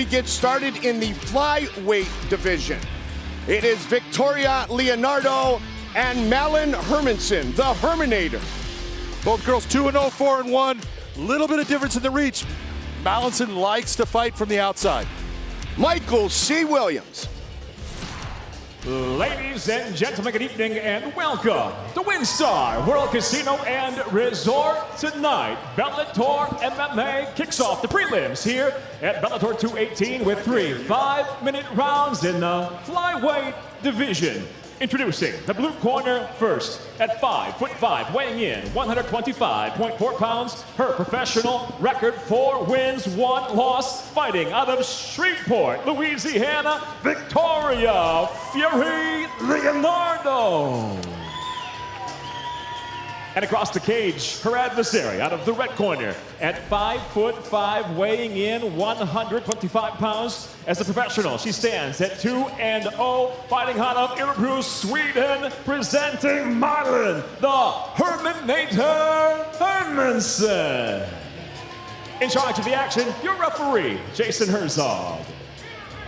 we get started in the flyweight division. It is Victoria Leonardo and Malin Hermanson, the Herminator. Both girls 2-0, 4-1. Little bit of difference in the reach. Malinson likes to fight from the outside. Michael C. Williams. Ladies and gentlemen, good evening and welcome to WinStar World Casino and Resort tonight. Bellator MMA kicks off the prelims here at Bellator 218 with 3 5-minute rounds in the flyweight division. Introducing the blue corner first at 5'5", weighing in 125.4 pounds. Her professional record: 4 wins, 1 loss. Fighting out of Shreveport, Louisiana, Victoria Fury Leonardo. And across the cage, her adversary out of the red corner at 5'5", weighing in 125 pounds. As a professional, she stands at 2-0, fighting out of Örebro, Sweden, presenting Malin, the Herminator Hermanson. In charge of the action, your referee, Jason Herzog.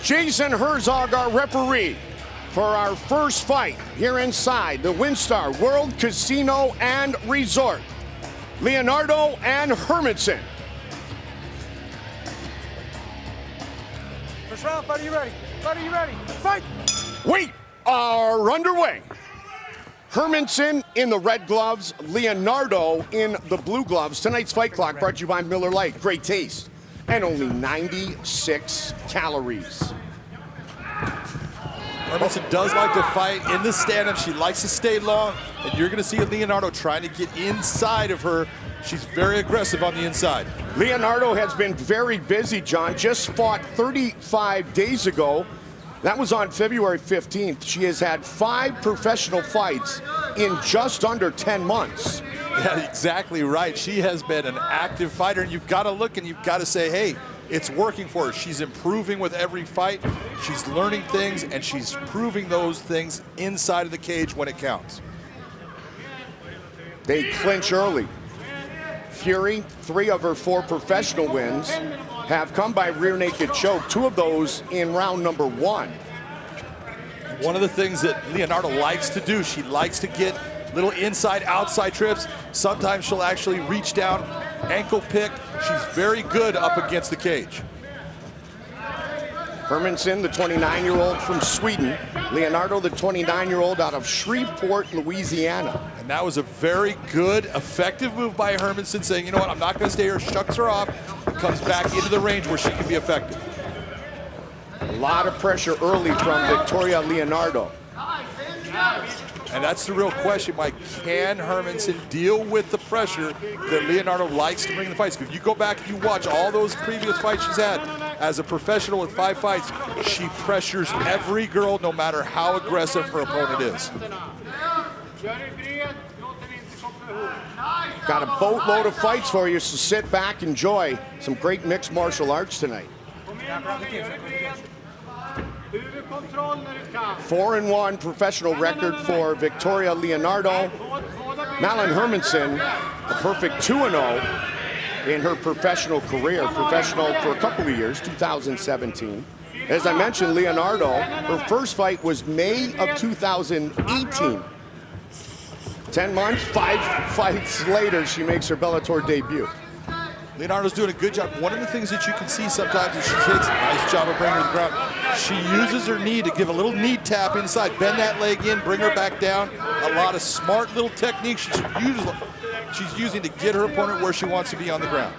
Jason Herzog, our referee, for our first fight here inside the WinStar World Casino and Resort. Leonardo and Hermanson. First round, fight, are you ready? Fight, are you ready? Fight! We are underway. Hermanson in the red gloves, Leonardo in the blue gloves. Tonight's fight clock brought to you by Miller Lite. Great taste and only 96 calories. Hermanson does like to fight in the stand-up. She likes to stay long, and you're going to see Leonardo trying to get inside of her. She's very aggressive on the inside. Leonardo has been very busy, John. Just fought 35 days ago. That was on February 15th. She has had 5 professional fights in just under 10 months. Yeah, exactly right. She has been an active fighter, and you've got to look and you've got to say, hey, it's working for her. She's improving with every fight. She's learning things, and she's proving those things inside of the cage when it counts. They clinch early. Fury, 3 of her 4 professional wins have come by rear naked choke, 2 of those in round number 1. One of the things that Leonardo likes to do, she likes to get little inside outside trips. Sometimes she'll actually reach down, ankle pick. She's very good up against the cage. Hermanson, the 29-year-old from Sweden. Leonardo, the 29-year-old out of Shreveport, Louisiana. And that was a very good, effective move by Hermanson, saying, you know what, I'm not going to stay here, shucks her off, comes back into the range where she can be effective. A lot of pressure early from Victoria Leonardo. And that's the real question, Mike. Can Hermanson deal with the pressure that Leonardo likes to bring in the fights? If you go back and you watch all those previous fights she's had as a professional with 5 fights, she pressures every girl no matter how aggressive her opponent is. Got a boatload of fights for you, so sit back, enjoy some great mixed martial arts tonight. 4-1 professional record for Victoria Leonardo. Malin Hermanson, a perfect 2-0 in her professional career. Professional for a couple of years, 2017. As I mentioned, Leonardo, her first fight was May of 2018. 10 months, 5 fights later, she makes her Bellator debut. Leonardo's doing a good job. One of the things that you can see sometimes is she takes a nice job of bringing her to the ground. She uses her knee to give a little knee tap inside, bend that leg in, bring her back down. A lot of smart little techniques she's using to get her opponent where she wants to be on the ground.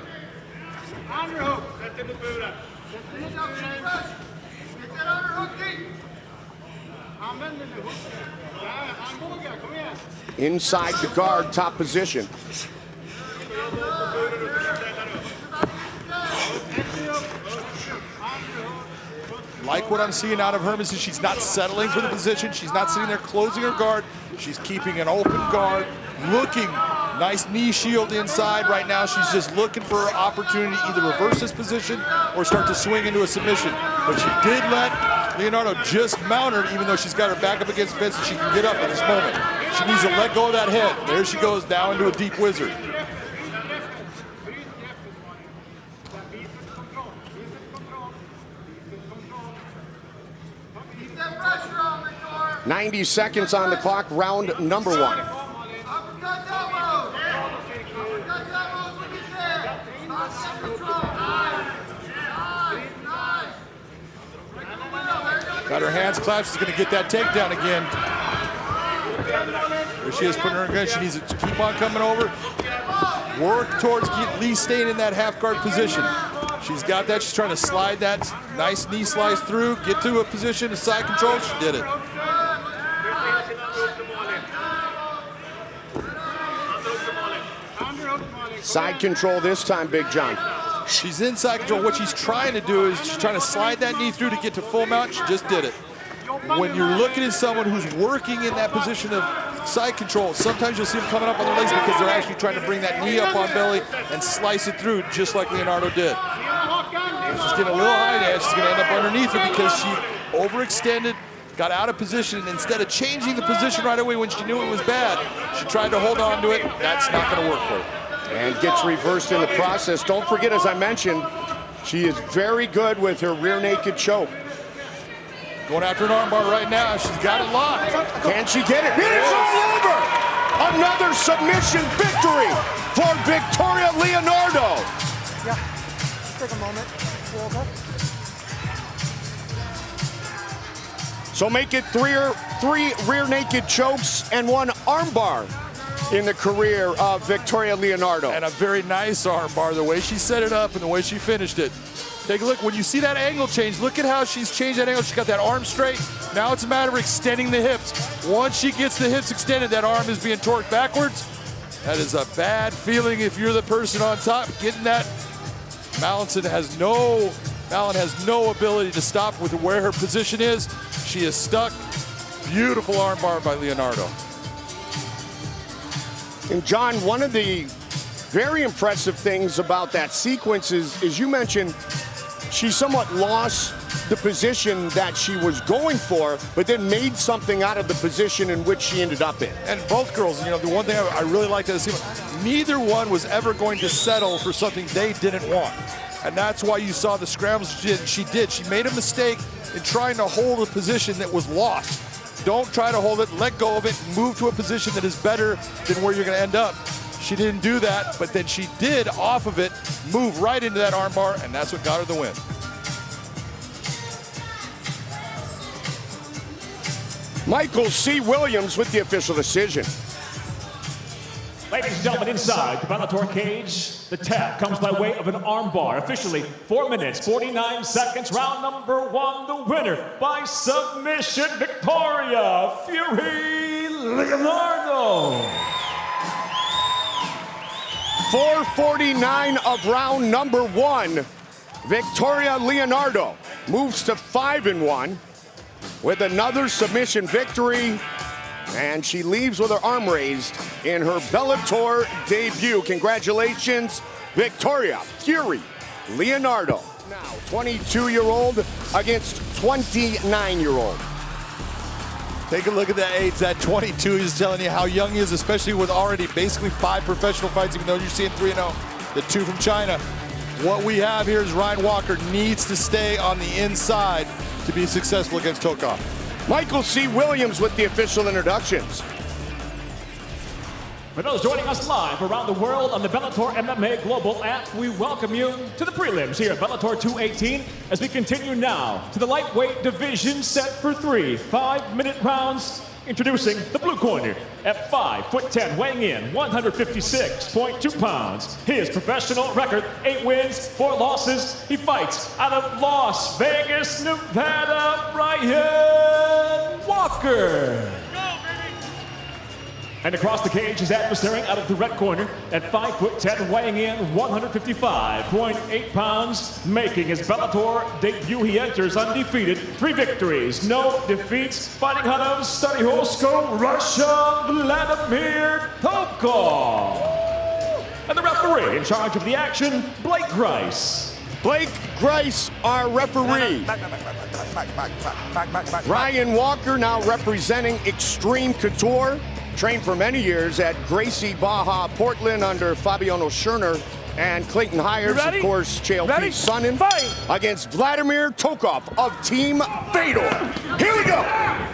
Inside the guard, top position. Like what I'm seeing out of Hermanson, she's not settling for the position. She's not sitting there closing her guard. She's keeping an open guard, looking, nice knee shield inside. Right now, she's just looking for an opportunity to either reverse this position or start to swing into a submission. But she did let Leonardo just mount her, even though she's got her back up against the fence and she can get up at this moment. She needs to let go of that head. There she goes, now into a deep wizard. 90 seconds on the clock, round number 1. Got her hands clasped. She's going to get that takedown again. There she is, putting her in good. She needs to keep on coming over. Work towards at least staying in that half guard position. She's got that. She's trying to slide that nice knee slice through, get to a position of side control. She did it. Side control this time, Big John. She's in side control. What she's trying to do is she's trying to slide that knee through to get to full mount. She just did it. When you're looking at someone who's working in that position of side control, sometimes you'll see them coming up on their legs because they're actually trying to bring that knee up on belly and slice it through just like Leonardo did. She's getting a little high there. She's going to end up underneath her because she overextended, got out of position, and instead of changing the position right away when she knew it was bad, she tried to hold on to it. That's not going to work for her. And gets reversed in the process. Don't forget, as I mentioned, she is very good with her rear naked choke. Going after an armbar right now. She's got it locked. Can she get it? It is all over! Another submission victory for Victoria Leonardo. Yeah, take a moment, Walter. So make it three rear naked chokes and 1 armbar in the career of Victoria Leonardo. And a very nice armbar, the way she set it up and the way she finished it. Take a look. When you see that angle change, look at how she's changed that angle. She's got that arm straight. Now it's a matter of extending the hips. Once she gets the hips extended, that arm is being torqued backwards. That is a bad feeling if you're the person on top. Getting that, Malin has no ability to stop with where her position is. She is stuck. Beautiful armbar by Leonardo. And John, one of the very impressive things about that sequence is you mentioned she somewhat lost the position that she was going for, but then made something out of the position in which she ended up in. And both girls, you know, the one thing I really like to see, neither one was ever going to settle for something they didn't want. And that's why you saw the scrambles she did. She made a mistake in trying to hold a position that was lost. Don't try to hold it, let go of it, move to a position that is better than where you're going to end up. She didn't do that, but then she did, off of it, move right into that armbar, and that's what got her the win. Michael C. Williams with the official decision. Ladies and gentlemen, inside the Bellator cage, the tap comes by way of an armbar. Officially, 4 minutes, 49 seconds, round number 1. The winner by submission, Victoria Fury Leonardo. 4:49 of round number 1. Victoria Leonardo moves to 5-1 with another submission victory. And she leaves with her arm raised in her Bellator debut. Congratulations, Victoria Fury Leonardo. Now, 22-year-old against 29-year-old. Take a look at that age. That 22 is telling you how young he is, especially with already basically 5 professional fights, even though you're seeing 3-0. The 2 from China. What we have here is Ryan Walker needs to stay on the inside to be successful against Tokov. Michael C. Williams with the official introductions. For those joining us live around the world on the Bellator MMA Global app, we welcome you to the prelims here at Bellator 218 as we continue now to the lightweight division set for 3 5-minute rounds. Introducing the blue corner at 5'10", weighing in 156.2 pounds. His professional record, 8 wins, 4 losses. He fights out of Las Vegas, Nevada, Ryan Walker. And across the cage, his adversary out of the red corner at 5'10", weighing in 155.8 pounds, making his Bellator debut. He enters undefeated, 3 victories, no defeats, fighting out of Stanihosko, Russia, Vladimir Tokov. And the referee in charge of the action, Blake Grice. Blake Grice, our referee. Ryan Walker now representing Extreme Couture. Trained for many years at Gracie Baja Portland under Fabiano Scherner And Clayton Hires, of course, JLP's son in, against Vladimir Tokov of Team Fedor. Here we go.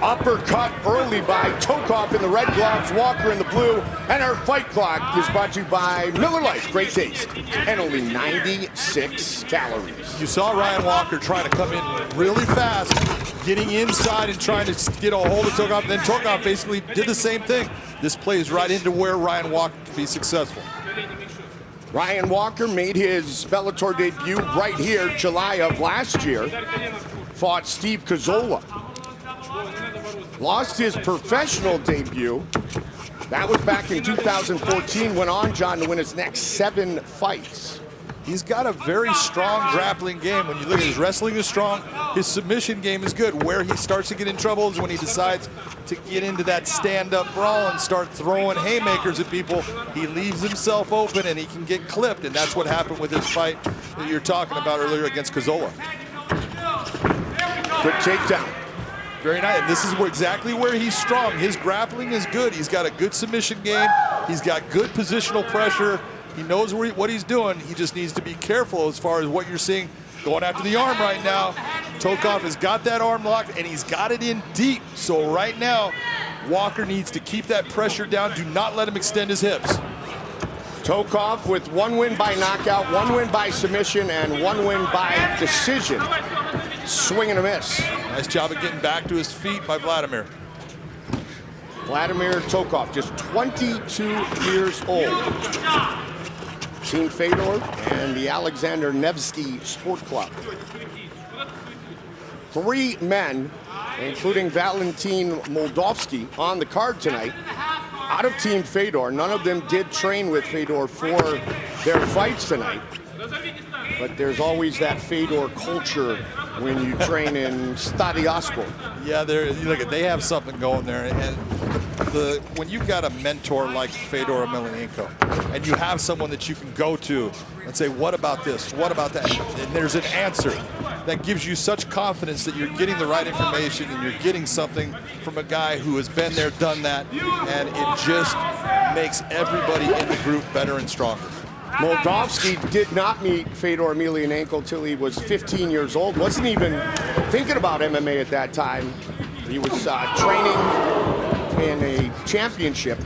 Uppercut early by Tokov in the red gloves, Walker in the blue. And our fight clock is brought to you by Miller Lite. Great taste. And only 96 calories. You saw Ryan Walker trying to come in really fast, getting inside and trying to get a hold of Tokov. Then Tokov basically did the same thing. This plays right into where Ryan Walker can be successful. Ryan Walker made his Bellator debut right here, July of last year. Fought Steve Cazzola. Lost his professional debut. That was back in 2014. Went on, John, to win his next 7 fights. He's got a very strong grappling game. When you look at his wrestling is strong, his submission game is good. Where he starts to get in trouble is when he decides to get into that stand-up brawl and start throwing haymakers at people. He leaves himself open and he can get clipped, and that's what happened with his fight that you're talking about earlier against Cazzola. Good takedown. Very nice. And this is exactly where he's strong. His grappling is good. He's got a good submission game. He's got good positional pressure. He knows what he's doing. He just needs to be careful as far as what you're seeing going after the arm right now. Tokov has got that arm locked, and he's got it in deep. So right now, Walker needs to keep that pressure down. Do not let him extend his hips. Tokov with 1 win by knockout, 1 win by submission, and 1 win by decision. Swing and a miss. Nice job of getting back to his feet by Vladimir. Vladimir Tokov, just 22 years old. Team Fedor and the Alexander Nevsky Sport Club. 3 men, including Valentin Moldovsky, on the card tonight. Out of Team Fedor. None of them did train with Fedor for their fights tonight. But there's always that Fedor culture when you train in Stadiasko. Yeah, they have something going there. And when you've got a mentor like Fedor Emelianenko, and you have someone that you can go to and say, what about this? What about that? And there's an answer that gives you such confidence that you're getting the right information and you're getting something from a guy who has been there, done that, and it just makes everybody in the group better and stronger. Moldovsky did not meet Fedor Emelianenko until he was 15 years old. Wasn't even thinking about MMA at that time. He was training in a championship,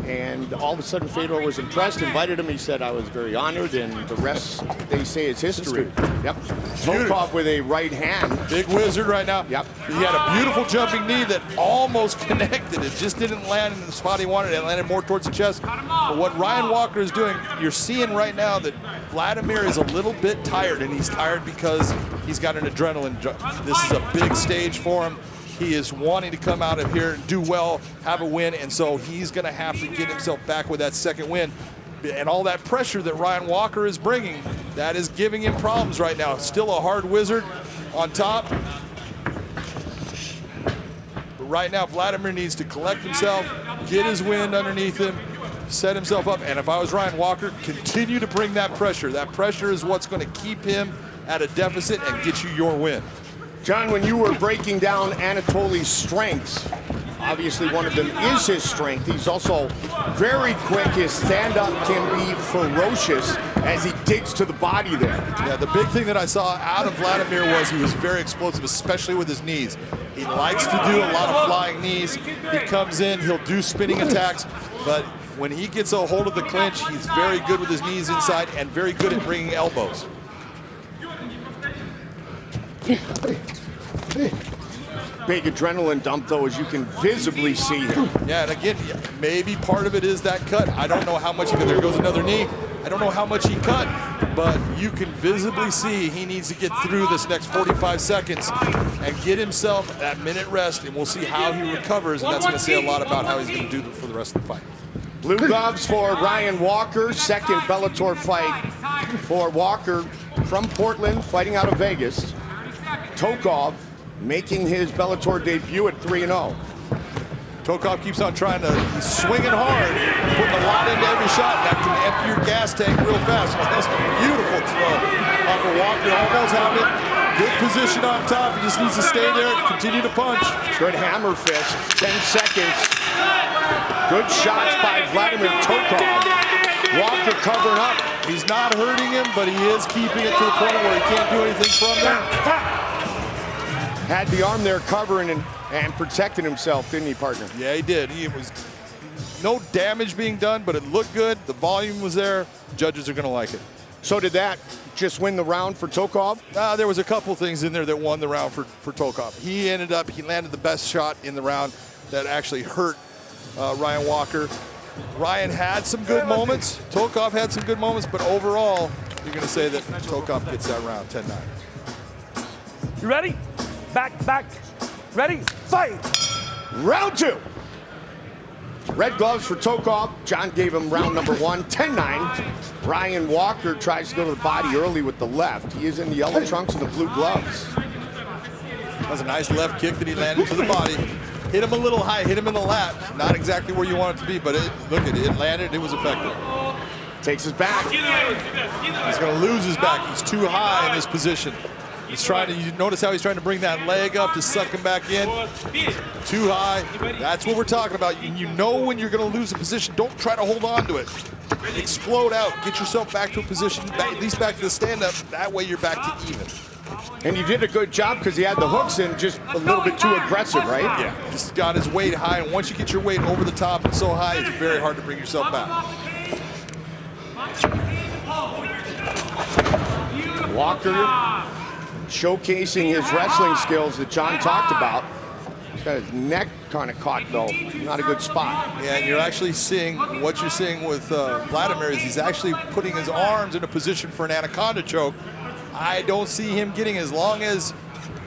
and all of a sudden Fedor was impressed, invited him. He said, I was very honored, and the rest, they say, is history. Yep. Tokov with a right hand. Big wizard right now. Yep. He had a beautiful jumping knee that almost connected. It just didn't land in the spot he wanted. It landed more towards the chest. But what Ryan Walker is doing, you're seeing right now that Vladimir is a little bit tired, and he's tired because he's got an adrenaline jump. This is a big stage for him. He is wanting to come out of here and do well, have a win, and so he's going to have to get himself back with that second win. And all that pressure that Ryan Walker is bringing, that is giving him problems right now. Still a hard wizard on top. But right now, Vladimir needs to collect himself, get his wind underneath him, set himself up. And if I was Ryan Walker, continue to bring that pressure. That pressure is what's going to keep him at a deficit and get you your win. John, when you were breaking down Anatoly's strengths, obviously one of them is his strength. He's also very quick. His stand-up can be ferocious as he digs to the body there. Yeah, the big thing that I saw out of Vladimir was he was very explosive, especially with his knees. He likes to do a lot of flying knees. He comes in, he'll do spinning attacks, but when he gets a hold of the clinch, he's very good with his knees inside and very good at bringing elbows. Big adrenaline dump, though, as you can visibly see him. Yeah, and again, maybe part of it is that cut. I don't know how much he cut. There goes another knee. I don't know how much he cut, but you can visibly see he needs to get through this next 45 seconds and get himself that minute rest, and we'll see how he recovers, and that's going to say a lot about how he's going to do for the rest of the fight. Blue gloves for Ryan Walker, second Bellator fight for Walker from Portland, fighting out of Vegas. Tokov making his Bellator debut at 3-0. Tokov keeps on trying to, he's swinging hard, putting a lot into every shot. That can empty your gas tank real fast. That's a beautiful throw off of Walker. Almost have it. Good position on top. He just needs to stay there and continue to punch. Good hammer fist. 10 seconds. Good shots by Vladimir Tokov. Walker covering up. He's not hurting him, but he is keeping it to the point where he can't do anything from there. Had the arm there covering and protecting himself, didn't he, partner? Yeah, he did. He was no damage being done, but it looked good. The volume was there. Judges are going to like it. So did that just win the round for Tokov? There was a couple things in there that won the round for Tokov. He landed the best shot in the round that actually hurt Ryan Walker. Ryan had some good moments. Tokov had some good moments, but overall, you're going to say that Tokov gets that round 10-9. You ready? Back. Ready? Fight! Round 2. Red gloves for Tokov. John gave him round number 1, 10-9. Ryan Walker tries to go to the body early with the left. He is in the yellow trunks and the blue gloves. That was a nice left kick that he landed to the body. Hit him a little high, hit him in the lat. Not exactly where you want it to be, but look at it. It landed, it was effective. Takes his back. He's going to lose his back. He's too high in this position. He's trying to, you notice how he's trying to bring that leg up to suck him back in. Too high. That's what we're talking about. You know when you're going to lose a position. Don't try to hold on to it. Explode out. Get yourself back to a position, at least back to the stand-up. That way you're back to even. And you did a good job because he had the hooks in just a little bit too aggressive, right? Yeah. Just got his weight high, and once you get your weight over the top and so high, it's very hard to bring yourself back. Walker showcasing his wrestling skills that John talked about. He's got his neck kind of caught, though. Not a good spot. Yeah, and you're actually seeing, what you're seeing with Vladimir is he's actually putting his arms in a position for an anaconda choke. I don't see him getting, as long as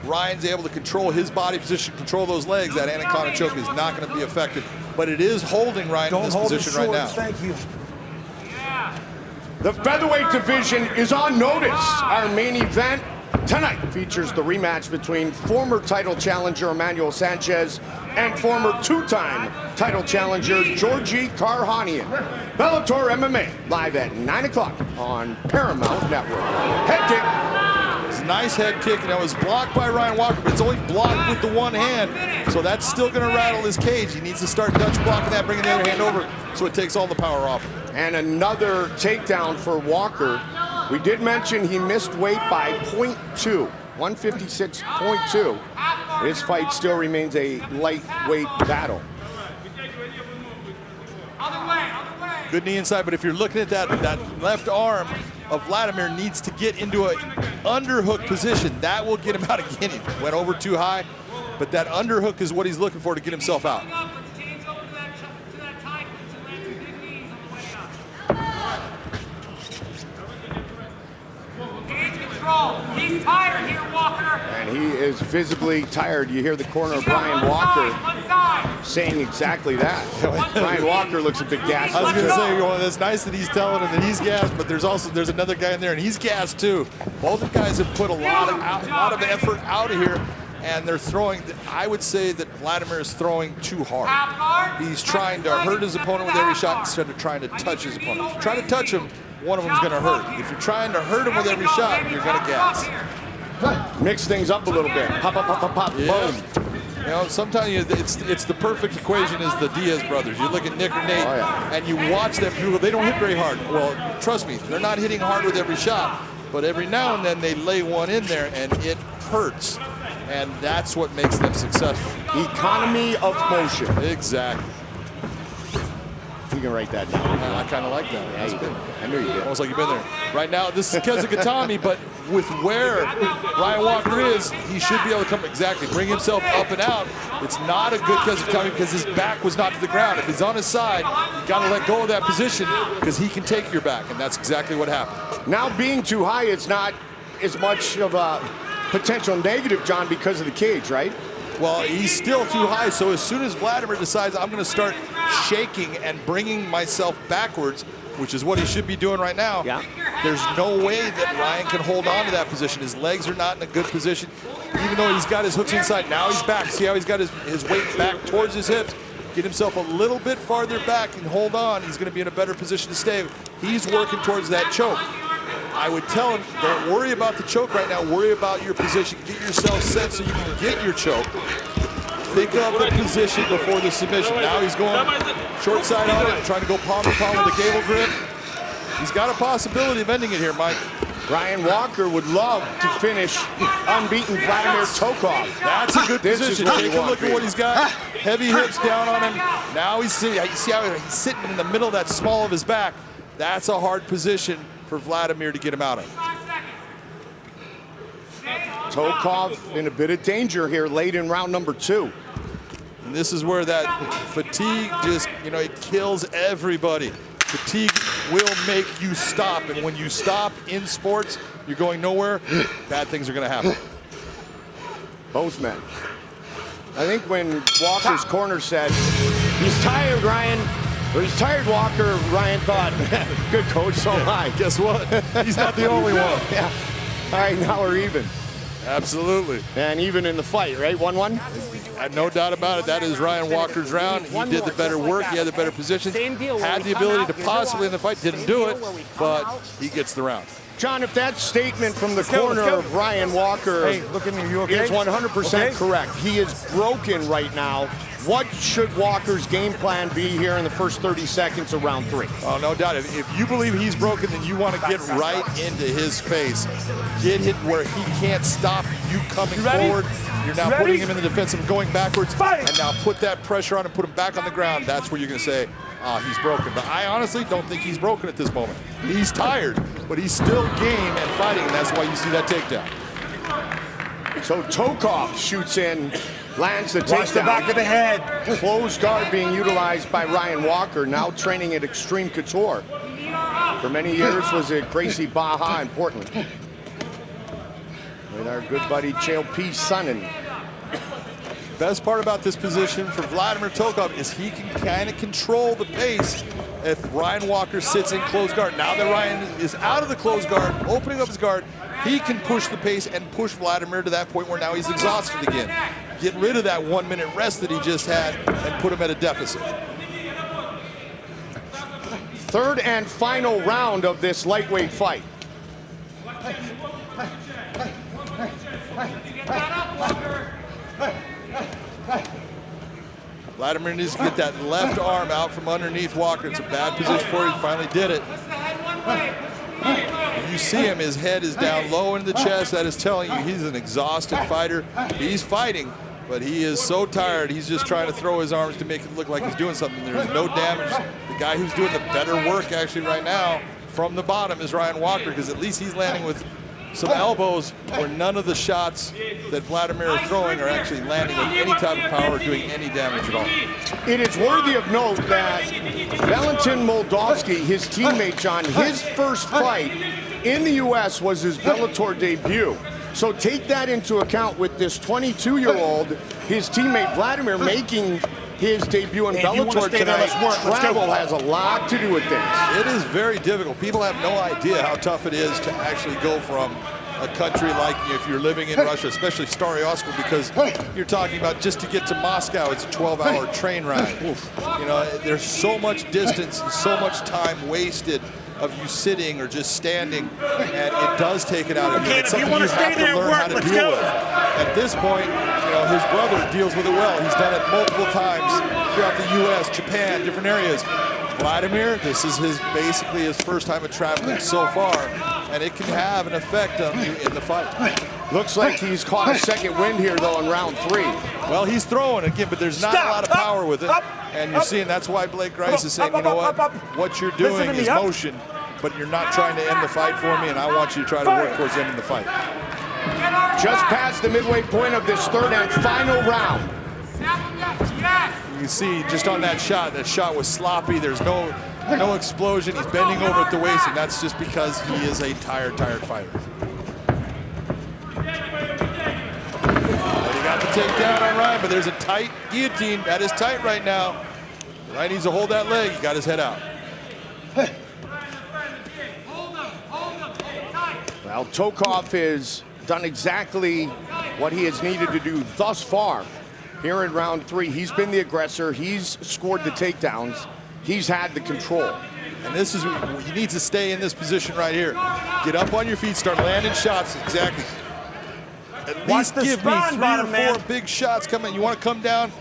Ryan's able to control his body position, control those legs, that anaconda choke is not going to be effective. But it is holding Ryan in this position right now. Thank you. The featherweight division is on notice. Our main event tonight features the rematch between former title challenger Emmanuel Sanchez and former two-time title challenger Georgi Karakhanyan. Bellator MMA, live at 9 o'clock on Paramount Network. Head kick. It's a nice head kick, and that was blocked by Ryan Walker, but it's only blocked with the one hand, so that's still going to rattle his cage. He needs to start Dutch blocking that, bringing the other hand over, so it takes all the power off. And another takedown for Walker. We did mention he missed weight by 0.2, 156.2. His fight still remains a lightweight battle. Good knee inside, but if you're looking at that left arm of Vladimir needs to get into an underhook position. That will get him out of Guinea. Went over too high, but that underhook is what he's looking for to get himself out. He's tired here, Walker. And he is visibly tired. You hear the corner of Ryan Walker saying exactly that. Ryan Walker looks a bit gassed. I was going to say, well, it's nice that he's telling him that he's gassed, but there's another guy in there, and he's gassed too. Both the guys have put a lot of effort out of here, and they're throwing. I would say that Vladimir is throwing too hard. He's trying to hurt his opponent with every shot instead of trying to touch his opponent. If you try to touch him, one of them is going to hurt. If you're trying to hurt him with every shot, you're going to gas. Mix things up a little bit. Pop, pop, pop, pop, pop, Yeah. boom. You know, sometimes it's the perfect equation is the Diaz brothers. You look at Nick or Nate, and you watch them. They don't hit very hard. Well, trust me, they're not hitting hard with every shot. But every now and then they lay one in there, and it hurts. And that's what makes them successful. Economy of motion. Exactly. You can write that down. I kind of like that. Yeah, you did. I knew you did. Almost like you've been there. Right now, this is Karakhanyan, but with where Ryan Walker is, he should be able to come bring himself up and out. It's not a good Karakhanyan because his back was not to the ground. If he's on his side, you got to let go of that position because he can take your back, and that's exactly what happened. Now being too high, it's not as much of a potential negative, John, because of the cage, right? Well, he's still too high, so as soon as Vladimir decides I'm going to start shaking and bringing myself backwards, which is what he should be doing right now, there's no way that Ryan can hold on to that position. His legs are not in a good position. Even though he's got his hooks inside, now he's back. See how he's got his weight back towards his hips? Get himself a little bit farther back and hold on. He's going to be in a better position to stay. He's working towards that choke. I would tell him, don't worry about the choke right now. Worry about your position. Get yourself set so you can get your choke. Think of the position before the submission. Now he's going short side on it, trying to go palm to palm with the gable grip. He's got a possibility of ending it here, Mike. Ryan Walker would love to finish unbeaten Vladimir Tokov. That's a good This is position. where Take you a want look to at be. what he's got. Heavy hips down on him. Now he's sitting. You see how he's sitting in the middle of that small of his back. That's a hard position for Vladimir to get him out of. Tokov in a bit of danger here late in round number 2. And this is where that fatigue just, it kills everybody. Fatigue will make you stop, and when you stop in sports, you're going nowhere, bad things are going to happen. Both men. I think when Walker's corner said, he's tired, Ryan, or he's tired, Walker, Ryan thought, good coach, so am I. Guess what? He's not the only one. Yeah. All right, now we're even. Absolutely. And even in the fight, right? 1-1? No doubt about it. That is Ryan Walker's round. He did the better work. He had the better position. Had the ability to possibly in the fight. Didn't do it, but he gets the round. John, if that statement from the corner of Ryan Walker Look at me, you okay? is 100% correct, he is broken right now. What should Walker's game plan be here in the first 30 seconds of round 3? Oh, no doubt. If you believe he's broken, then you want to get right into his face. Get hit where he can't stop you coming forward. You're now putting him in the defensive, going backwards, and now put that pressure on and put him back on the ground. That's where you're going to say, he's broken. But I honestly don't think he's broken at this moment. He's tired, but he's still game and fighting, and that's why you see that takedown. So Tokov shoots in, lands the takedown. Watch the back of the head. Closed guard being utilized by Ryan Walker, now training at Extreme Couture. For many years was at Gracie Baja in Portland. With our good buddy Chael P. Sonnen. Best part about this position for Vladimir Tokov is he can kind of control the pace if Ryan Walker sits in closed guard. Now that Ryan is out of the closed guard, opening up his guard, he can push the pace and push Vladimir to that point where now he's exhausted again. Get rid of that 1 minute rest that he just had and put him at a deficit. Third and final round of this lightweight fight. Vladimir needs to get that left arm out from underneath Walker. It's a bad position for him. He finally did it. You see him, his head is down low in the chest. That is telling you he's an exhausted fighter. He's fighting, but he is so tired. He's just trying to throw his arms to make it look like he's doing something. There's no damage. The guy who's doing the better work actually right now from the bottom is Ryan Walker, because at least he's landing with some elbows where none of the shots that Vladimir is throwing are actually landing with any type of power or doing any damage at all. It is worthy of note that Valentin Moldavsky, his teammate, John, his first fight in the U.S. was his Bellator debut. So take that into account with this 22-year-old, his teammate Vladimir making his debut in Bellator tonight. Travel has a lot to do with this. It is very difficult. People have no idea how tough it is to actually go from a country like, if you're living in Russia, especially Stary-Oskal, because you're talking about just to get to Moscow, it's a 12-hour train ride. There's so much distance and so much time wasted of you sitting or just standing, and it does take it out of you. It's something you have to learn how to deal with. At this point, his brother deals with it well. He's done it multiple times throughout the U.S., Japan, different areas. Vladimir, this is basically his first time of traveling so far, and it can have an effect on you in the fight. Looks like he's caught a second wind here, though, in round 3. Well, he's throwing again, but there's not a lot of power with it. And you're seeing that's why Blake Grice is saying, you know what you're doing is motion, but you're not trying to end the fight for me, and I want you to try to work towards ending the fight. Just past the midway point of this third and final round. You can see just on that shot was sloppy. There's no explosion. He's bending over at the waist, and that's just because he is a tired fighter. He got the takedown on Ryan, but there's a tight guillotine. That is tight right now. Ryan needs to hold that leg. He got his head out. Well, Tokov has done exactly what he has needed to do thus far here in round 3. He's been the aggressor. He's scored the takedowns. He's had the control. And this is, he needs to stay in this position right here. Get up on your feet, start landing shots. Exactly. At least give me 3 or 4 big shots coming. You want to come down,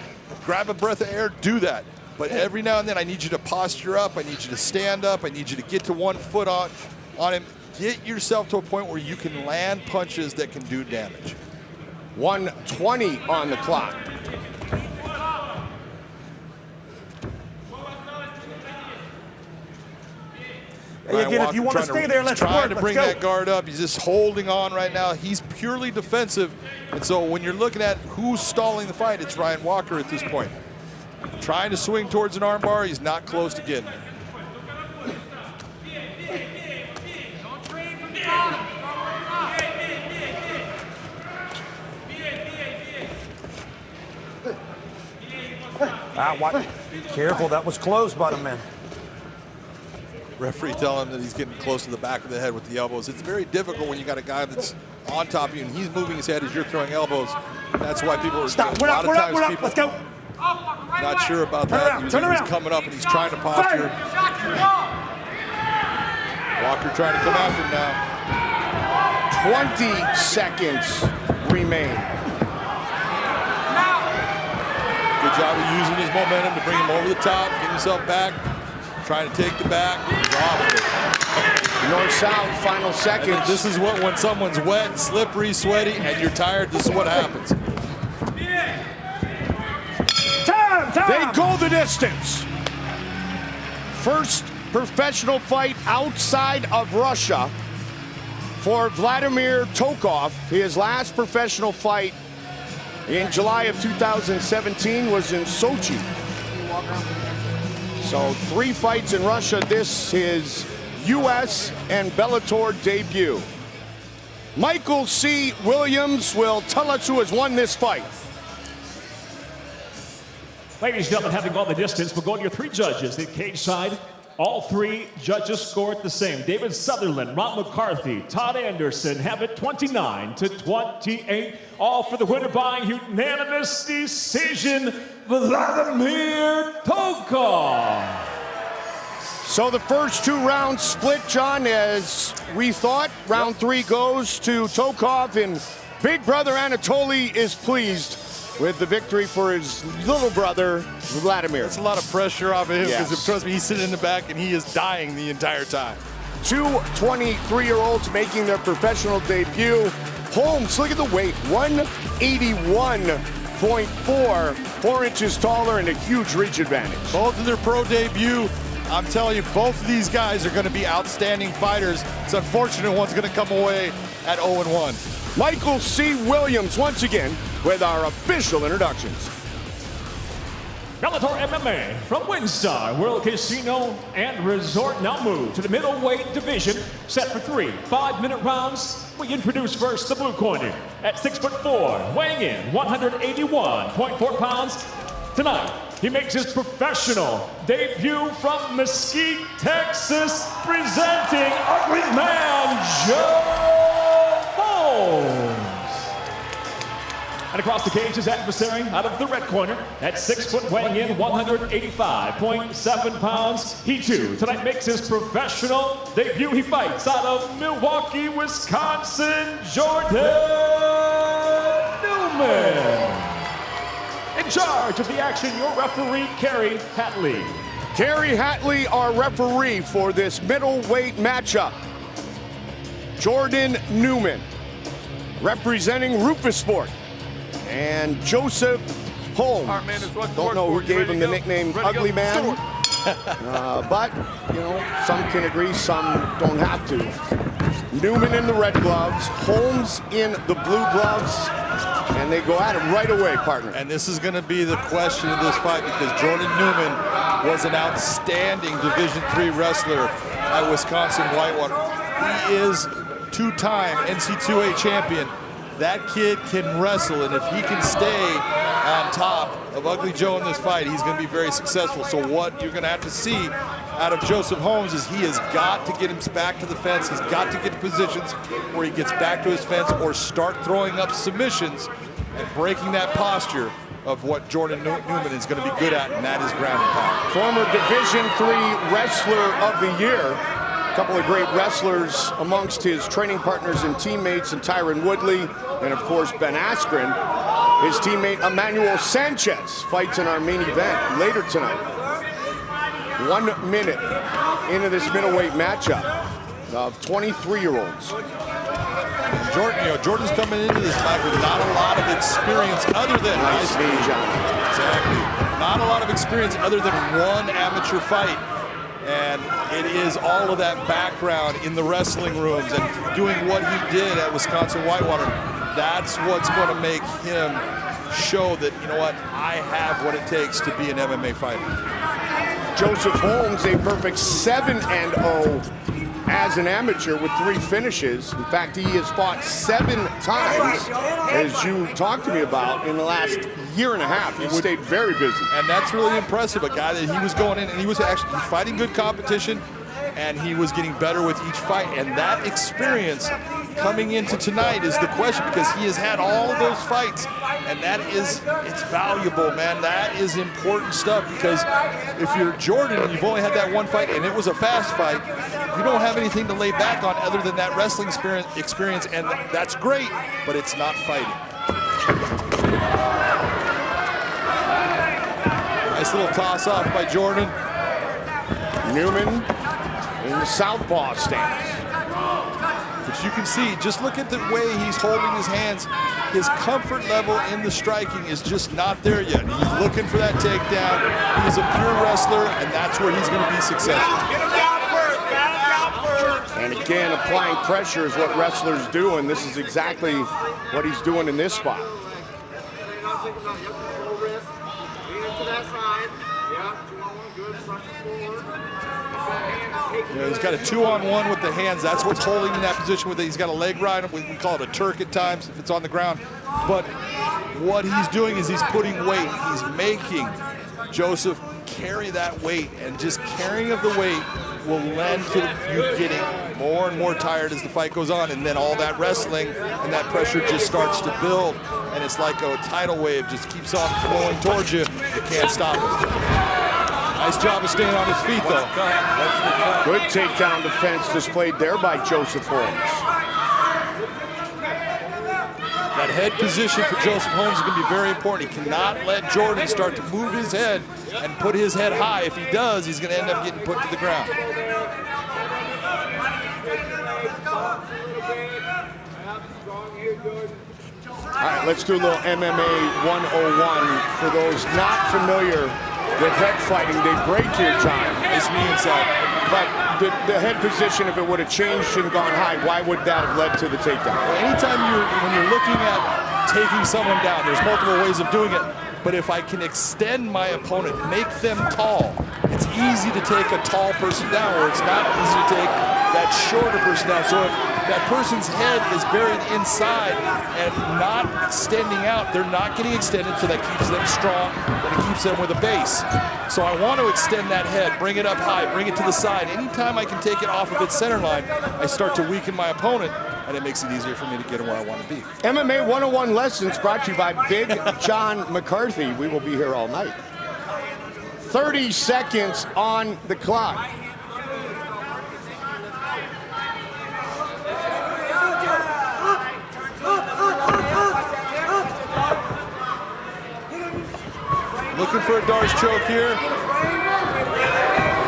grab a breath of air, do that. But every now and then, I need you to posture up. I need you to stand up. I need you to get to 1 foot on him. Get yourself to a point where you can land punches that can do damage. 1:20 on the clock. Hey, again, if you want to stay there, let's work. Trying to Let's bring go. that guard up. He's just holding on right now. He's purely defensive. And so when you're looking at who's stalling the fight, it's Ryan Walker at this point. Trying to swing towards an armbar. He's not close to getting it. What? Careful, that was close, bottom man. Referee telling him that he's getting close to the back of the head with the elbows. It's very difficult when you got a guy that's on top of you and he's moving his head as you're throwing elbows. That's why people are Stop. a lot of times We're up. people Let's go. not sure about Turn that. around, turn around. He's coming up and he's trying to posture. Walker trying to come after him now. 20 seconds remain. Good job of using his momentum to bring him over the top, get himself back, trying to take the back. He's off of it. North-south, final seconds. This is what, when someone's wet, slippery, sweaty, and you're tired, this is what happens. Time. They go the distance. First professional fight outside of Russia for Vladimir Tokov. His last professional fight in July of 2017 was in Sochi. So 3 fights in Russia. This is U.S. and Bellator debut. Michael C. Williams will tell us who has won this fight. Ladies and gentlemen, having gone the distance, we'll go to your 3 judges. The cage side, all 3 judges scored the same. David Sutherland, Ron McCarthy, Todd Anderson have it 29-28. All for the winner by unanimous decision, Vladimir Tokov. So the first 2 rounds split, John, as we thought. Round 3 goes to Tokov, and big brother Anatoly is pleased with the victory for his little brother, Vladimir. That's a lot of pressure off of him because, Yes. trust me, he's sitting in the back and he is dying the entire time. 2 23-year-olds making their professional debut. Holmes, look at the weight, 181.4, 4 inches taller and a huge reach advantage. Both of their pro debut, I'm telling you, both of these guys are going to be outstanding fighters. It's unfortunate one's going to come away at 0-1. Michael C. Williams once again with our official introductions. Bellator MMA from WinStar World Casino and Resort now move to the middleweight division, set for 3 5-minute rounds. We introduce first the blue corner at 6'4", weighing in 181.4 pounds. Tonight, he makes his professional debut from Mesquite, Texas, presenting Ugly Man Joe Holmes. And across the cage, his adversary out of the red corner at 6 foot, weighing in 185.7 pounds. He too tonight makes his professional debut. He fights out of Milwaukee, Wisconsin, Jordan Newman. In charge of the action, your referee, Kerry Hatley. Kerry Hatley, our referee for this middleweight matchup. Jordan Newman, representing Rufus Sport. And Joseph Holmes. Don't know who gave him the nickname Ugly Man. But, you know, some can agree, some don't have to. Newman in the red gloves, Holmes in the blue gloves, and they go at it right away, partner. And this is going to be the question of this fight because Jordan Newman was an outstanding Division III wrestler at Wisconsin Whitewater. He is 2-time NC2A champion. That kid can wrestle, and if he can stay on top of Ugly Joe in this fight, he's going to be very successful. So what you're going to have to see out of Joseph Holmes is he has got to get him back to the fence. He's got to get to positions where he gets back to his fence or start throwing up submissions and breaking that posture of what Jordan Newman is going to be good at, and that is ground and pound. Former Division III Wrestler of the Year. A couple of great wrestlers amongst his training partners and teammates, and Tyron Woodley, and of course Ben Askren. His teammate Emmanuel Sanchez fights in our main event later tonight. 1 minute into this middleweight matchup of 23-year-olds. Jordan's coming into this fight with not a lot of experience other than Nice knee, John. Exactly. Not a lot of experience other than one amateur fight. And it is all of that background in the wrestling rooms and doing what he did at Wisconsin Whitewater. That's what's going to make him show that, you know what, I have what it takes to be an MMA fighter. Joseph Holmes, a perfect 7-0 as an amateur with 3 finishes. In fact, he has fought 7 times, as you talked to me about, in the last year and a half. He stayed very busy. And that's really impressive. A guy that he was going in and he was actually fighting good competition, and he was getting better with each fight. And that experience coming into tonight is the question, because he has had all of those fights, and that is, it's valuable, man. That is important stuff, because if you're Jordan and you've only had that one fight and it was a fast fight, you don't have anything to lay back on other than that wrestling experience, and that's great, but it's not fighting. Nice little toss off by Jordan. Newman in the southpaw stance. But you can see, just look at the way he's holding his hands. His comfort level in the striking is just not there yet. He's looking for that takedown. He's a pure wrestler, and that's where he's going to be successful. And again, applying pressure is what wrestlers do, and this is exactly what he's doing in this spot. He's got a 2-on-1 with the hands. That's what's holding in that position with it. He's got a leg ride. We call it a Turk at times if it's on the ground. But what he's doing is he's putting weight. He's making Joseph carry that weight, and just carrying of the weight will lend to you getting more and more tired as the fight goes on, and then all that wrestling and that pressure just starts to build, and it's like a tidal wave, just keeps on flowing towards you. You can't stop it. Nice job of staying on his feet, though. Good takedown defense displayed there by Joseph Holmes. That head position for Joseph Holmes is going to be very important. He cannot let Jordan start to move his head and put his head high. If he does, he's going to end up getting put to the ground. All right, let's do a little MMA 101 for those not familiar with head fighting. They break here, John. Nice knee inside. But the head position, if it would have changed and gone high, why would that have led to the takedown? Well, anytime when you're looking at taking someone down, there's multiple ways of doing it. But if I can extend my opponent, make them tall, it's easy to take a tall person down, or it's not easy to take that shorter person down. So if that person's head is buried inside and not extending out, they're not getting extended, so that keeps them strong, and it keeps them with a base. So I want to extend that head, bring it up high, bring it to the side. Anytime I can take it off of its center line, I start to weaken my opponent, and it makes it easier for me to get him where I want to be. MMA 101 lessons brought to you by Big John McCarthy. We will be here all night. 30 seconds on the clock. Looking for a Darce choke here.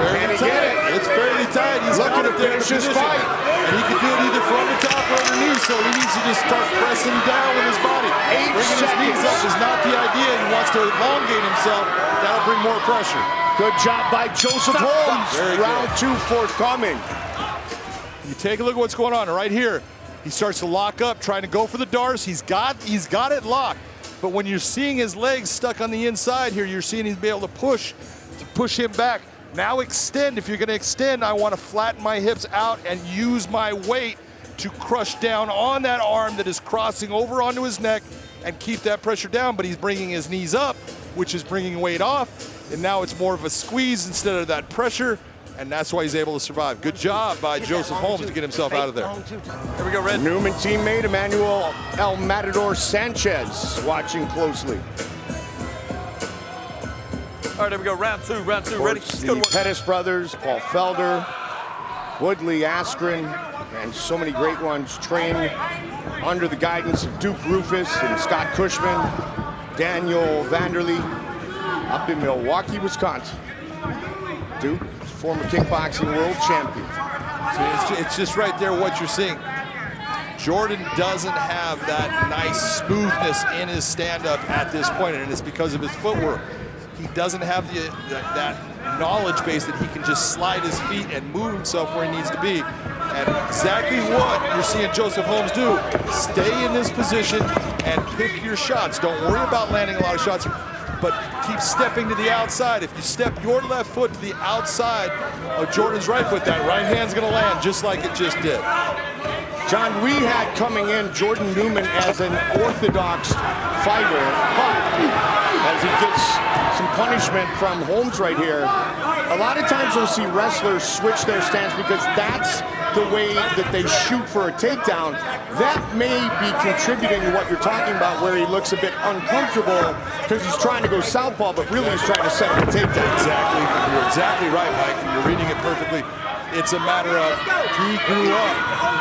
Fairly tight. It's fairly tight. He's looking up there in position. And he can do it either from the top or underneath, so he needs to just start pressing down with his body. Bringing his knees up is not the idea. He wants to elongate himself. That'll bring more pressure. Good job by Joseph Holmes. Round 2 forthcoming. You take a look at what's going on right here. He starts to lock up, trying to go for the Darce. He's got it locked. But when you're seeing his legs stuck on the inside here, you're seeing he's be able to push him back. Now extend. If you're going to extend, I want to flatten my hips out and use my weight to crush down on that arm that is crossing over onto his neck and keep that pressure down. But he's bringing his knees up, which is bringing weight off. And now it's more of a squeeze instead of that pressure. And that's why he's able to survive. Good job by Joseph Holmes to get himself out of there. Here we go, Red. Newman teammate Emmanuel El Matador Sanchez watching closely. All right, there we go. Round two, ready? The Pettis brothers, Paul Felder, Woodley Askren, and so many great ones trained under the guidance of Duke Rufus and Scott Cushman, Daniel Vanderlee, up in Milwaukee, Wisconsin. Duke, former kickboxing world champion. So it's just right there what you're seeing. Jordan doesn't have that nice smoothness in his stand-up at this point, and it's because of his footwork. He doesn't have that knowledge base that he can just slide his feet and move himself where he needs to be. And exactly what you're seeing Joseph Holmes do. Stay in this position and pick your shots. Don't worry about landing a lot of shots, but keep stepping to the outside. If you step your left foot to the outside of Jordan's right foot, that right hand's gonna land just like it just did. John, we had coming in Jordan Newman as an orthodox fighter, but as he gets some punishment from Holmes right here, a lot of times we'll see wrestlers switch their stance because that's the way that they shoot for a takedown. That may be contributing to what you're talking about, where he looks a bit uncomfortable because he's trying to go southpaw, but really he's trying to set up a takedown. Exactly. You're exactly right, Mike. You're reading it perfectly. It's a matter of he grew up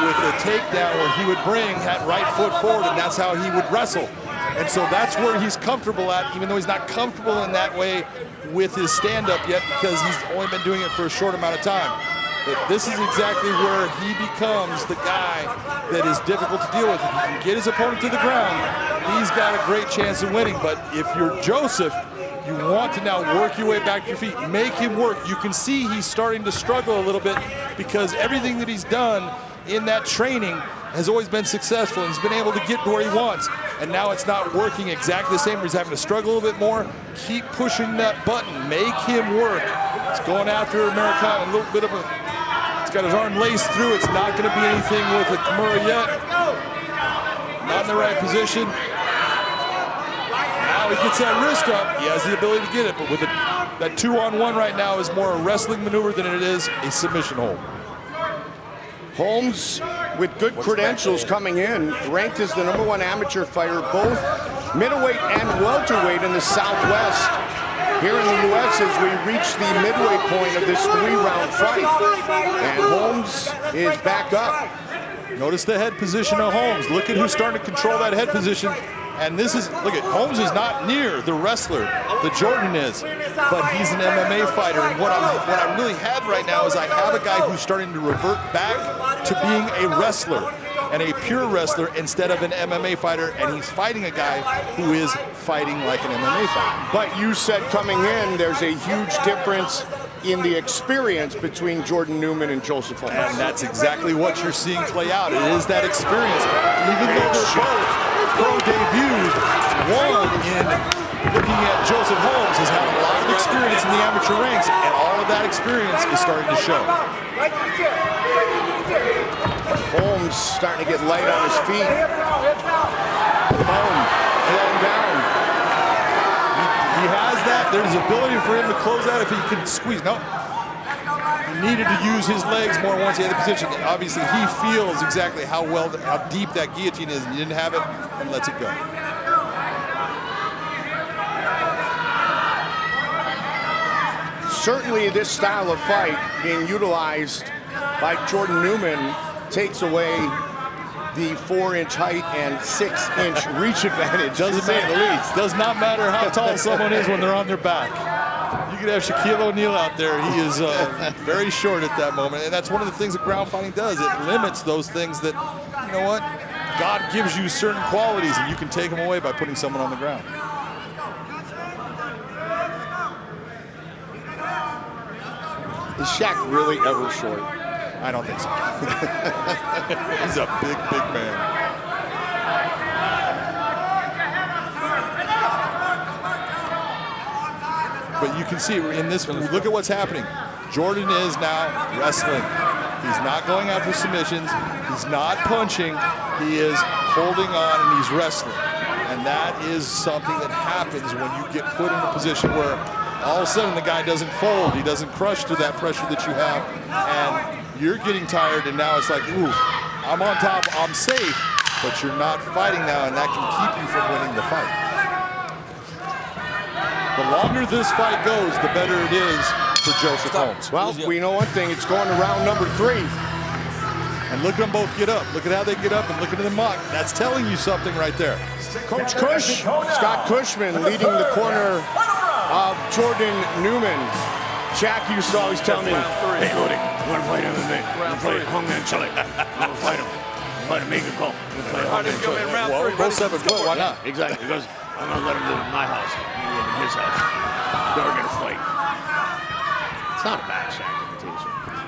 with a takedown where he would bring that right foot forward, and that's how he would wrestle. And so that's where he's comfortable at, even though he's not comfortable in that way with his stand-up yet because he's only been doing it for a short amount of time. But this is exactly where he becomes the guy that is difficult to deal with. If he can get his opponent to the ground, he's got a great chance of winning. But if you're Joseph, you want to now work your way back to your feet. Make him work. You can see he's starting to struggle a little bit because everything that he's done in that training has always been successful. He's been able to get to where he wants. And now it's not working exactly the same. He's having to struggle a little bit more. Keep pushing that button. Make him work. He's going after Americana, a little bit of a... He's got his arm laced through. It's not going to be anything with a Kimura yet. Not in the right position. Now he gets that wrist up. He has the ability to get it, but with that 2-on-1 right now is more a wrestling maneuver than it is a submission hold. Holmes, with good credentials coming in, ranked as the #1 amateur fighter, both middleweight and welterweight in the Southwest. Here in the U.S. as we reach the midway point of this 3-round fight. And Holmes is back up. Notice the head position of Holmes. Look at who's starting to control that head position. And this is, look at, Holmes is not near the wrestler that Jordan is, but he's an MMA fighter. And what I really have right now is I have a guy who's starting to revert back to being a wrestler and a pure wrestler instead of an MMA fighter, and he's fighting a guy who is fighting like an MMA fighter. But you said coming in, there's a huge difference in the experience between Jordan Newman and Joseph Holmes. And that's exactly what you're seeing play out. It is that experience. Even though they're both pro debuts, one in looking at Joseph Holmes has had a lot of experience in the amateur ranks, and all of that experience is starting to show. Holmes starting to get light on his feet. Boom, flowing down. He has that. There's ability for him to close out if he can squeeze. No. He needed to use his legs more once he had the position. Obviously, he feels exactly how deep that guillotine is, and he didn't have it, and lets it go. Certainly this style of fight being utilized by Jordan Newman takes away the 4-inch height and 6-inch reach advantage. Doesn't say the least. Does not matter how tall someone is when they're on their back. You could have Shaquille O'Neal out there. He is very short at that moment. And that's one of the things that ground fighting does. It limits those things that, you know what, God gives you certain qualities and you can take them away by putting someone on the ground. Is Shaq really ever short? I don't think so. He's a big, big man. But you can see in this one, look at what's happening. Jordan is now wrestling. He's not going after submissions. He's not punching. He is holding on and he's wrestling. And that is something that happens when you get put in a position where all of a sudden the guy doesn't fold. He doesn't crush to that pressure that you have. And you're getting tired, and now it's like, ooh, I'm on top, I'm safe, but you're not fighting now, and that can keep you from winning the fight. The longer this fight goes, the better it is for Joseph Holmes. Well, we know one thing, it's going to round number 3. And look at them both get up. Look at how they get up and look at them mock. That's telling you something right there. Coach Cush, Scott Cushman leading the corner of Jordan Newman. Jackie used to always tell me, hey, Woody, I want to fight MMA. I want to fight Hong Man Chile. I want to fight him. Fight him, make a call. Hard to go in round Well, three. both 7 foot, why not? Exactly. He goes, I'm going to let him live in my house. I'm going to live in his house. Never going to fight. It's not a bad sacrifice.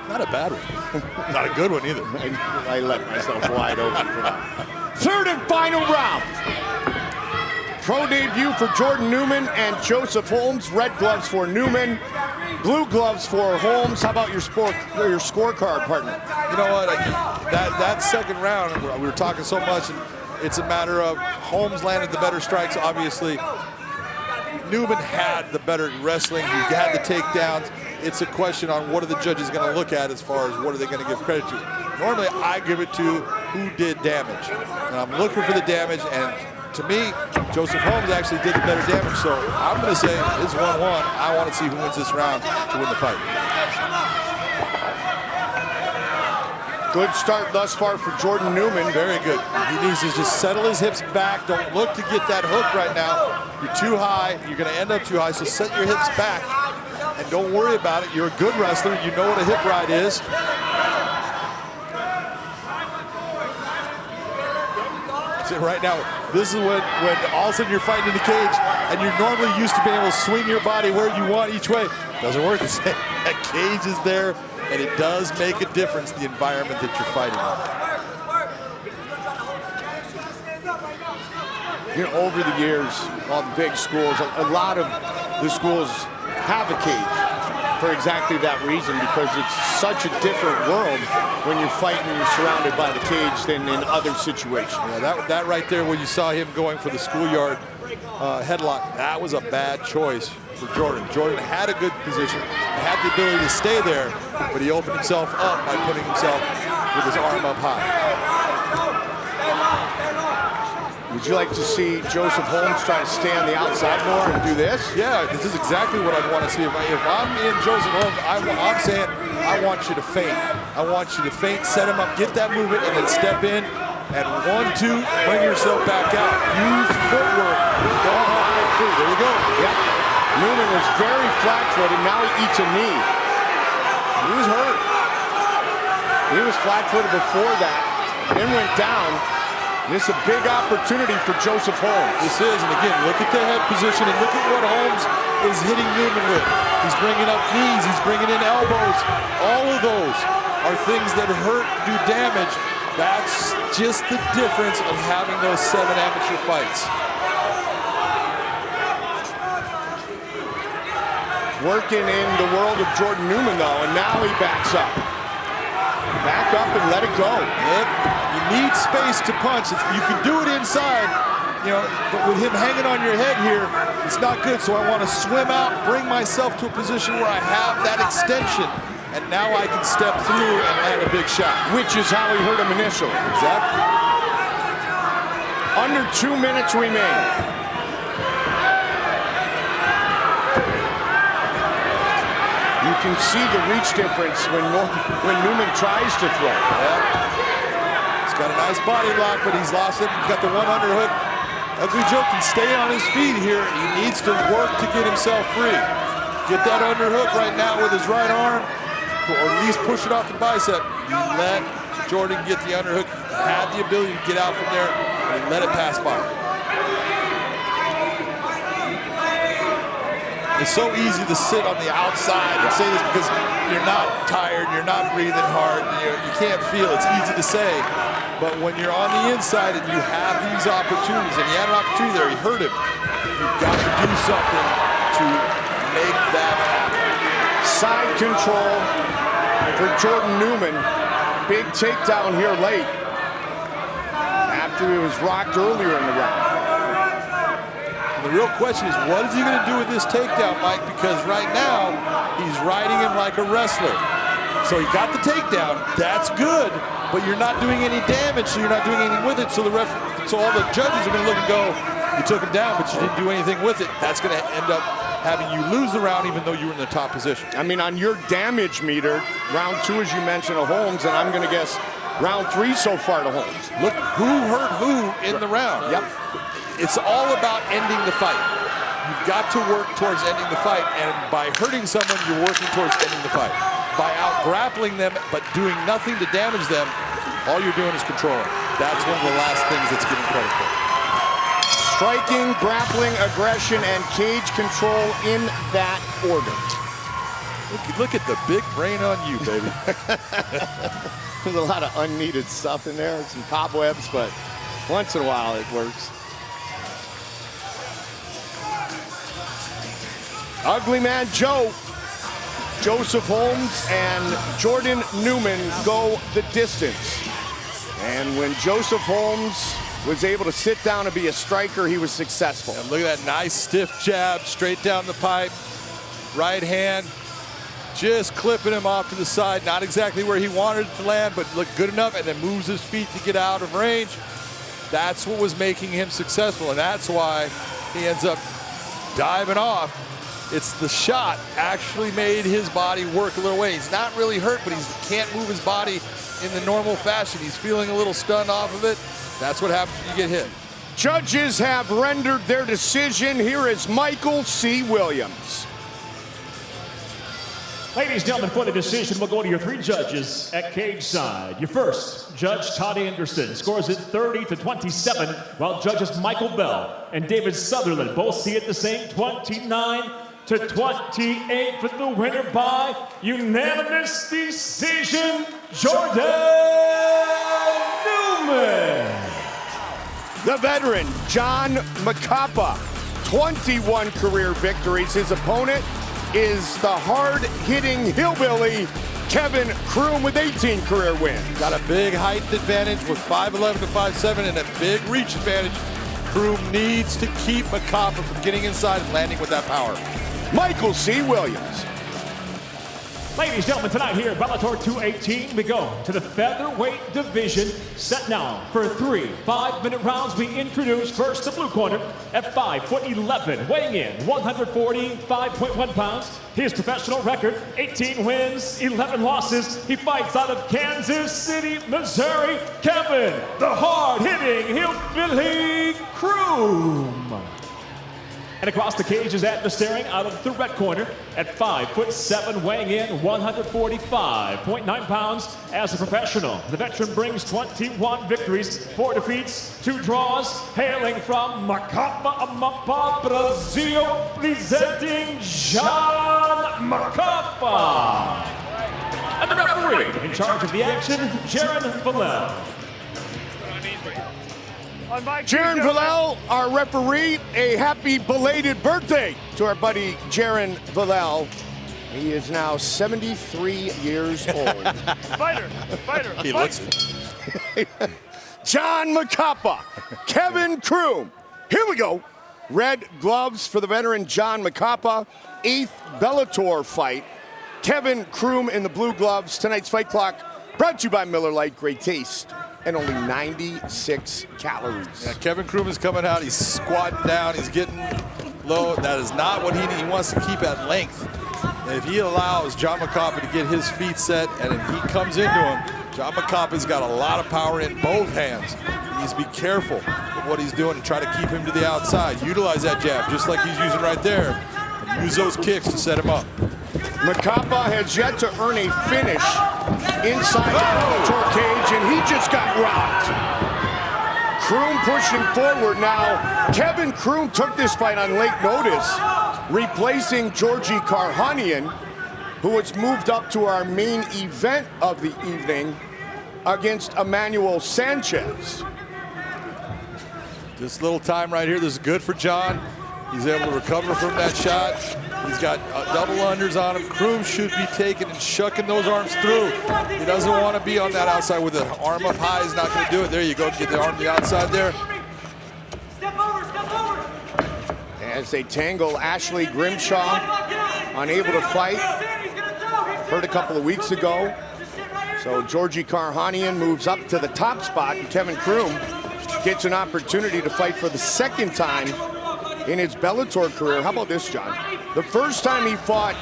Not a bad one. Not a good one either. I left myself wide open for that. Third and final round. Pro debut for Jordan Newman and Joseph Holmes. Red gloves for Newman, blue gloves for Holmes. How about your scorecard, partner? You know what? That second round, we were talking so much, and it's a matter of Holmes landed the better strikes, obviously. Newman had the better wrestling. He had the takedowns. It's a question on what are the judges going to look at as far as what are they going to give credit to. Normally, I give it to who did damage. And I'm looking for the damage, and to me, Joseph Holmes actually did the better damage. So I'm going to say it's 1-1. I want to see who wins this round to win the fight. Good start thus far for Jordan Newman. Very good. He needs to just settle his hips back. Don't look to get that hook right now. You're too high. You're going to end up too high, so set your hips back. And don't worry about it. You're a good wrestler. You know what a hip ride is. So right now, this is when all of a sudden you're fighting in the cage and you're normally used to being able to swing your body where you want each way. Doesn't work the same. That cage is there, and it does make a difference, the environment that you're fighting in. You know, over the years, all the big schools, a lot of the schools have a cage for exactly that reason, because it's such a different world when you're fighting and you're surrounded by the cage than in other situations. Yeah, that right there, when you saw him going for the schoolyard headlock, that was a bad choice for Jordan. Jordan had a good position, had the ability to stay there, but he opened himself up by putting himself with his arm up high. Would you like to see Joseph Holmes try to stay on the outside more and do this? Yeah, this is exactly what I'd want to see. If I'm in Joseph Holmes, I'm saying I want you to feint. I want you to feint, set him up, get that movement, and then step in. And 1-2, bring yourself back out. Use footwork. Don't hide free. There you go. Yep. Newman was very flat-footed. Now he eats a knee. He was hurt. He was flat-footed before that, then went down. This is a big opportunity for Joseph Holmes. This is, and again, look at the head position and look at what Holmes is hitting Newman with. He's bringing up knees, he's bringing in elbows. All of those are things that hurt, do damage. That's just the difference of having those 7 amateur fights. Working in the world of Jordan Newman, though, and now he backs up. Back up and let it go. Yep. You need space to punch. You can do it inside, you know, but with him hanging on your head here, it's not good. So I want to swim out, bring myself to a position where I have that extension, and now I can step through and land a big shot. Which is how he hurt him initially. Exactly. Under 2 minutes remain. You can see the reach difference when Newman tries to throw. Yeah. He's got a nice body lock, but he's lost it. He's got the one underhook. Ugly Joe can stay on his feet here. He needs to work to get himself free. Get that underhook right now with his right arm, or at least push it off the bicep. You let Jordan get the underhook. He had the ability to get out from there, and he let it pass by. It's so easy to sit on the outside and say this because you're not tired, you're not breathing hard, you can't feel it. It's easy to say. But when you're on the inside and you have these opportunities, and he had an opportunity there, he hurt him, you've got to do something to make that happen. Side control for Jordan Newman. Big takedown here late after he was rocked earlier in the round. The real question is, what is he going to do with this takedown, Mike? Because right now, he's riding him like a wrestler. So he got the takedown. That's good, but you're not doing any damage, so you're not doing anything with it. So so all the judges are going to look and go, you took him down, but you didn't do anything with it. That's going to end up having you lose the round, even though you were in the top position. I mean, on your damage meter, round 2, as you mentioned, to Holmes, and I'm going to guess round 3 so far to Holmes. Look who hurt who in the round. Yep. It's all about ending the fight. You've got to work towards ending the fight, and by hurting someone, you're working towards ending the fight. By out-grappling them, but doing nothing to damage them, all you're doing is controlling. That's one of the last things that's getting credit for. Striking, grappling, aggression, and cage control in that order. Look at the big brain on you, baby. There's a lot of unneeded stuff in there, some cobwebs, but once in a while it works. Ugly Man Joe. Joseph Holmes and Jordan Newman go the distance. And when Joseph Holmes was able to sit down and be a striker, he was successful. And look at that nice stiff jab straight down the pipe. Right hand, just clipping him off to the side. Not exactly where he wanted it to land, but looked good enough, and then moves his feet to get out of range. That's what was making him successful, and that's why he ends up diving off. It's the shot actually made his body work a little way. He's not really hurt, but he can't move his body in the normal fashion. He's feeling a little stunned off of it. That's what happens when you get hit. Judges have rendered their decision. Here is Michael C. Williams. Ladies and gentlemen, for the decision, we'll go to your three judges at cage side. Your first, Judge Todd Anderson, scores it 30-27, while judges Michael Bell and David Sutherland both see it the same, 29-28 for the winner by unanimous decision, Jordan Newman. The veteran, John Macapa, 21 career victories. His opponent is the hard-hitting hillbilly, Kevin Croom, with 18 career wins. Got a big height advantage with 5'11" to 5'7", and a big reach advantage. Croom needs to keep Macapa from getting inside and landing with that power. Michael C. Williams. Ladies and gentlemen, tonight here at Bellator 218, we go to the featherweight division. Set now for 3 5-minute rounds. We introduce first the blue corner at 5'11", weighing in 145.1 pounds. His professional record, 18 wins, 11 losses. He fights out of Kansas City, Missouri. Kevin, the hard-hitting hillbilly Croom. And across the cage is adversary out of the red corner at 5'7", weighing in 145.9 pounds. As a professional, the veteran brings 21 victories, 4 defeats, 2 draws, hailing from Macapa, Amapa, Brazil, presenting John Macapa. And the referee in charge of the action, Jaron Villel. Jaron Villel, our referee, a happy belated birthday to our buddy Jaron Villel. He is now 73 years old. Fighter. He looks it. John Macapa, Kevin Croom. Here we go. Red gloves for the veteran John Macapa. 8th Bellator fight. Kevin Croom in the blue gloves. Tonight's fight clock brought to you by Miller Lite. Great taste and only 96 calories. Yeah, Kevin Croom is coming out. He's squatting down. He's getting low. That is not what he needs. He wants to keep at length. And if he allows John Macapa to get his feet set and if he comes into him, John Macapa's got a lot of power in both hands. He needs to be careful with what he's doing and try to keep him to the outside. Utilize that jab just like he's using right there. And use those kicks to set him up. Macapa has yet to earn a finish inside the Bellator cage, and he just got rocked. Croom pushing forward now. Kevin Croom took this fight on late notice, replacing Georgi Karakhanyan, who was moved up to our main event of the evening against Emmanuel Sanchez. This little time right here, this is good for John. He's able to recover from that shot. He's got double unders on him. Croom should be taking and shucking those arms through. He doesn't want to be on that outside with the arm up high. He's not going to do it. There you go. Get the arm to the outside there. Step over. As they tangle, Ashley Grimshaw, unable to fight. Hurt a couple of weeks ago. So Georgi Karakhanyan moves up to the top spot, and Kevin Croom gets an opportunity to fight for the second time in his Bellator career. How about this, John? The first time he fought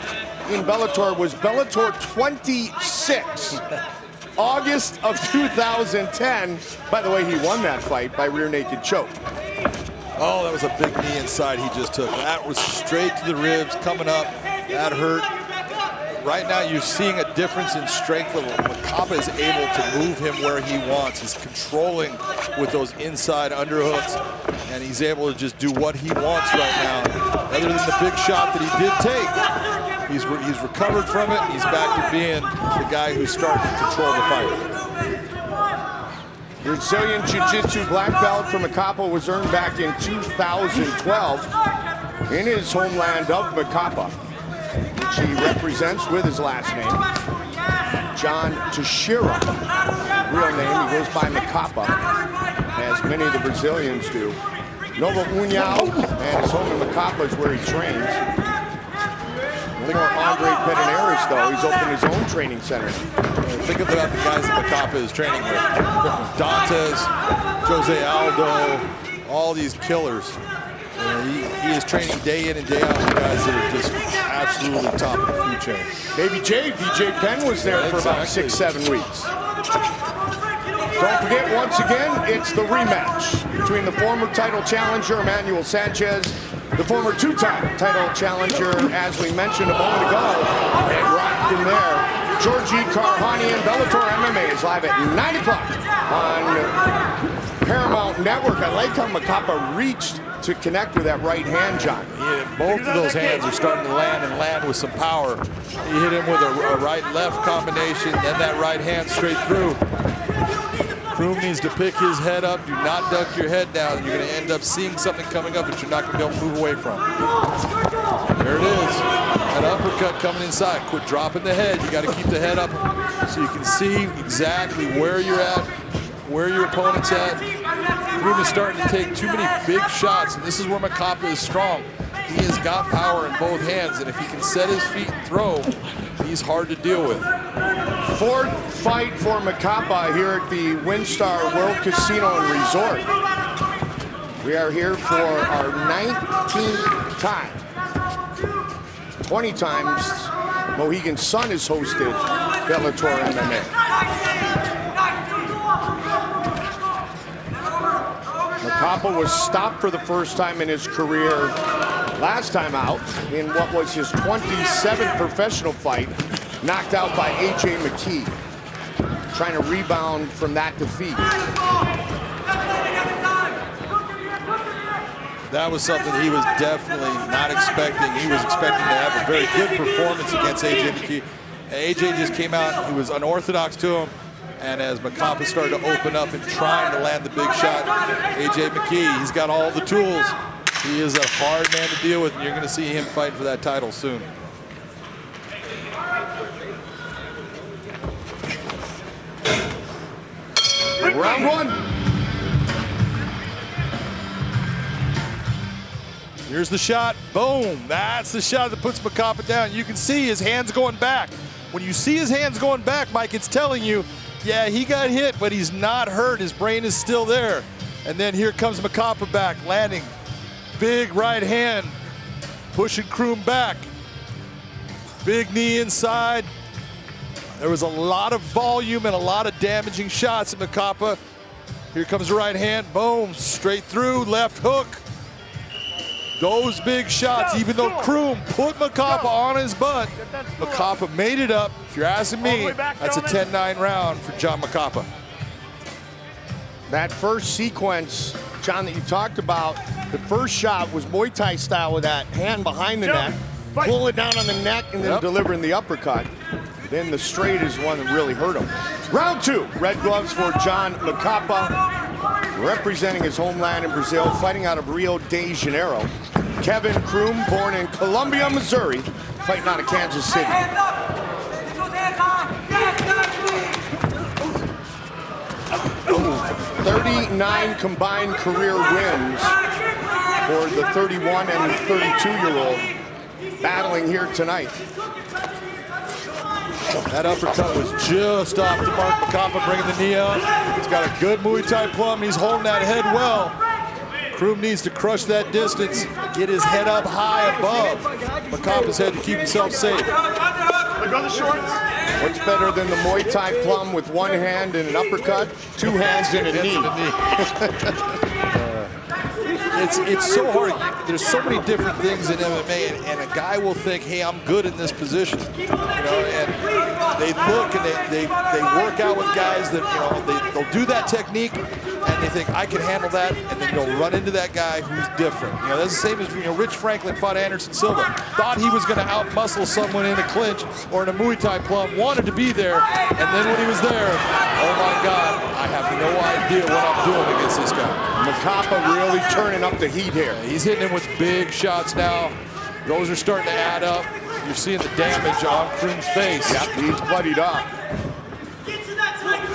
in Bellator was Bellator 26, August of 2010. By the way, he won that fight by rear naked choke. Oh, that was a big knee inside he just took. That was straight to the ribs, coming up. That hurt. Right now, you're seeing a difference in strength level. Makapa is able to move him where he wants. He's controlling with those inside underhooks, and he's able to just do what he wants right now. Other than the big shot that he did take, he's recovered from it. And he's back to being the guy who's starting to control the fight. Brazilian Jiu-Jitsu black belt for Makapa was earned back in 2012 in his homeland of Makapa, which he represents with his last name, John Teixeira. Real name, he goes by Makapa, as many of the Brazilians do. Nova União, and his home in Makapa is where he trains. For Andre Pederneiras, though, he's opened his own training center. Think about the guys that Makapa is training with. Dantes, Jose Aldo, all these killers. He is training day in and day out with guys that are just absolutely top of the food chain. Baby BJ Penn was there for about 6-7 weeks. Don't forget, once again, it's the rematch between the former title challenger, Emmanuel Sanchez, the former two-time title challenger, as we mentioned a moment ago, and right from there, Georgie Karakhanyan. Bellator MMA is live at 9 o'clock on Paramount Network. I like how Makapa reached to connect with that right hand, John. Yeah, both of those hands are starting to land with some power. He hit him with a right-left combination, then that right hand straight through. Kroom needs to pick his head up. Do not duck your head down. You're going to end up seeing something coming up that you're not going to be able to move away from. There it is. That uppercut coming inside. Quit dropping the head. You got to keep the head up so you can see exactly where you're at, where your opponent's at. Kroom is starting to take too many big shots, and this is where Makapa is strong. He has got power in both hands, and if he can set his feet and throw, he's hard to deal with. Fourth fight for Makapa here at the WinStar World Casino and Resort. We are here for our 19th time. 20 times Mohegan Sun has hosted Bellator MMA. Makapa was stopped for the first time in his career last time out in what was his 27th professional fight, knocked out by A.J. McKee, trying to rebound from that defeat. That was something he was definitely not expecting. He was expecting to have a very good performance against A.J. McKee. A.J. just came out, he was unorthodox to him, and as Makapa started to open up and trying to land the big shot, A.J. McKee, he's got all the tools. He is a hard man to deal with, and you're going to see him fight for that title soon. Round one. Here's the shot. Boom. That's the shot that puts Makapa down. You can see his hands going back. When you see his hands going back, Mike, it's telling you, yeah, he got hit, but he's not hurt. His brain is still there. And then here comes Makapa back, landing. Big right hand, pushing Kroom back. Big knee inside. There was a lot of volume and a lot of damaging shots at Makapa. Here comes the right hand, boom, straight through, left hook. Those big shots, even though Kroom put Makapa on his butt, Makapa made it up. If you're asking me, that's a 10-9 round for John Makapa. That first sequence, John, that you talked about, the first shot was Muay Thai style with that hand behind the neck, pull it down on the neck, and then delivering the uppercut. Then the straight is one that really hurt him. Round two, red gloves for John Makapa, representing his homeland in Brazil, fighting out of Rio de Janeiro. Kevin Kroom, born in Columbia, Missouri, fighting out of Kansas City. 39 combined career wins for the 31 and 32-year-old battling here tonight. That uppercut was just off the mark. Makapa bringing the knee up. He's got a good Muay Thai plum. He's holding that head well. Kroom needs to crush that distance, get his head up high above Makapa's head to keep himself safe. What's better than the Muay Thai plum with one hand and an uppercut? Two hands and a knee. it's so hard. There's so many different things in MMA, and a guy will think, hey, I'm good in this position. You know, and they look and they work out with guys that, you know, they'll do that technique, and they think, I can handle that, and then you'll run into that guy who's different. You know, that's the same as, you know, Rich Franklin fought Anderson Silva. Thought he was going to out-muscle someone in a clinch or in a Muay Thai plum, wanted to be there, and then when he was there, oh my God, I have no idea what I'm doing against this guy. Makapa really turning up the heat here. He's hitting him with big shots now. Those are starting to add up. You're seeing the damage on Kroom's face. Yep, he's bloodied up.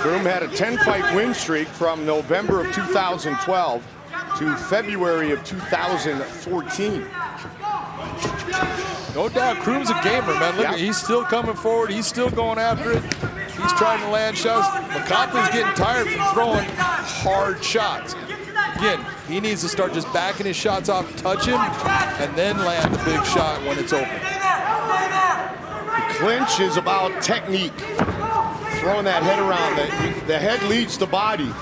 Kroom had a 10-fight win streak from November of 2012 to February of 2014. No doubt, Kroom's a gamer, man. Look, he's still coming forward. He's still going after it. He's trying to land shots. Makapa's getting tired from throwing hard shots. Again, he needs to start just backing his shots off, touch him, and then land the big shot when it's open. The clinch is about technique. Throwing that head around. The head leads the body.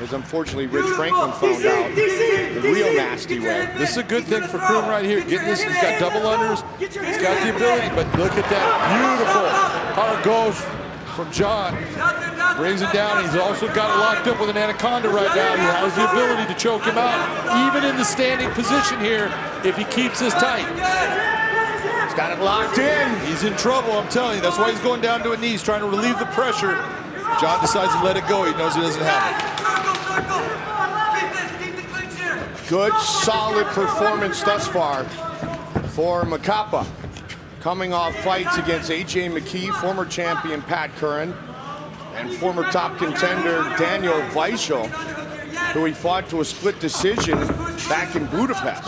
As unfortunately Rich Franklin found out the real nasty way. This is a good thing for Kroom right here. Getting this, he's got double unders. He's got the ability, but look at that beautiful hard goes from John. Brings it down. He's also got it locked up with an anaconda right now. He has the ability to choke him out, even in the standing position here, if he keeps this tight. He's got it locked in. He's in trouble, I'm telling you. That's why he's going down to a knee. He's trying to relieve the pressure. John decides to let it go. He knows he doesn't have it. Good, solid performance thus far for Makapa. Coming off fights against A.J. McKee, former champion Pat Curran, and former top contender Daniel Weichel, who he fought to a split decision back in Budapest.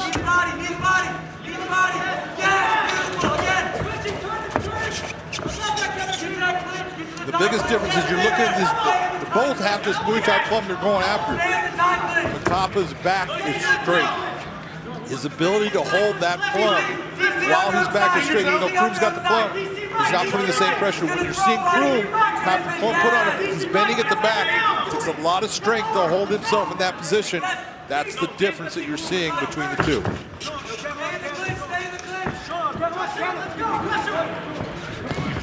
The biggest difference is you're looking at this, they both have this Muay Thai plum they're going after. Makapa's back is straight. His ability to hold that plum while his back is straight, even though Kroom's got the plum, he's not putting the same pressure. When you're seeing Kroom have the plum put on him, he's bending at the back. It takes a lot of strength to hold himself in that position. That's the difference that you're seeing between the two.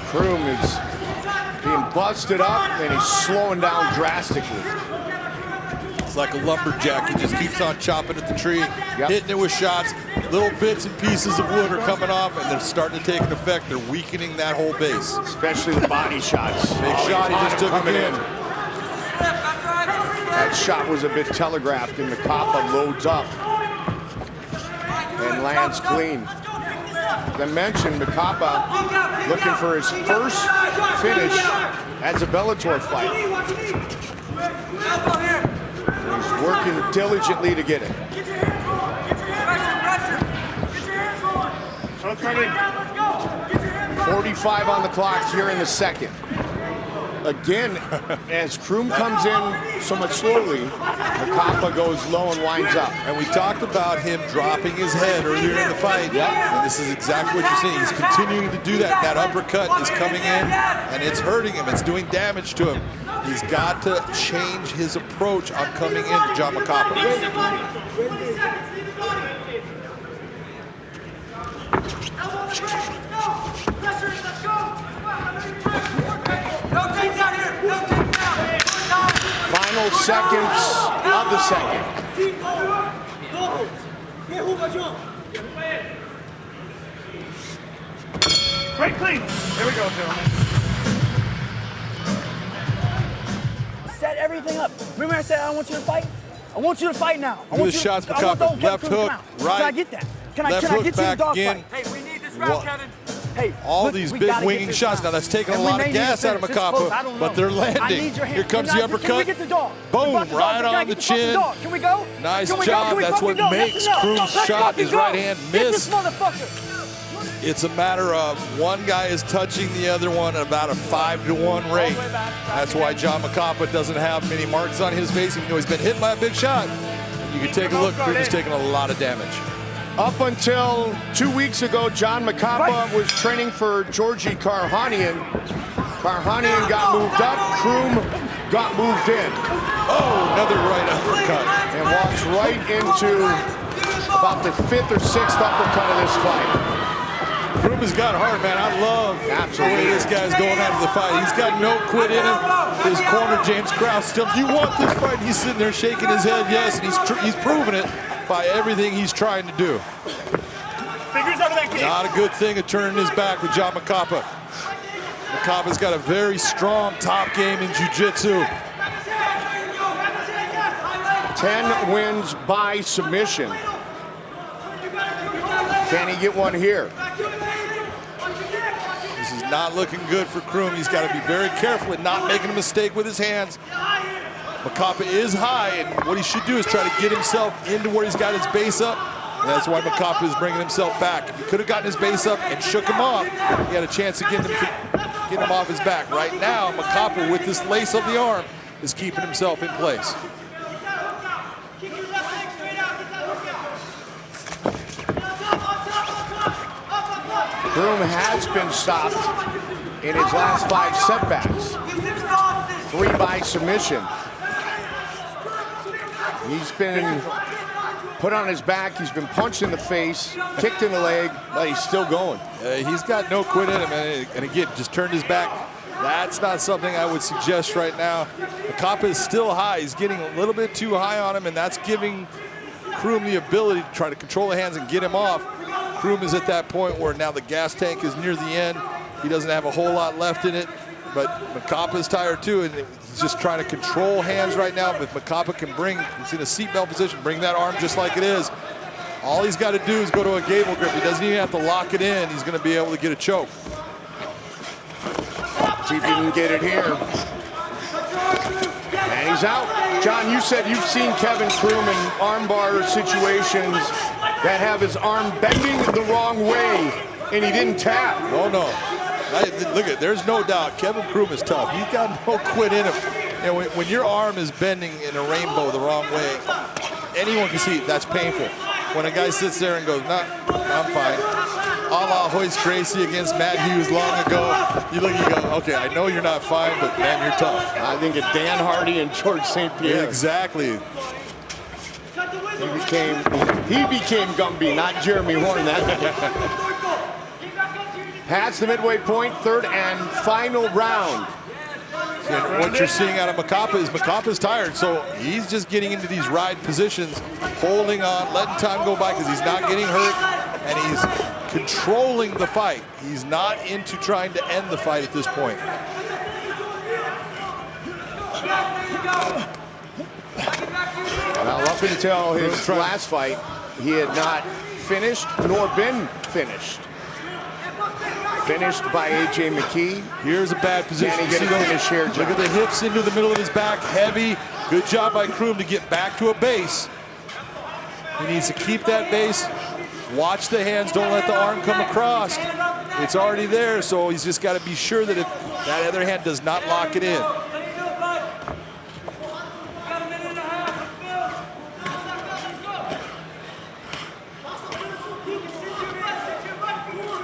Kroom is being busted up and he's slowing down drastically. It's like a lumberjack. He just keeps on chopping at the tree, hitting it with shots. Little bits and pieces of wood are coming off, and they're starting to take an effect. They're weakening that whole base. Especially the body shots. Big shot, he just took him in. That shot was a bit telegraphed, and Makapa loads up and lands clean. As I mentioned, Makapa looking for his first finish as a Bellator fight. He's working diligently to get it. 45 on the clock here in the second. Again, as Kroom comes in so much slowly, Makapa goes low and winds up. And we talked about him dropping his head earlier in the fight. And this is exactly what you're seeing. He's continuing to do that. That uppercut is coming in, and it's hurting him. It's doing damage to him. He's got to change his approach on coming into John Makapa. Final seconds of the second. Break clean. Here we go, gentlemen. Set everything up. Remember I said I want you to fight? I want you to fight now. I want the you shots, to, I want Makapa. the Left hook, right. Can I get that? Can I Left get hook you the back dog again. fight? Hey, we need this round, Kevin. Hey, All look, these we big gotta get winging this shots. round. Now that's taking And a we lot may of need to gas out of finish. It's close. I Makapa, don't but know. they're I landing. need your hand. Here comes the Can we uppercut. get the dog? Boom, We brought the dog. right Can I on get the fucking chin. dog? Can we go? Nice Can we go? job. Can we That's fucking what go? makes Let's go. Kroom's Let's shot. fucking His go. right hand Get this missed. motherfucker. It's a matter of one guy is touching the other one at about a 5-to-1 rate. That's why John Makapa doesn't have many marks on his face, even though he's been hit by a big shot. You can take a look. Kroom's taking a lot of damage. Up until 2 weeks ago, John Makapa was training for Georgi Karakhanyan. Karakhanyan got moved up, Kroom got moved in. Oh, another right uppercut. and walks right into about the 5th or 6th uppercut of this fight. Kroom has got hard, man. I love the way this guy's going after the fight. He's got no quit in him. His corner, James Krause, still, do you want this fight? He's sitting there shaking his head, yes, and he's proven it by everything he's trying to do. Fingers over that cage. Not a good thing of turning his back with John Makapa. Makapa's got a very strong top game in jiu-jitsu. 10 wins by submission. Can he get one here? This is not looking good for Kroom. He's got to be very careful and not making a mistake with his hands. Makapa is high, and what he should do is try to get himself into where he's got his base up. And that's why Makapa is bringing himself back. If he could have gotten his base up and shook him off, he had a chance of getting him off his back. Right now, Makapa, with this lace of the arm, is keeping himself in place. Kroom has been stopped in his last 5 setbacks. 3 by submission. He's been put on his back, he's been punched in the face, kicked in the leg, but he's still going. He's got no quit in him, and again, just turned his back. That's not something I would suggest right now. Makapa is still high. He's getting a little bit too high on him, and that's giving Kroom the ability to try to control the hands and get him off. Kroom is at that point where now the gas tank is near the end. He doesn't have a whole lot left in it, but Makapa is tired too, and he's just trying to control hands right now. But Makapa can he's in a seatbelt position, bring that arm just like it is. All he's got to do is go to a gable grip. He doesn't even have to lock it in. He's going to be able to get a choke. See if he can get it here. And he's out. John, you said you've seen Kevin Kroom in armbar situations that have his arm bending the wrong way, and he didn't tap. Oh, no. Look at, there's no doubt Kevin Kroom is tough. He's got no quit in him. You know, when your arm is bending in a rainbow the wrong way, anyone can see that's painful. When a guy sits there and goes, nah, I'm fine. A la Hoist Gracie against Matt Hughes long ago. You look, you go, okay, I know you're not fine, but man, you're tough. I think of Dan Hardy and George St. Pierre. Yeah, exactly. He became Gumby, not Jeremy Horn that night. Past the midway point, 3rd and final round. And what you're seeing out of Makapa is Makapa's tired, so he's just getting into these ride positions, holding on, letting time go by because he's not getting hurt, and he's controlling the fight. He's not into trying to end the fight at this point. Well, up until his last fight, he had not finished nor been finished. Finished by A.J. McKee. Here's a bad position. Can he get a finish here, John? Look at the hips into the middle of his back, heavy. Good job by Kroom to get back to a base. He needs to keep that base. Watch the hands, don't let the arm come across. It's already there, so he's just got to be sure that if that other hand does not lock it in.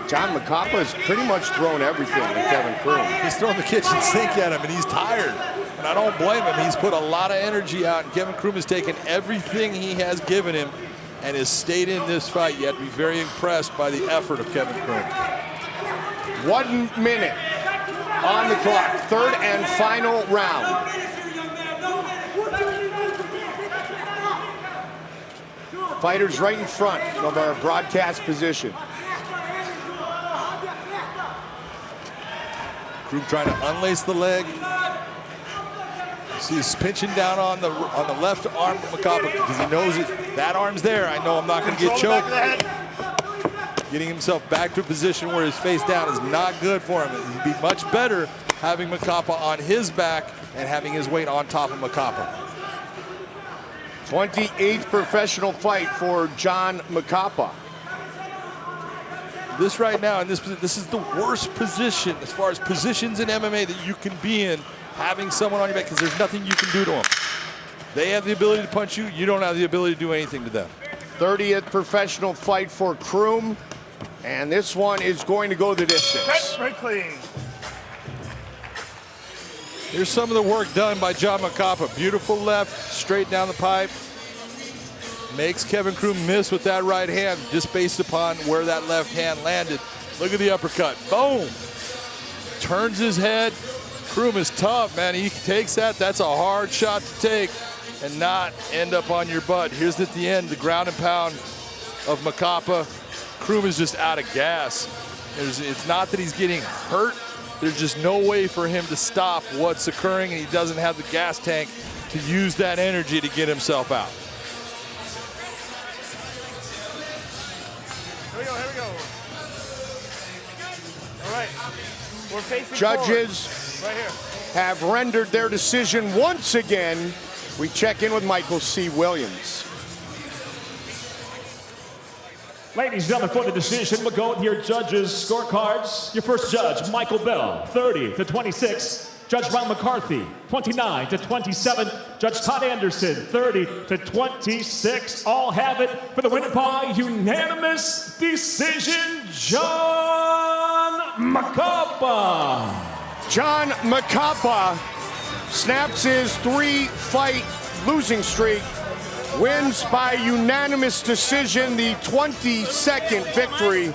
John Makapa has pretty much thrown everything at Kevin Kroom. He's throwing the kitchen sink at him, and he's tired. And I don't blame him. He's put a lot of energy out, and Kevin Kroom has taken everything he has given him and has stayed in this fight. You have to be very impressed by the effort of Kevin Kroom. 1 minute on the clock, 3rd and final round. Fighters right in front of our broadcast position. Kroom trying to unlace the leg. See, he's pinching down on the left arm of Makapa because he knows that arm's there. I know I'm not going to get choked. Getting himself back to a position where his face down is not good for him. It'd be much better having Makapa on his back and having his weight on top of Makapa. 28th professional fight for John Makapa. This right now, and this is the worst position as far as positions in MMA that you can be in, having someone on your back, because there's nothing you can do to them. They have the ability to punch you. You don't have the ability to do anything to them. 30th professional fight for Kroom, and this one is going to go the distance. Very clean. Here's some of the work done by John Makapa. Beautiful left, straight down the pipe. Makes Kevin Croom miss with that right hand just based upon where that left hand landed. Look at the uppercut. Boom. Turns his head. Croom is tough, man. He takes that. That's a hard shot to take and not end up on your butt. Here's at the end, the ground and pound of Macapa. Croom is just out of gas. It's not that he's getting hurt. There's just no way for him to stop what's occurring, and he doesn't have the gas tank to use that energy to get himself out. Here we go, here we go. All right, we're facing Judges forward. Right here. have rendered their decision once again. We check in with Michael C. Williams. Ladies and gentlemen, for the decision, we'll go with your judges' scorecards. Your first judge, Michael Bell, 30-26. Judge Ron McCarthy, 29-27. Judge Todd Anderson, 30-26. All have it for the win by unanimous decision, John Macapa. John Macapa snaps his 3-fight losing streak, wins by unanimous decision, the 22nd victory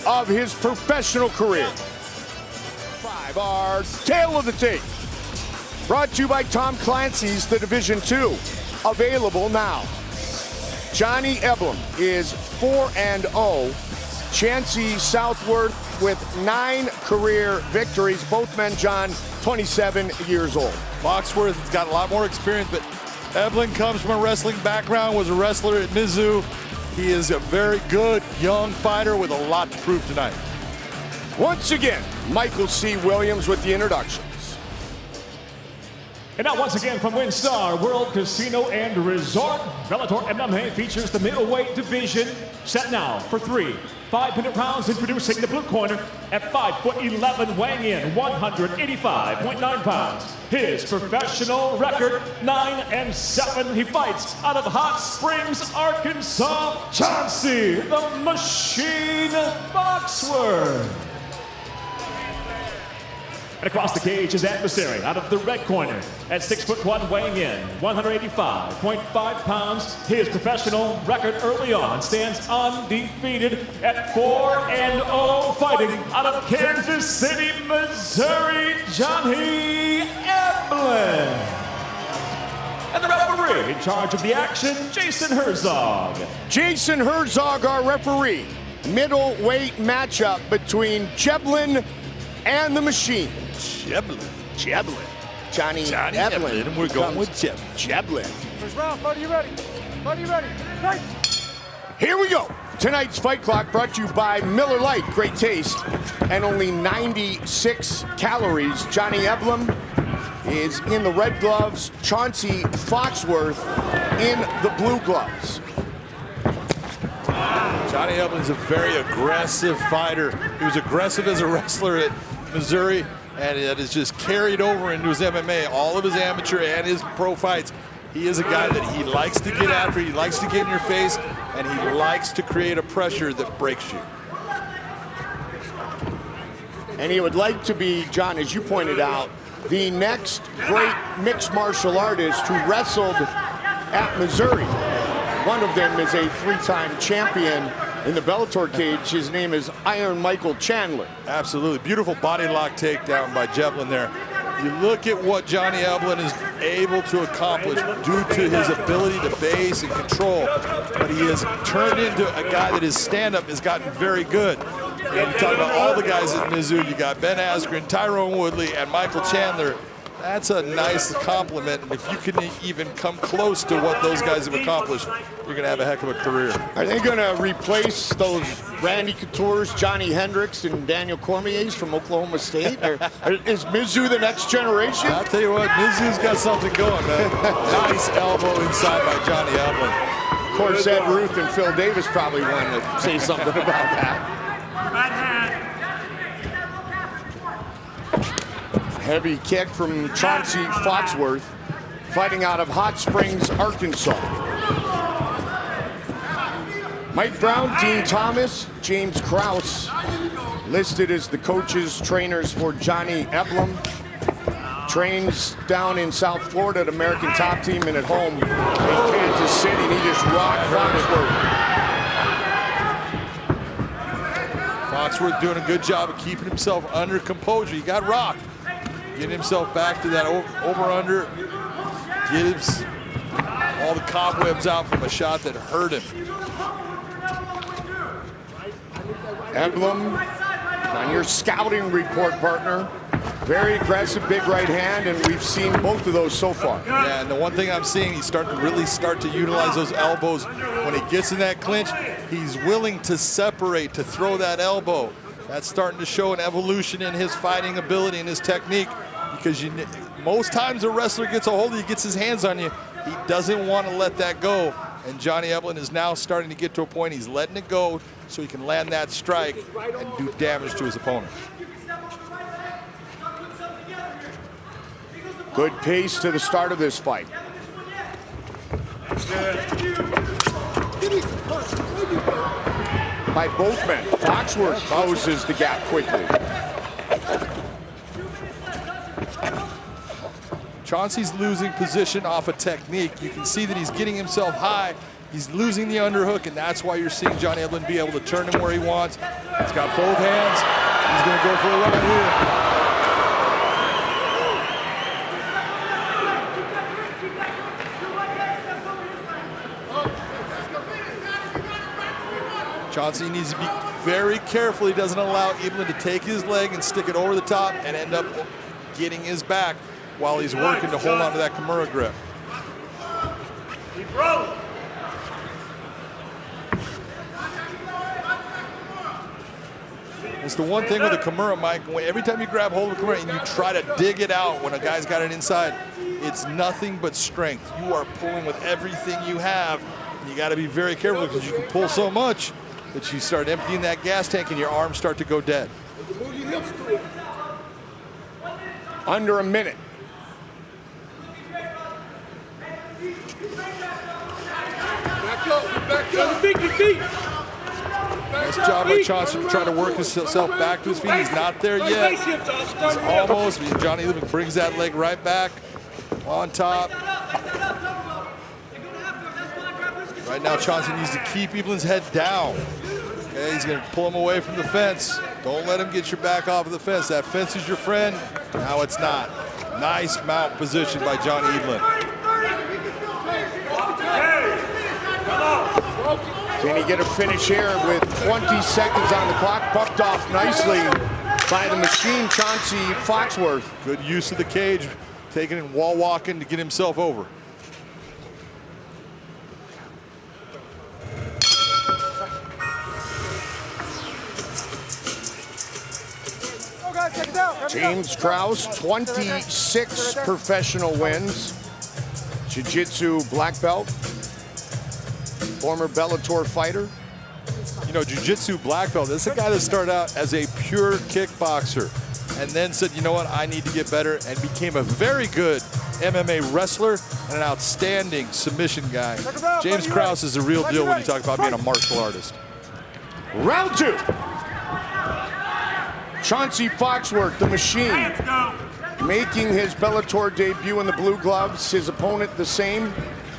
of his professional career. 5, our Tale of the Tape, brought to you by Tom Clancy's The Division 2, available now. Johnny Eblen is 4-0. Chancey Southworth with 9 career victories. Both men, John, 27 years old. Foxworth has got a lot more experience, but Eblen comes from a wrestling background, was a wrestler at Mizzou. He is a very good young fighter with a lot to prove tonight. Once again, Michael C. Williams with the introductions. And now once again from WinStar World Casino and Resort, Bellator MMA features the middleweight division. Set now for 3 5-minute rounds, introducing the blue corner at 5'11", weighing in 185.9 pounds. His professional record, 9-7. He fights out of Hot Springs, Arkansas, Chauncey the Machine Foxworth. And across the cage, his adversary out of the red corner at 6'1", weighing in 185.5 pounds. His professional record early on stands undefeated at 4-0, fighting out of Kansas City, Missouri, Johnny Eblen. And the referee in charge of the action, Jason Herzog. Jason Herzog, our referee. Middleweight matchup between Jeblin and the Machine. Jeblin. Johnny Eblen. And we're going with Jeblin. First round, buddy, you ready? Buddy, you ready? Right. Here we go. Tonight's Fight Clock brought to you by Miller Lite. Great taste and only 96 calories. Johnny Eblen is in the red gloves. Chauncey Foxworth in the blue gloves. Johnny Eblen is a very aggressive fighter. He was aggressive as a wrestler at Missouri, and it has just carried over into his MMA. All of his amateur and his pro fights, he is a guy that he likes to get after, he likes to get in your face, and he likes to create a pressure that breaks you. And he would like to be, John, as you pointed out, the next great mixed martial artist who wrestled at Missouri. One of them is a 3-time champion in the Bellator cage. His name is Iron Michael Chandler. Absolutely. Beautiful body lock takedown by Jeblin there. You look at what Johnny Eblen is able to accomplish due to his ability to base and control, but he has turned into a guy that his stand-up has gotten very good. And you talk about all the guys at Mizzou, you got Ben Askren, Tyrone Woodley, and Michael Chandler. That's a nice compliment. And if you can even come close to what those guys have accomplished, you're going to have a heck of a career. Are they going to replace those Randy Couture's, Johnny Hendricks, and Daniel Cormier's from Oklahoma State? Or is Mizzou the next generation? I'll tell you what, Mizzou's got something going, man. Nice elbow inside by Johnny Eblen. Of course, Ed Ruth and Phil Davis probably wanted to say something about that. Heavy kick from Chauncey Foxworth, fighting out of Hot Springs, Arkansas. Mike Brown, Dean Thomas, James Krause listed as the coaches, trainers for Johnny Eblen. trains down in South Florida at American Top Team and at home in Kansas City, and he just rocked Foxworth. Foxworth doing a good job of keeping himself under composure. He got rocked. Getting himself back to that over-under. Gives all the cobwebs out from a shot that hurt him. Eblem, on your scouting report, partner. Very aggressive, big right hand, and we've seen both of those so far. Yeah, and the one thing I'm seeing, he's starting to really utilize those elbows. When he gets in that clinch, he's willing to separate, to throw that elbow. That's starting to show an evolution in his fighting ability and his technique, because most times a wrestler gets a hold of you, gets his hands on you, he doesn't want to let that go. And Johnny Eblin is now starting to get to a point he's letting it go so he can land that strike and do damage to his opponent. Good pace to the start of this fight. By both men, Foxworth closes the gap quickly. Chauncey's losing position off a technique. You can see that he's getting himself high. He's losing the underhook, and that's why you're seeing Johnny Eblin be able to turn him where he wants. He's got both hands. He's going to go for a run here. Chauncey needs to be very careful. He doesn't allow Eblin to take his leg and stick it over the top and end up getting his back while he's working to hold on to that Kimura grip. Keep rolling. It's the one thing with the Kimura, Mike. Every time you grab hold of a Kimura and you try to dig it out when a guy's got it inside, it's nothing but strength. You are pulling with everything you have. You got to be very careful because you can pull so much that you start emptying that gas tank and your arms start to go dead. Under a minute. Nice job by Chauncey to try to work himself back to his feet. He's not there yet. He's almost. Johnny Eblin brings that leg right back on top. Right now, Chauncey needs to keep Eblin's head down. Okay, he's going to pull him away from the fence. Don't let him get your back off of the fence. That fence is your friend. Now it's not. Nice mount position by Johnny Eblin. Can he get a finish here with 20 seconds on the clock? Bucked off nicely by the machine, Chauncey Foxworth. Good use of the cage, taking and wall walking to get himself over. James Krause, 26 professional wins. Jiu-Jitsu black belt. Former Bellator fighter. You know, Jiu-Jitsu black belt, this is a guy that started out as a pure kickboxer and then said, you know what, I need to get better, and became a very good MMA wrestler and an outstanding submission guy. James Krause is the real deal when you talk about being a martial artist. Round two. Chauncey Foxworth, the machine, making his Bellator debut in the blue gloves. His opponent the same.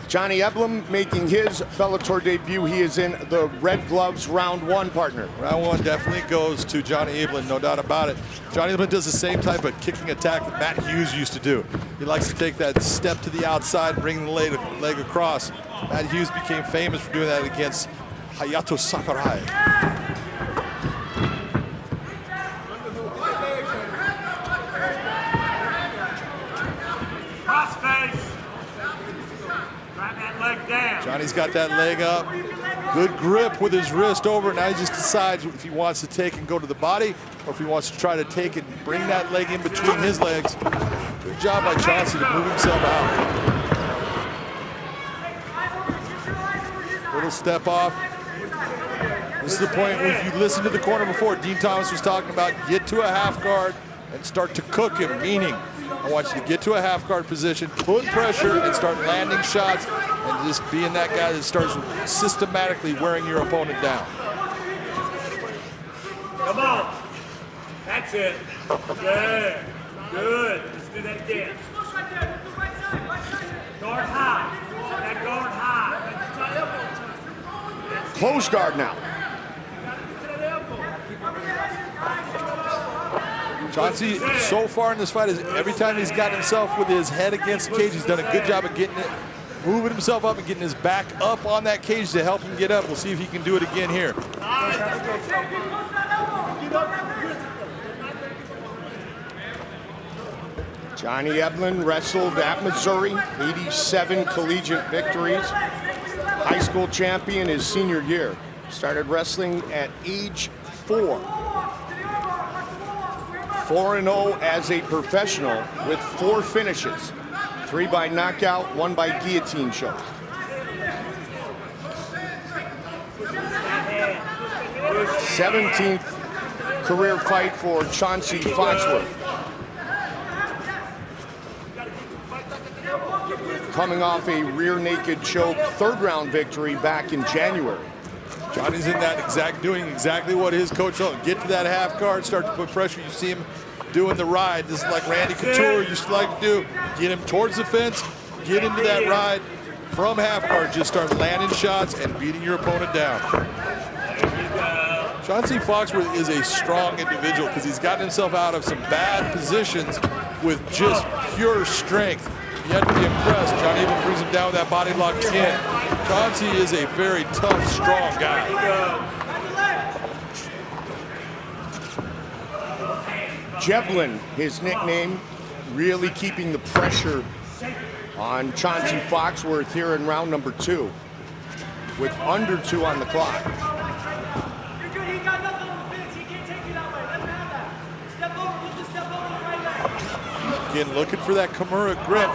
Johnny Eblin making his Bellator debut. He is in the red gloves, round one, partner. Round one definitely goes to Johnny Eblin, no doubt about it. Johnny Eblin does the same type of kicking attack that Matt Hughes used to do. He likes to take that step to the outside, bring the leg across. Matt Hughes became famous for doing that against Hayato Sakurai. Johnny's got that leg up. Good grip with his wrist over. Now he just decides if he wants to take and go to the body or if he wants to try to take and bring that leg in between his legs. Good job by Chauncey to move himself out. Little step off. This is the point where if you listen to the corner before, Dean Thomas was talking about get to a half guard and start to cook him, meaning I want you to get to a half guard position, put pressure, and start landing shots, and just being that guy that starts systematically wearing your opponent down. Come on. That's it. Yeah. Good. Do that again. Guard high. That guard high. Close guard now. Chauncey, so far in this fight, is every time he's got himself with his head against the cage, he's done a good job of getting it, moving himself up and getting his back up on that cage to help him get up. We'll see if he can do it again here. Johnny Eblen wrestled at Missouri, 87 collegiate victories. High school champion his senior year. Started wrestling at age 4. 4-0 as a professional with 4 finishes. 3 by knockout, 1 by guillotine choke. th career fight for Chauncey Foxworth. Coming off a rear naked choke 3rd round victory back in January. Johnny's in that doing exactly what his coach told him. Get to that half guard, start to put pressure. You see him doing the ride. This is like Randy Couture used to like to do. Get him towards the fence, get into that ride from half guard. Just start landing shots and beating your opponent down. Chauncey Foxworth is a strong individual because he's gotten himself out of some bad positions with just pure strength. You have to be impressed. Johnny even brings him down with that body lock 10. Chauncey is a very tough, strong guy. Jeblin, his nickname, really keeping the pressure on Chauncey Foxworth here in round number 2 with under 2 on the clock. Again, looking for that Kimura grip.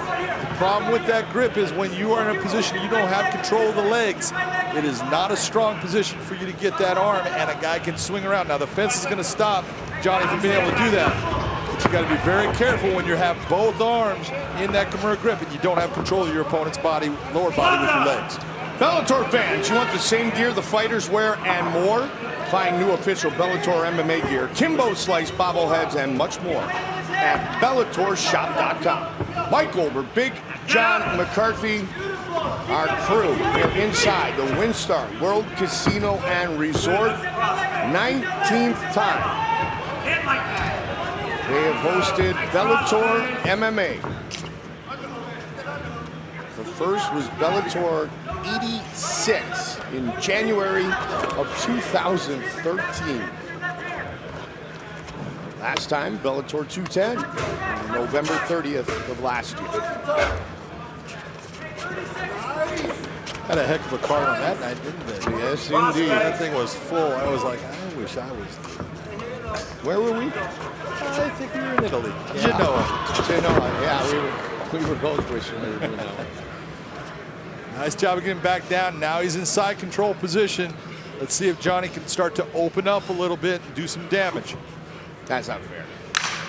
The problem with that grip is when you are in a position you don't have control of the legs, it is not a strong position for you to get that arm, and a guy can swing around. Now, the fence is going to stop Johnny from being able to do that. But you got to be very careful when you have both arms in that Kimura grip and you don't have control of your opponent's body, lower body with your legs. Bellator fans, you want the same gear the fighters wear and more? Find new official Bellator MMA gear, Kimbo Slice bobbleheads, and much more at BellatorShop.com. Mike Goldberg, Big John McCarthy, our crew. We're inside the WinStar World Casino and Resort, 19th time they have hosted Bellator MMA. The first was Bellator 86 in January of 2013. Last time, Bellator 210, November 30th of last year. Had a heck of a card on that night, didn't they? Yes, indeed. That thing was full. I was like, I wish I was. Where were we? I think we were in Italy. Yeah. Genoa. Yeah, we were both wishing we were doing that. Nice job of getting back down. Now he's in side control position. Let's see if Johnny can start to open up a little bit and do some damage. That's not fair.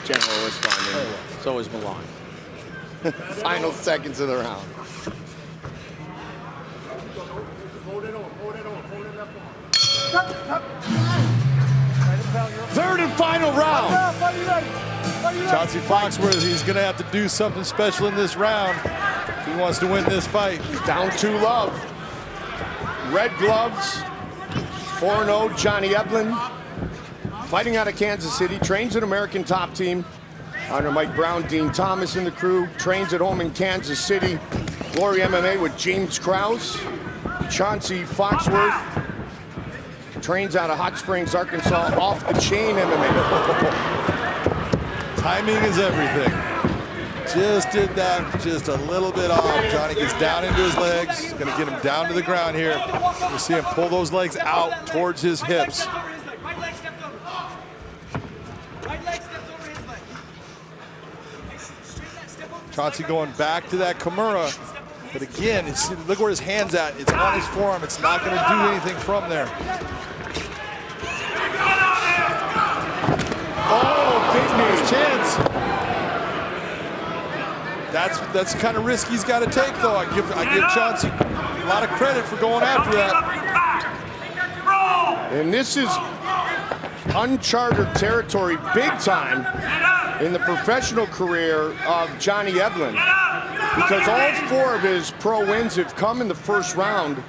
General was fine, and so was Milan. Final seconds of the round. Third and final round. Chauncey Foxworth, he's going to have to do something special in this round if he wants to win this fight. Down 2 love. Red gloves. 4-0 Johnny Eblen. Fighting out of Kansas City. Trains an American Top Team under Mike Brown, Dean Thomas in the crew. Trains at home in Kansas City. Glory MMA with James Krause. Chauncey Foxworth trains out of Hot Springs, Arkansas, Off the Chain MMA. Timing is everything. Just did that just a little bit off. Johnny gets down into his legs. He's going to get him down to the ground here. You'll see him pull those legs out towards his hips. Chauncey going back to that Kimura. But again, look where his hand's at. It's on his forearm. It's not going to do anything from there. Oh, big nice chance. That's the kind of risk he's got to take, though. I give Chauncey a lot of credit for going after that. And this is uncharted territory, big time, in the professional career of Johnny Eblen, because all 4 of his pro wins have come in the first round.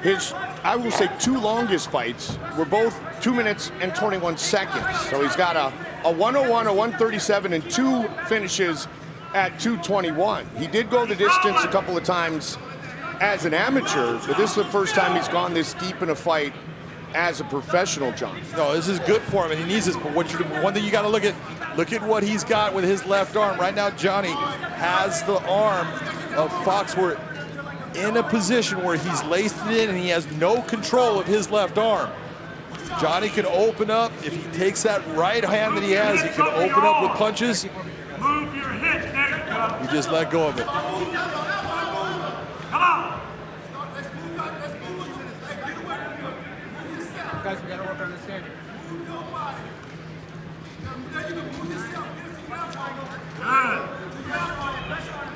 His, I will say, 2 longest fights were both 2 minutes and 21 seconds. So he's got a 101, a 137, and 2 finishes at 221. He did go the distance a couple of times as an amateur, but this is the first time he's gone this deep in a fight as a professional, John. No, this is good for him, and he needs this. But one thing you got to look at what he's got with his left arm. Right now, Johnny has the arm of Foxworth in a position where he's laced it in and he has no control of his left arm. Johnny can open up. If he takes that right hand that he has, he can open up with punches. Move your hips, nigga. You just let go of it. Come on. Guys, we gotta work on this game.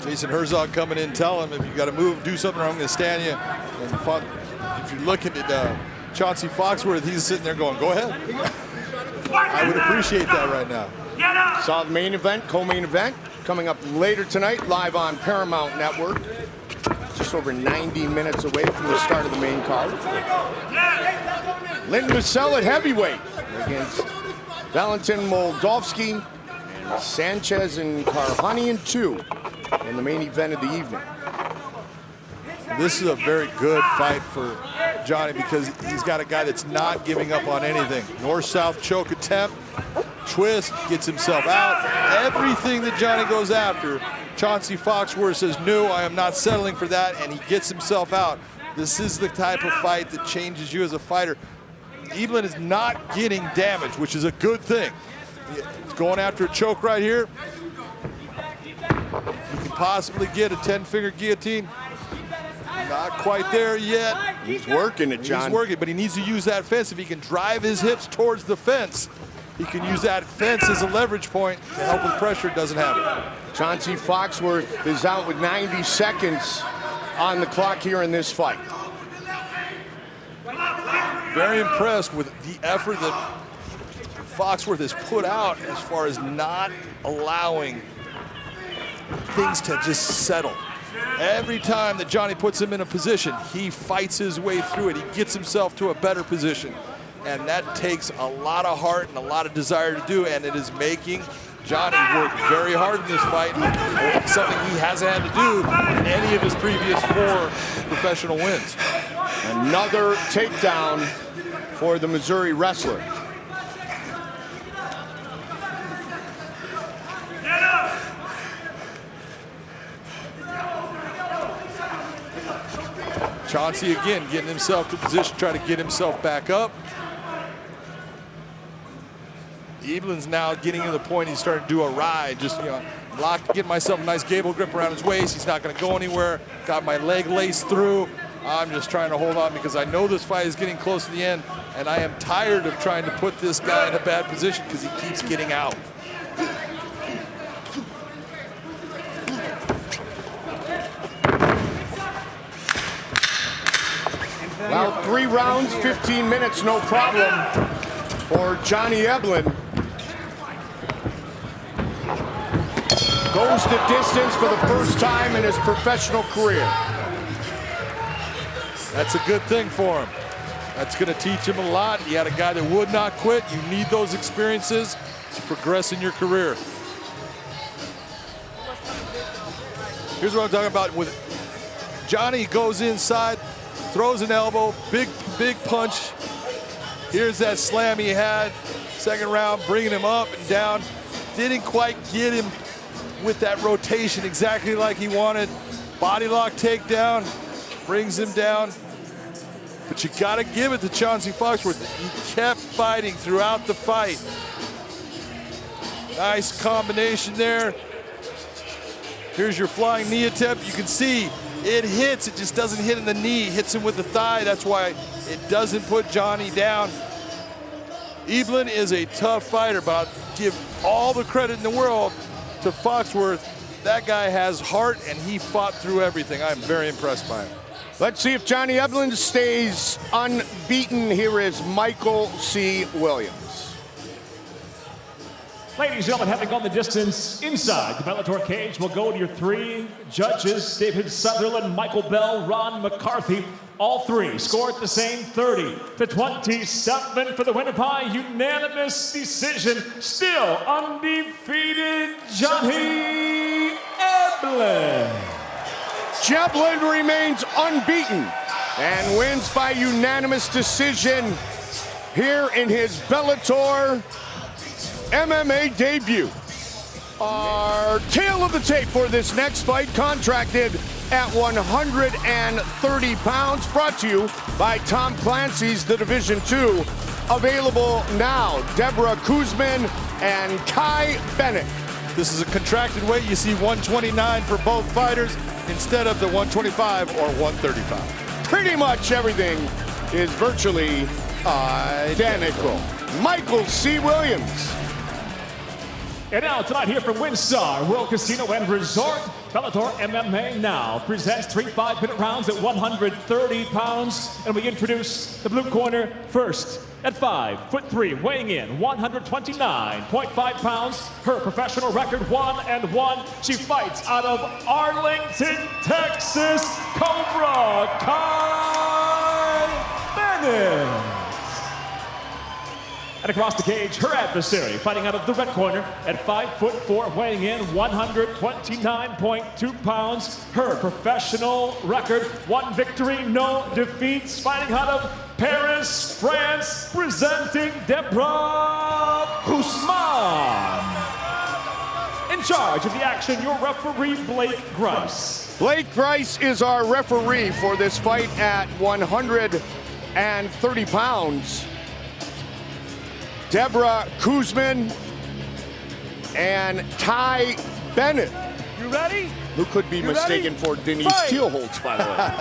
Jason Herzog coming in, tell him if you got to move, do something, or I'm going to stand you. And if you're looking at Chauncey Foxworth, he's sitting there going, go ahead. I would appreciate that right now. Get up. Saw the main event, co-main event, coming up later tonight, live on Paramount Network. Just over 90 minutes away from the start of the main card. Linton Vassell at heavyweight against Valentin Moldovsky and Sanchez and Karakhanyan 2 in the main event of the evening. This is a very good fight for Johnny because he's got a guy that's not giving up on anything. North-south choke attempt, twist, gets himself out. Everything that Johnny goes after, Chauncey Foxworth says, no, I am not settling for that, and he gets himself out. This is the type of fight that changes you as a fighter. Eblen is not getting damaged, which is a good thing. He's going after a choke right here. He can possibly get a 10-finger guillotine. Not quite there yet. He's working it, John. He's working, but he needs to use that fence. If he can drive his hips towards the fence, he can use that fence as a leverage point to help with pressure. Doesn't have it. Chauncey Foxworth is out with 90 seconds on the clock here in this fight. Very impressed with the effort that Foxworth has put out as far as not allowing things to just settle. Every time that Johnny puts him in a position, he fights his way through it. He gets himself to a better position. And that takes a lot of heart and a lot of desire to do, and it is making Johnny work very hard in this fight, something he hasn't had to do in any of his previous 4 professional wins. Another takedown for the Missouri wrestler. Chauncey again getting himself to position, trying to get himself back up. Eblen's now getting to the point he's starting to do a ride, just, you know, get myself a nice gable grip around his waist. He's not going to go anywhere. Got my leg laced through. I'm just trying to hold on because I know this fight is getting close to the end, and I am tired of trying to put this guy in a bad position because he keeps getting out. Well, 3 rounds, 15 minutes, no problem for Johnny Eblen. Goes the distance for the first time in his professional career. That's a good thing for him. That's going to teach him a lot. He had a guy that would not quit. You need those experiences to progress in your career. Here's what I'm talking about. With Johnny goes inside, throws an elbow, big punch. Here's that slam he had. Second round, bringing him up and down. Didn't quite get him with that rotation exactly like he wanted. Body lock takedown, brings him down. But you got to give it to Chauncey Foxworth. He kept fighting throughout the fight. Nice combination there. Here's your flying knee attempt. You can see it hits, it just doesn't hit in the knee. It hits him with the thigh. That's why it doesn't put Johnny down. Eblen is a tough fighter, but I'll give all the credit in the world to Foxworth. That guy has heart, and he fought through everything. I'm very impressed by him. Let's see if Johnny Eblen stays unbeaten. Here is Michael C. Williams. Ladies and gentlemen, having gone the distance inside the Bellator cage, we'll go to your three judges, David Sutherland, Michael Bell, Ron McCarthy. All three scored the same 30-27 for the winner by unanimous decision. Still undefeated, Johnny Eblen. Jeblin remains unbeaten and wins by unanimous decision here in his Bellator MMA debut. Our tail of the tape for this next fight, contracted at 130 pounds, brought to you by Tom Clancy's The Division 2. Available now, Deborah Kuzmin and Kai Bennett. This is a contracted weight. You see 129 for both fighters instead of the 125 or 135. Pretty much everything is virtually identical. Michael C. Williams. And now tonight here from WinStar World Casino and Resort, Bellator MMA now presents 3 5-minute rounds at 130 pounds. And we introduce the blue corner first at 5'3", weighing in 129.5 pounds. Her professional record 1-1. She fights out of Arlington, Texas, Cobra Kai Bennett. And across the cage, her adversary, fighting out of the red corner at 5'4", weighing in 129.2 pounds. Her professional record, 1 victory, no defeats. Fighting out of Paris, France, presenting Deborah Kuzmin. In charge of the action, your referee, Blake Grice. Blake Grice is our referee for this fight at 130 pounds. Deborah Kuzmin and Kai Bennett. You ready? Who could be mistaken for Denise Teelholtz, by the way.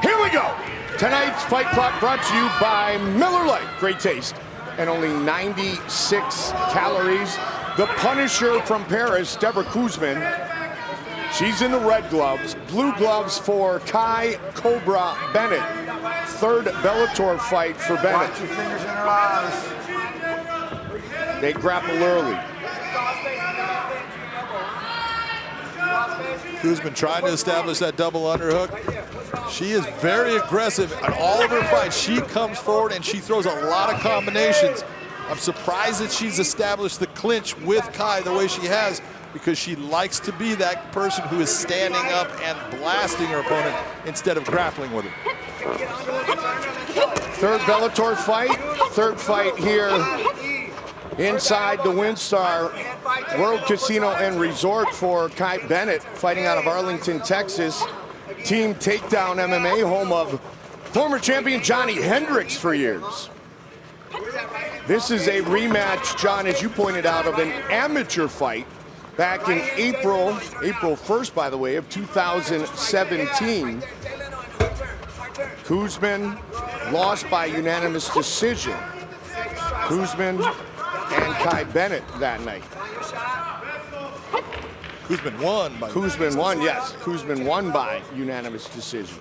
Here we go. Tonight's Fight Clock brought to you by Miller Lite. Great taste and only 96 calories. The Punisher from Paris, Deborah Kuzmin. She's in the red gloves. Blue gloves for Kai Cobra Bennett. Third Bellator fight for Bennett. Watch your fingers in her eyes. They grapple early. Kuzmin trying to establish that double underhook. She is very aggressive on all of her fights. She comes forward and she throws a lot of combinations. I'm surprised that she's established the clinch with Kai the way she has, because she likes to be that person who is standing up and blasting her opponent instead of grappling with her. Third Bellator fight, third fight here inside the WinStar World Casino and Resort for Kai Bennett, fighting out of Arlington, Texas. Team Takedown MMA, home of former champion Johnny Hendricks for years. This is a rematch, John, as you pointed out, of an amateur fight back in April 1st, by the way, of 2017. Kuzmin lost by unanimous decision. Kuzmin and Kai Bennett that night. Kuzmin won by Kuzmin won, yes. Kuzmin won by unanimous decision.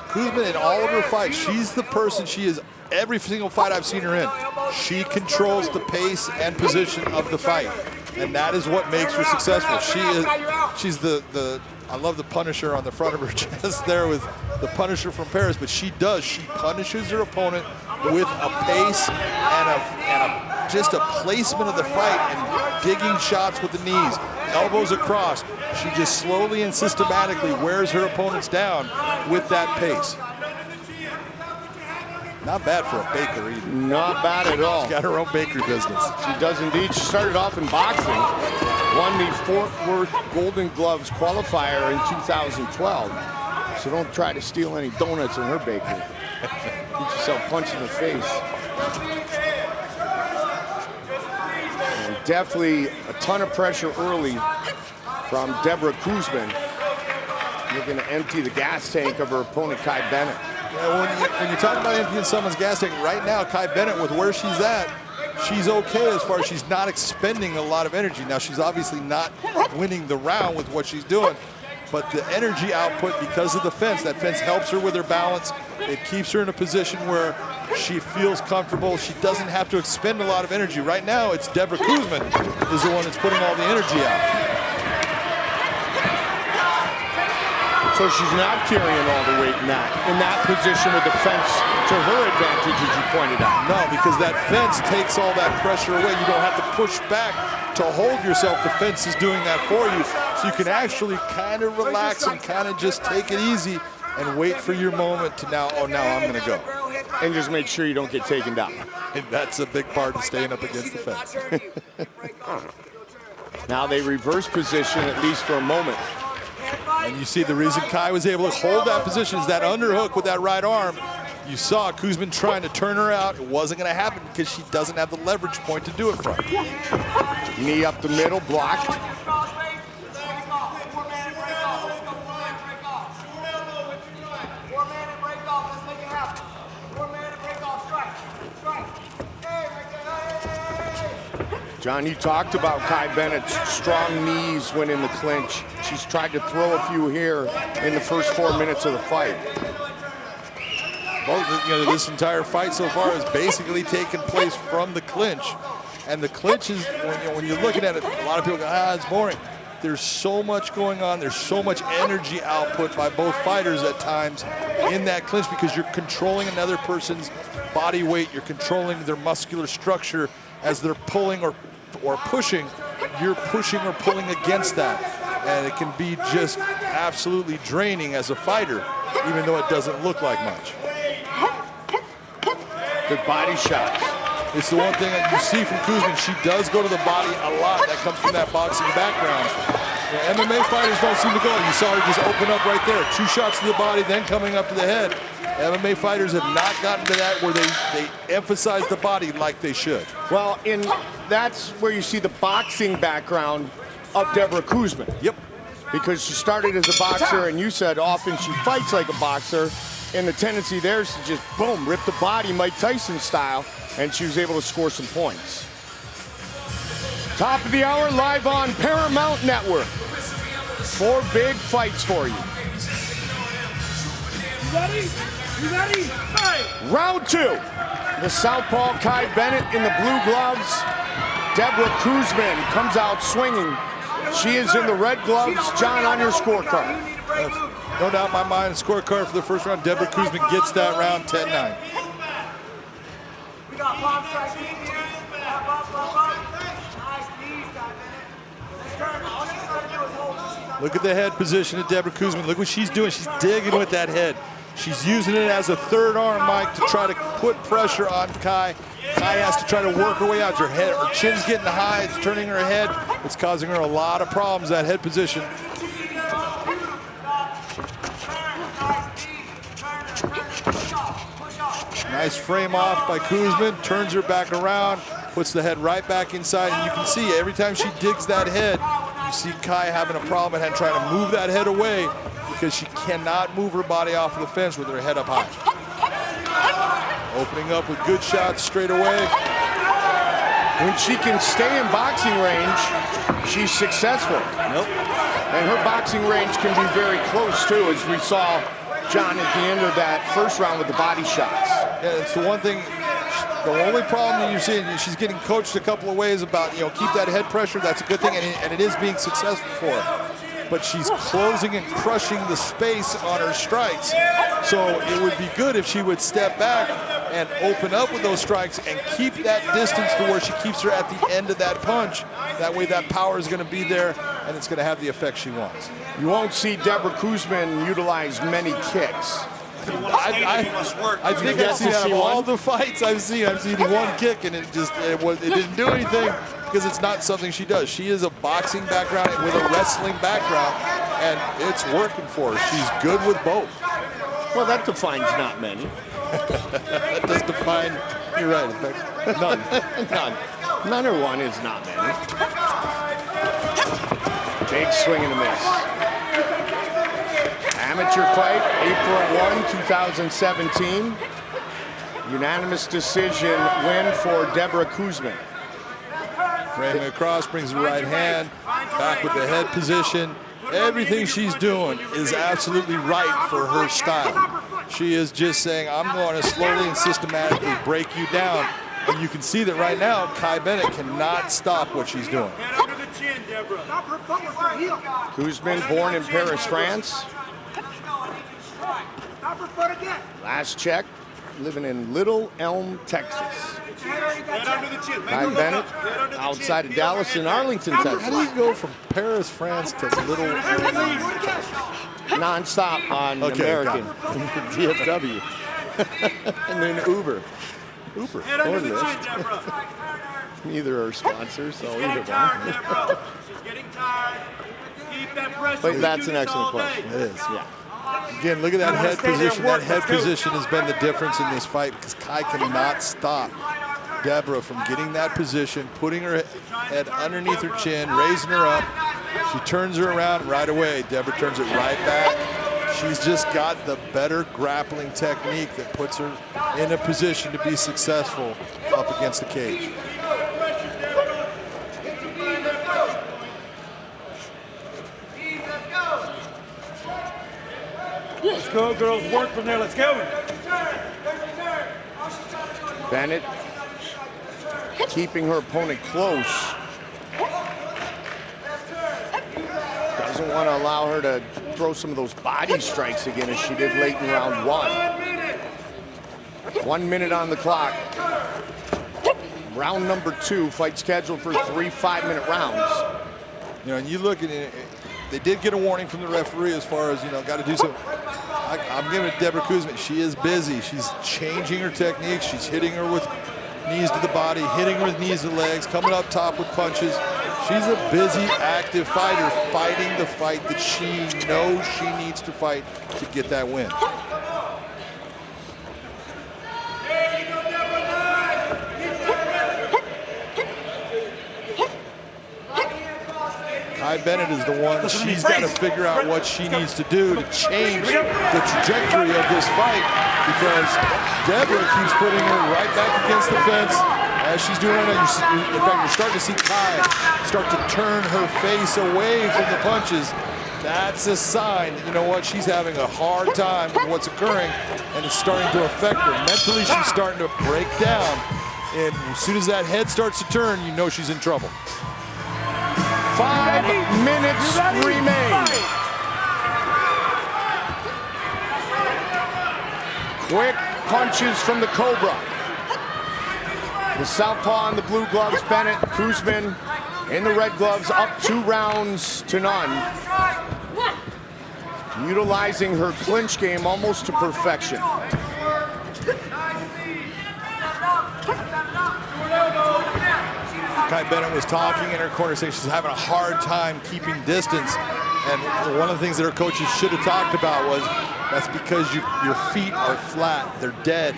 Kuzmin in all of her fights, she's the person, she is every single fight I've seen her in. She controls the pace and position of the fight, and that is what makes her successful. She's the I love the Punisher on the front of her chest there with the Punisher from Paris, but she punishes her opponent with a pace and just a placement of the fight and digging shots with the knees, elbows across. She just slowly and systematically wears her opponents down with that pace. Not bad for a baker either. Not bad at all. She's got her own bakery business. She does indeed. She started off in boxing, won the Fort Worth Golden Gloves qualifier in 2012. So don't try to steal any donuts in her bakery. Get yourself punched in the face. And definitely a ton of pressure early from Deborah Kuzmin. Looking to empty the gas tank of her opponent, Kai Bennett. Yeah, when you're talking about emptying someone's gas tank, right now, Kai Bennett, with where she's at, she's okay as far as she's not expending a lot of energy. Now, she's obviously not winning the round with what she's doing, but the energy output because of the fence, that fence helps her with her balance. It keeps her in a position where She feels comfortable. She doesn't have to expend a lot of energy. Right now, it's Deborah Kuzmin is the one that's putting all the energy out. So she's not carrying all the weight in that position with the fence to her advantage, as you pointed out. No, because that fence takes all that pressure away. You don't have to push back to hold yourself. The fence is doing that for you. So you can actually kind of relax and kind of just take it easy and wait for your moment to now I'm going to go. And just make sure you don't get taken down. And that's a big part of staying up against the fence. Now they reverse position, at least for a moment. And you see the reason Kai was able to hold that position is that underhook with that right arm. You saw Kuzmin trying to turn her out. It wasn't going to happen because she doesn't have the leverage point to do it from. Knee up the middle, blocked. John, you talked about Kai Bennett's strong knees when in the clinch. She's tried to throw a few here in the first 4 minutes of the fight. Well, this entire fight so far has basically taken place from the clinch. And the clinch is, when you're looking at it, a lot of people go, it's boring. There's so much going on. There's so much energy output by both fighters at times in that clinch because you're controlling another person's body weight. You're controlling their muscular structure as they're pulling or pushing. You're pushing or pulling against that. And it can be just absolutely draining as a fighter, even though it doesn't look like much. Good body shots. It's the one thing that you see from Kuzmin. She does go to the body a lot. That comes from that boxing background. MMA fighters don't seem to go. You saw her just open up right there. 2 shots to the body, then coming up to the head. MMA fighters have not gotten to that where they emphasize the body like they should. Well, that's where you see the boxing background of Deborah Kuzmin. Yep. Because she started as a boxer, and you said often she fights like a boxer, and the tendency there is to just, boom, rip the body Mike Tyson style, and she was able to score some points. Top of the hour, live on Paramount Network. 4 big fights for you. Ready? You ready? Hey! Round 2. The southpaw Kai Bennett in the blue gloves. Deborah Kuzmin comes out swinging. She is in the red gloves. John, on your scorecard. No doubt in my mind, scorecard for the first round, Deborah Kuzmin gets that round 10-9. We got bomb strikes in here. Nice knees, Kai Bennett. All she's trying to do is hold. Look at the head position of Deborah Kuzmin. Look what she's doing. She's digging with that head. She's using it as a third arm, Mike, to try to put pressure on Kai. Kai has to try to work her way out. Her chin's getting high. It's turning her head. It's causing her a lot of problems, that head position. Nice frame off by Kuzmin. Turns her back around, puts the head right back inside. And you can see every time she digs that head, you see Kai having a problem and trying to move that head away because she cannot move her body off of the fence with her head up high. Opening up with good shots straight away. When she can stay in boxing range, she's successful. Nope. And her boxing range can be very close, too, as we saw, John, at the end of that first round with the body shots. Yeah, it's the one thing. The only problem that you're seeing, she's getting coached a couple of ways about, keep that head pressure. That's a good thing, and it is being successful for her. But she's closing and crushing the space on her strikes. So it would be good if she would step back and open up with those strikes and keep that distance to where she keeps her at the end of that punch. That way that power is going to be there, and it's going to have the effect she wants. You won't see Deborah Kuzmin utilize many kicks. I think I've seen out of all the fights I've seen one kick, and it didn't do anything because it's not something she does. She is a boxing background with a wrestling background, and it's working for her. She's good with both. Well, that defines not many. That does define, you're right, in fact, none. None. None or one is not many. Big swing and a miss. Amateur fight, April 1, 2017. Unanimous decision win for Deborah Kuzmin. Framing across, brings the right hand, back with the head position, Everything she's doing is absolutely right for her style. She is just saying, I'm going to slowly and systematically break you down. And you can see that right now, Kai Bennett cannot stop what she's doing. Guzman, born in Paris, France. Last check, living in Little Elm, Texas. Kai Bennett, outside of Dallas in Arlington, Texas. How do you go from Paris, France to Little Elm? Non-stop on American, DFW, and then Uber. Or Lyft. Neither are sponsors, so either one. But that's an excellent question. It is, yeah. Again, look at that head position. That head position has been the difference in this fight because Kai cannot stop Deborah from getting that position, putting her head underneath her chin, raising her up. She turns her around right away. Deborah turns it right back. She's just got the better grappling technique that puts her in a position to be successful up against the cage. Let's go, girls. Work from there. Let's go. Bennett keeping her opponent close. Doesn't want to allow her to throw some of those body strikes again as she did late in round 1. 1 minute on the clock. Round number 2, fight scheduled for 3 5-minute rounds. You know, and you look at it, they did get a warning from the referee as far as, you know, got to do something. I'm giving it to Deborah Kuzmin. She is busy. She's changing her technique. She's hitting her with knees to the body, hitting her with knees to the legs, coming up top with punches. She's a busy, active fighter, fighting the fight that she knows she needs to fight to get that win. Kai Bennett is the one. She's got to figure out what she needs to do to change the trajectory of this fight because Deborah keeps putting her right back against the fence as she's doing right now. In fact, you're starting to see Kai start to turn her face away from the punches. That's a sign that, you know what, she's having a hard time with what's occurring and it's starting to affect her. Mentally, she's starting to break down. And as soon as that head starts to turn, you know she's in trouble. 5 minutes remain. Quick punches from the Cobra. The southpaw in the blue gloves, Bennett, Kuzmin in the red gloves, up 2 rounds to none. Utilizing her clinch game almost to perfection. Kai Bennett was talking in her corner saying she's having a hard time keeping distance. And one of the things that her coaches should have talked about was that's because your feet are flat, they're dead.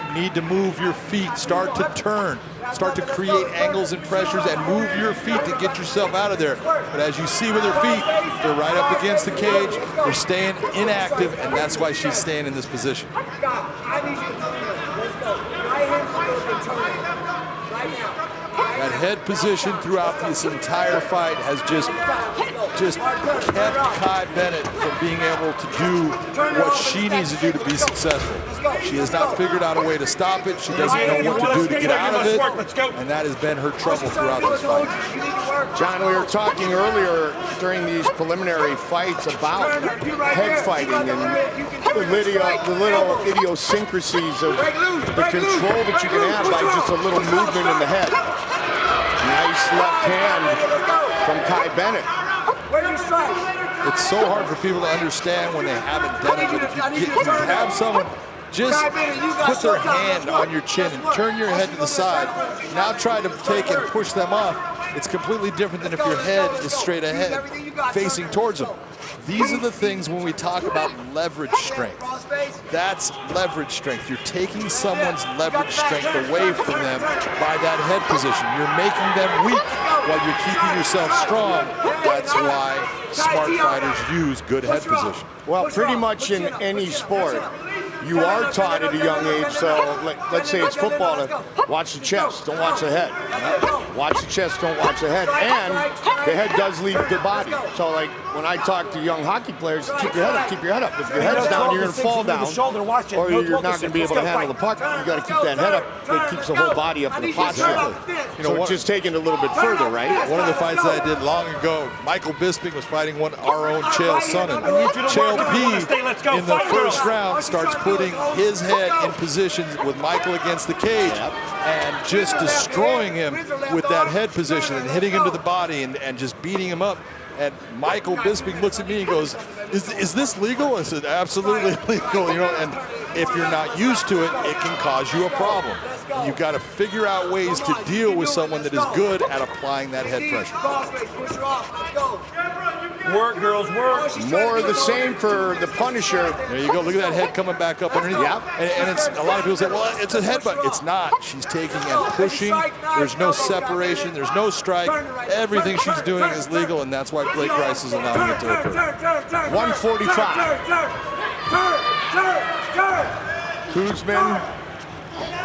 You need to move your feet, start to turn, start to create angles and pressures and move your feet to get yourself out of there. But as you see with her feet, they're right up against the cage, they're staying inactive, and that's why she's staying in this position. That head position throughout this entire fight has just kept Kai Bennett from being able to do what she needs to do to be successful. She has not figured out a way to stop it. She doesn't know what to do to get out of it, and that has been her trouble throughout this fight. John, we were talking earlier during these preliminary fights about head fighting and the little idiosyncrasies of the control that you can have by just a little movement in the head. Nice left hand from Kai Bennett. It's so hard for people to understand when they haven't done it, but if you have someone just put their hand on your chin and turn your head to the side, now try to take and push them off, it's completely different than if your head is straight ahead, facing towards them. These are the things when we talk about leverage strength. That's leverage strength. You're taking someone's leverage strength away from them by that head position. You're making them weak while you're keeping yourself strong. That's why smart fighters use good head position. Well, pretty much in any sport, you are taught at a young age, so let's say it's football, to watch the chest, don't watch the head. Watch the chest, don't watch the head, and the head does leave the body. So like when I talk to young hockey players, keep your head up, keep your head up. If your head's down, you're gonna fall down, or you're not gonna be able to handle the puck. You gotta keep that head up. It keeps the whole body up in the posture. So it's just taking it a little bit further, right? One of the fights that I did long ago, Michael Bisping was fighting our own Chael Sonnen. Chael P in the first round starts putting his head in position with Michael against the cage and just destroying him with that head position and hitting him to the body and just beating him up. And Michael Bisping looks at me and goes, is this legal? I said, absolutely legal. You know, and if you're not used to it, it can cause you a problem. You've got to figure out ways to deal with someone that is good at applying that head pressure. Work, girls, work. More of the same for the Punisher. There you go. Look at that head coming back up underneath. Yeah. And it's a lot of people say, well, it's a headbutt. It's not. She's taking and pushing. There's no separation. There's no strike. Everything she's doing is legal, and that's why Blake Rice is allowing it to occur. 145. Kuzmin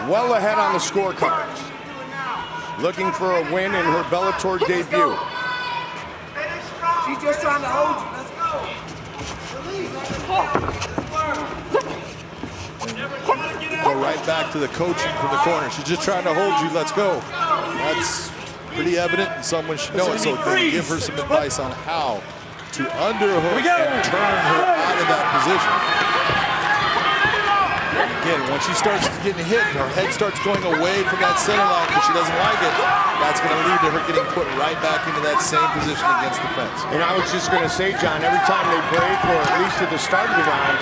well ahead on the scorecards. Looking for a win in her Bellator debut. She's just trying to hold you. Let's go. Go right back to the coaching from the corner. She's just trying to hold you. Let's go. That's pretty evident, and someone should know it. So they give her some advice on how to underhook and turn her out of that position. Again, when she starts getting hit, her head starts going away from that center line because she doesn't like it. That's going to lead to her getting put right back into that same position against the fence. And I was just going to say, John, every time they break, or at least at the start of the round,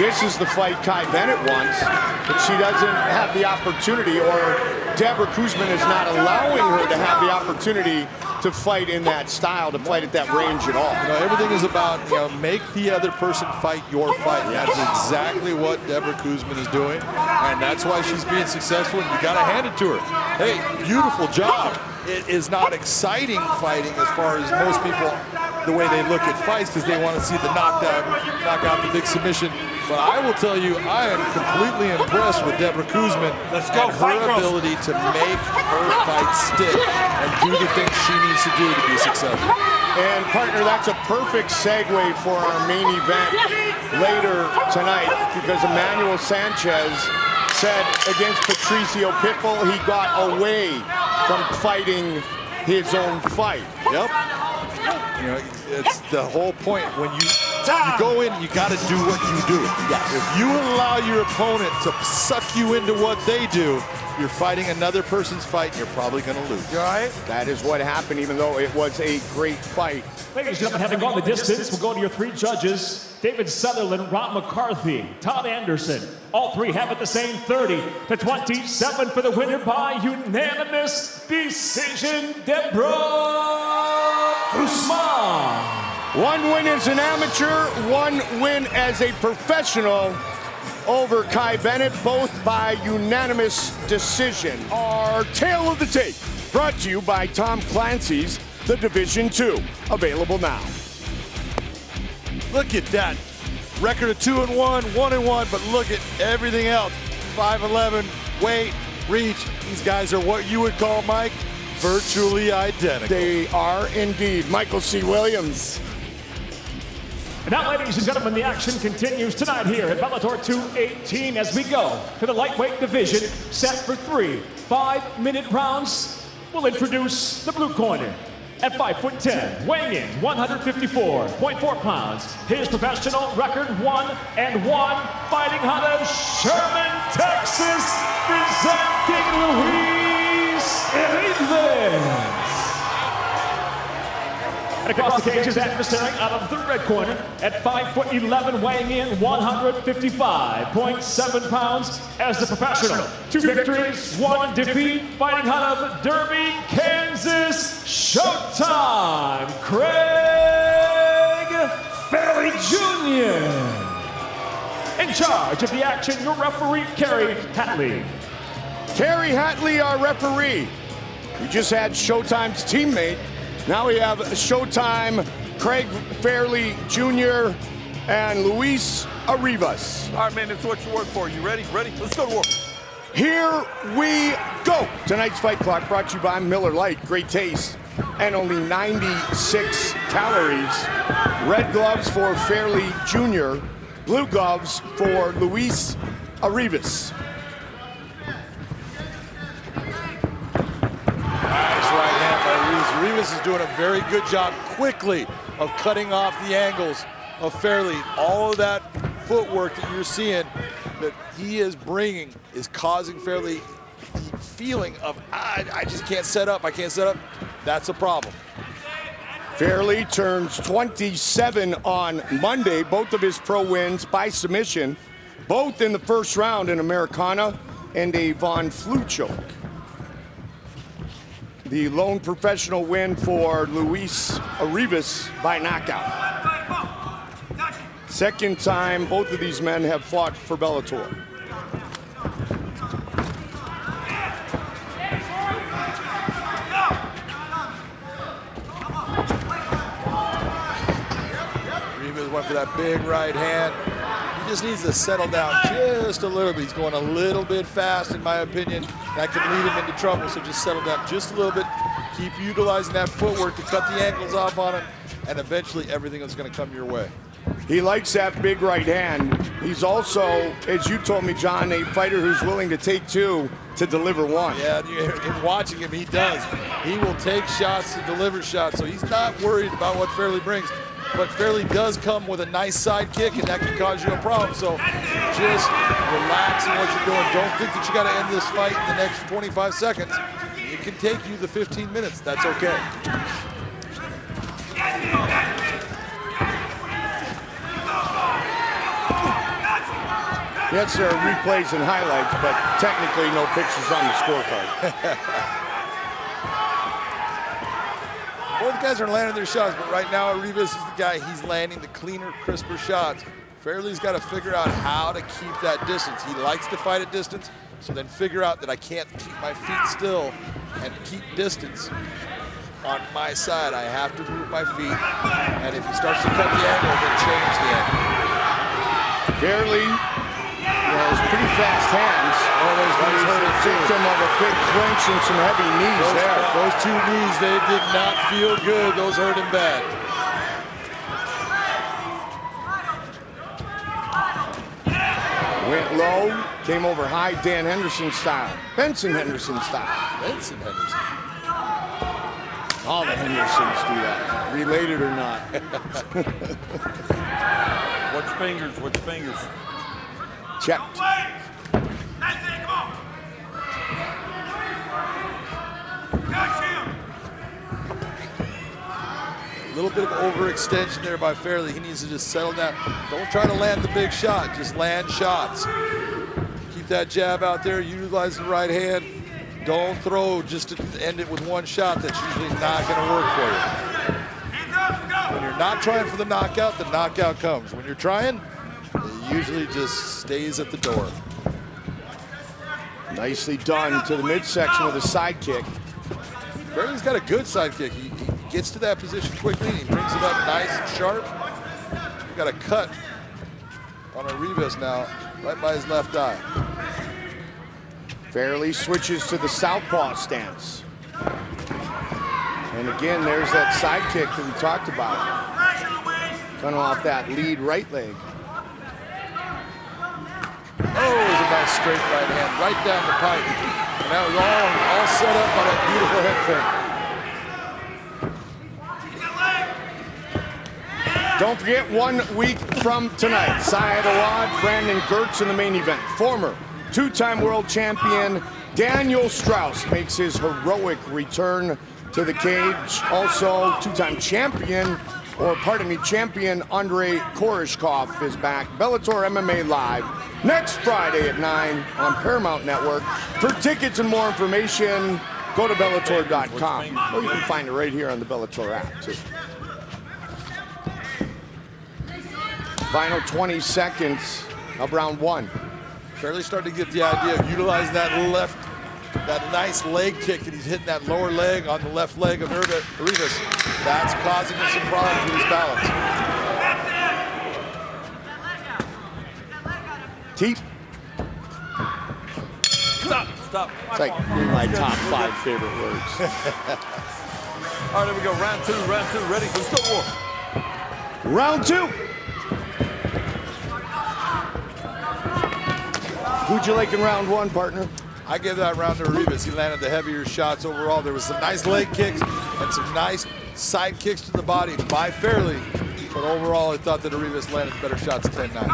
this is the fight Kai Bennett wants, but she doesn't have the opportunity, or Deborah Kuzmin is not allowing her to have the opportunity to fight in that style, to fight at that range at all. You know, everything is about, you know, make the other person fight your fight. That's exactly what Deborah Kuzmin is doing, and that's why she's being successful, and you got to hand it to her. Hey, beautiful job. It is not exciting fighting as far as most people, the way they look at fights, because they want to see the knockdown, knock out the big submission. But I will tell you, I am completely impressed with Deborah Kuzmin and her ability to make her fight stick and do the things she needs to do to be successful. And partner, that's a perfect segue for our main event later tonight, because Emmanuel Sanchez said against Patricio Pitbull he got away from fighting his own fight. Yep. You know, it's the whole point. When you go in, you got to do what you do. Yes. If you allow your opponent to suck you into what they do, you're fighting another person's fight, and you're probably going to lose. You all right? That is what happened, even though it was a great fight. Ladies and gentlemen, having gone the distance, we'll go to your three judges. David Sutherland, Ron McCarthy, Todd Anderson. All three have it the same 30-27 for the winner by unanimous decision, Deborah Kuzmin. One win as an amateur, one win as a professional over Kai Bennett, both by unanimous decision. Our tale of the tape, brought to you by Tom Clancy's The Division 2, available now. Look at that. Record of 2-1, 1-1, but look at everything else. 5'11", weight, reach. These guys are what you would call, Mike, virtually identical. They are indeed. Michael C. Williams. And now, ladies and gentlemen, the action continues tonight here at Bellator 218 as we go to the lightweight division, set for 3 5-minute rounds. We'll introduce the blue corner. At 5'10", weighing in 154.4 pounds, his professional record 1-1, fighting out of Sherman, Texas, presenting Luis Rivas. And across the cage, his adversary out of the red corner at 5'11", weighing in 155.7 pounds as the professional. 2 victories, 1 defeat, fighting out of Derby, Kansas, Showtime, Craig Ferry Jr. In charge of the action, your referee, Kerry Hatley. Kerry Hatley, our referee. We just had Showtime's teammate. Now we have Showtime, Craig Fairley Jr. and Luis Rivas. All right, man, that's what you work for. You ready? Ready? Let's go to work. Here we go. Tonight's Fight Clock brought to you by Miller Lite. Great taste, and only 96 calories. Red gloves for Fairley Jr., blue gloves for Luis Arribas. Nice right hand by Luis. Arribas is doing a very good job quickly of cutting off the angles of Fairley. All of that footwork that you're seeing that he is bringing is causing Fairley the feeling of, I just can't set up, I can't set up. That's a problem. Fairley turns 27 on Monday. Both of his pro wins by submission, both in the first round, an Americana and a Von Flue choke. The lone professional win for Luis Arribas by knockout. Second time both of these men have fought for Bellator. Arribas went for that big right hand. He just needs to settle down just a little bit. He's going a little bit fast, in my opinion. That can lead him into trouble, so just settle down just a little bit. Keep utilizing that footwork to cut the ankles off on him, and eventually everything is going to come your way. He likes that big right hand. He's also, as you told me, John, a fighter who's willing to take two to deliver one. Yeah, in watching him, he does. He will take shots to deliver shots, so he's not worried about what Fairley brings. But Fairley does come with a nice side kick, and that can cause you a problem. So just relax in what you're doing. Don't think that you got to end this fight in the next 25 seconds. It can take you the 15 minutes. That's okay. Yes, there are replays and highlights, but technically no pictures on the scorecard. Both guys are landing their shots, but right now Arribas is the guy. He's landing the cleaner, crisper shots. Fairley's got to figure out how to keep that distance. He likes to fight at distance, so then figure out that I can't keep my feet still and keep distance on my side. I have to move my feet, and if he starts to cut the angle, then change the angle. Fairley has pretty fast hands. Always He's a victim of a big clinch and some heavy knees there. Those two knees, they did not feel good. Those hurt him bad. Went low, came over high, Dan Henderson style. Benson Henderson style. Benson Henderson. All the Hendersons do that, related or not. Watch fingers, watch fingers. Checked. A little bit of overextension there by Fairley. He needs to just settle down. Don't try to land the big shot, just land shots. Keep that jab out there, utilize the right hand. Don't throw just to end it with one shot. That's usually not going to work for you. When you're not trying for the knockout comes. When you're trying, it usually just stays at the door. Nicely done to the midsection with a side kick. Fairley's got a good side kick. He gets to that position quickly, and he brings it up nice and sharp. We've got a cut on Arribas now, right by his left eye. Fairley switches to the southpaw stance. And again, there's that side kick that we talked about. Kind of off that lead right leg. Oh, it was a nice straight right hand, right down the pipe. And that was all set up by that beautiful head fake. Don't forget, 1 week from tonight, Syed Awad, Brandon Gertz in the main event. Former two-time world champion Daniel Strauss makes his heroic return to the cage. Also, two-time champion Andrei Koreshkov is back. Bellator MMA Live next Friday at 9 on Paramount Network. For tickets and more information, go to Bellator.com. Or you can find it right here on the Bellator app, too. Final 20 seconds of round one. Fairley starting to get the idea of utilizing that nice leg kick that he's hitting that lower leg on the left leg of Arribas. That's causing him some problems with his balance. Teep. Stop. It's like my top 5 favorite words. All right, there we go. Round two. Ready? Let's go, war. Round two. Who'd you like in round one, partner? I give that round to Rivas. He landed the heavier shots overall. There was some nice leg kicks and some nice side kicks to the body by Fairley. But overall, I thought that Rivas landed better shots 10-9.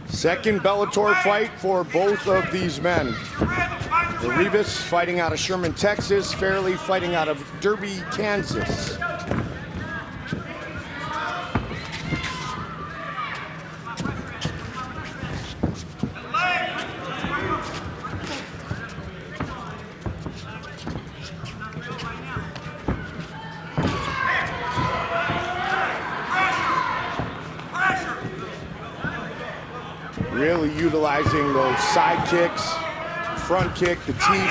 Second Bellator fight for both of these men. Rivas fighting out of Sherman, Texas. Fairley fighting out of Derby, Kansas. Really utilizing those side kicks, front kick, the teep,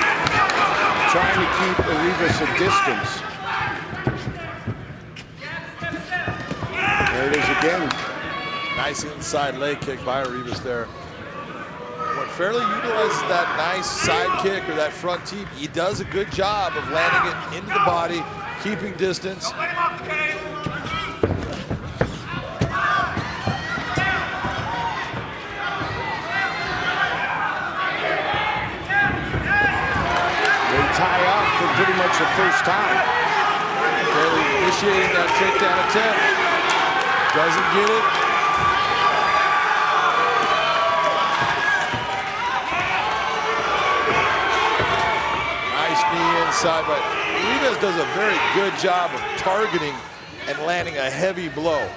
trying to keep Rivas a distance. There it is again. Nice inside leg kick by Rivas there. When Fairley utilizes that nice side kick or that front teep, he does a good job of landing it into the body, keeping distance. Tie up for pretty much the first time. Fairley initiating that takedown attempt. Doesn't get it. Nice knee inside, but Rivas does a very good job of targeting and landing a heavy blow.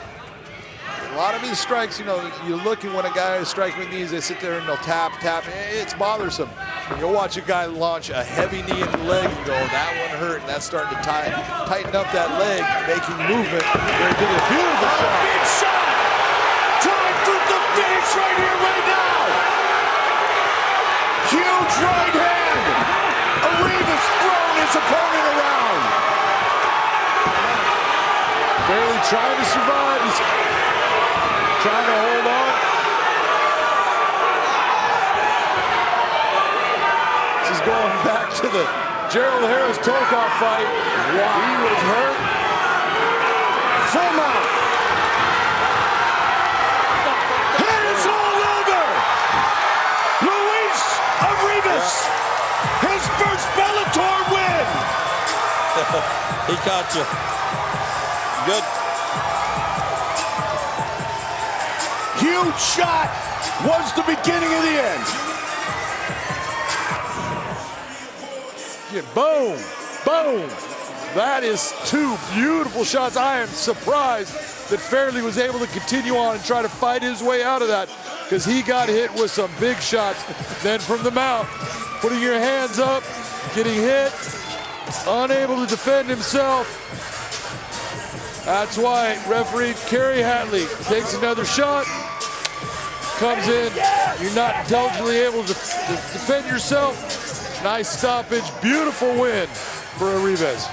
A lot of his strikes, you know, you're looking when a guy is striking with knees, they sit there and they'll tap. It's bothersome. You'll watch a guy launch a heavy knee in the leg and go, that one hurt, and that's starting to tighten up that leg, making movement. Very good. Beautiful shot. Big shot! Trying for the finish right here, right now! Huge right hand! Rivas throwing his opponent around. Barely trying to survive. He's trying to hold on. This is going back to the Gerald Harris-Tokov fight. Wow. He was hurt. Full mount. It is all over. Luis Rivas, his first Bellator win. He caught you. Good. Huge shot was the beginning of the end. Yeah, boom, boom. That is two beautiful shots. I am surprised that Fairley was able to continue on and try to fight his way out of that, because he got hit with some big shots. Then from the mount, putting your hands up, getting hit, unable to defend himself. That's why referee Kerry Hatley takes another shot, comes in, you're not intelligently able to defend yourself. Nice stoppage, beautiful win for Rivas.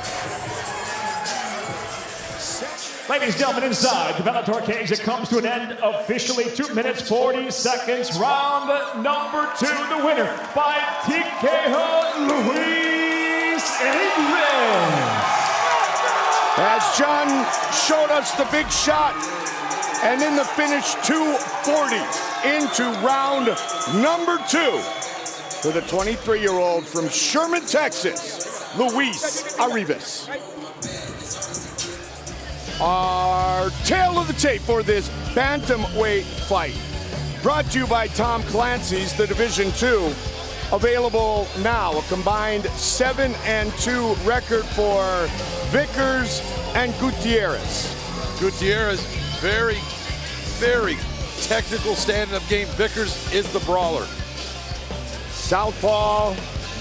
Ladies and gentlemen, inside the Bellator cage, it comes to an end officially. 2 minutes, 40 seconds. Round number 2, the winner by TKO, Luis Rivas. As John showed us the big shot, and in the finish, 2:40 into round number 2 for the 23-year-old from Sherman, Texas, Luis Rivas. Our tail of the tape for this bantamweight fight, brought to you by Tom Clancy's, the Division II. Available now, a combined 7-2 record for Vickers and Gutierrez. Gutierrez, very, very technical stand-up game. Vickers is the brawler. Southpaw,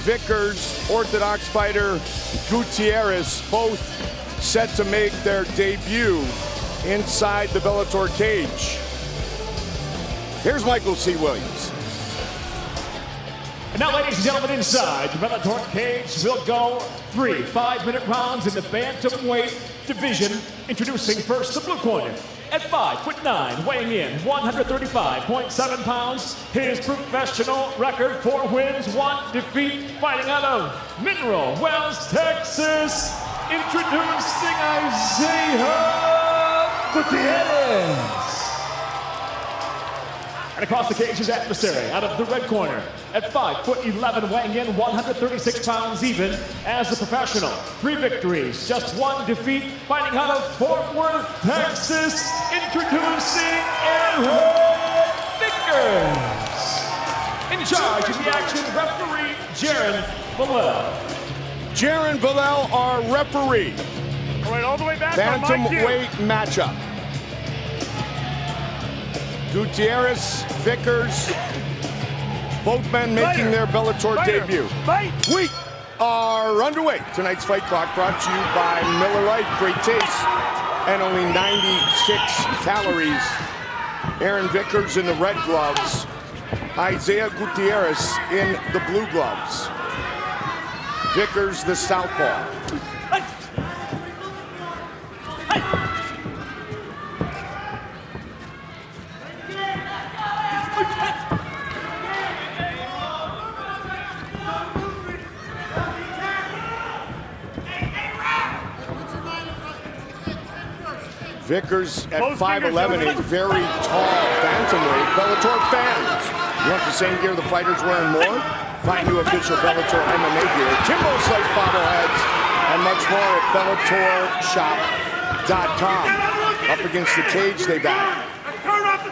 Vickers, orthodox fighter, Gutierrez, both set to make their debut inside the Bellator cage. Here's Michael C. Williams. And now, ladies and gentlemen, inside the Bellator cage, we'll go 3 5-minute rounds in the bantamweight division. Introducing first the blue corner. At 5'9", weighing in 135.7 pounds, his professional record: 4 wins, 1 defeat, fighting out of Mineral Wells, Texas. Introducing Isaiah Gutierrez. And across the cage, his adversary out of the red corner. At 5'11", weighing in 136 pounds even as a professional. 3 victories, just 1 defeat, fighting out of Fort Worth, Texas. Introducing Aaron Vickers. In charge of the action, referee Jaron Villel. Jaron Villel, our referee. All right, all the way back. Bantamweight matchup. Gutierrez, Vickers, both men making their Bellator debut. We are underway. Tonight's Fight Clock brought to you by Miller Lite. Great taste and only 96 calories. Aaron Vickers in the red gloves. Isaiah Gutierrez in the blue gloves. Vickers, the southpaw. Vickers at 5'11", a very tall bantamweight. Bellator fans, you want the same gear the fighters wear and more? Find new official Bellator MMA gear, Timbo-sized bobbleheads, and much more at BellatorShop.com. Up against the cage, they battle.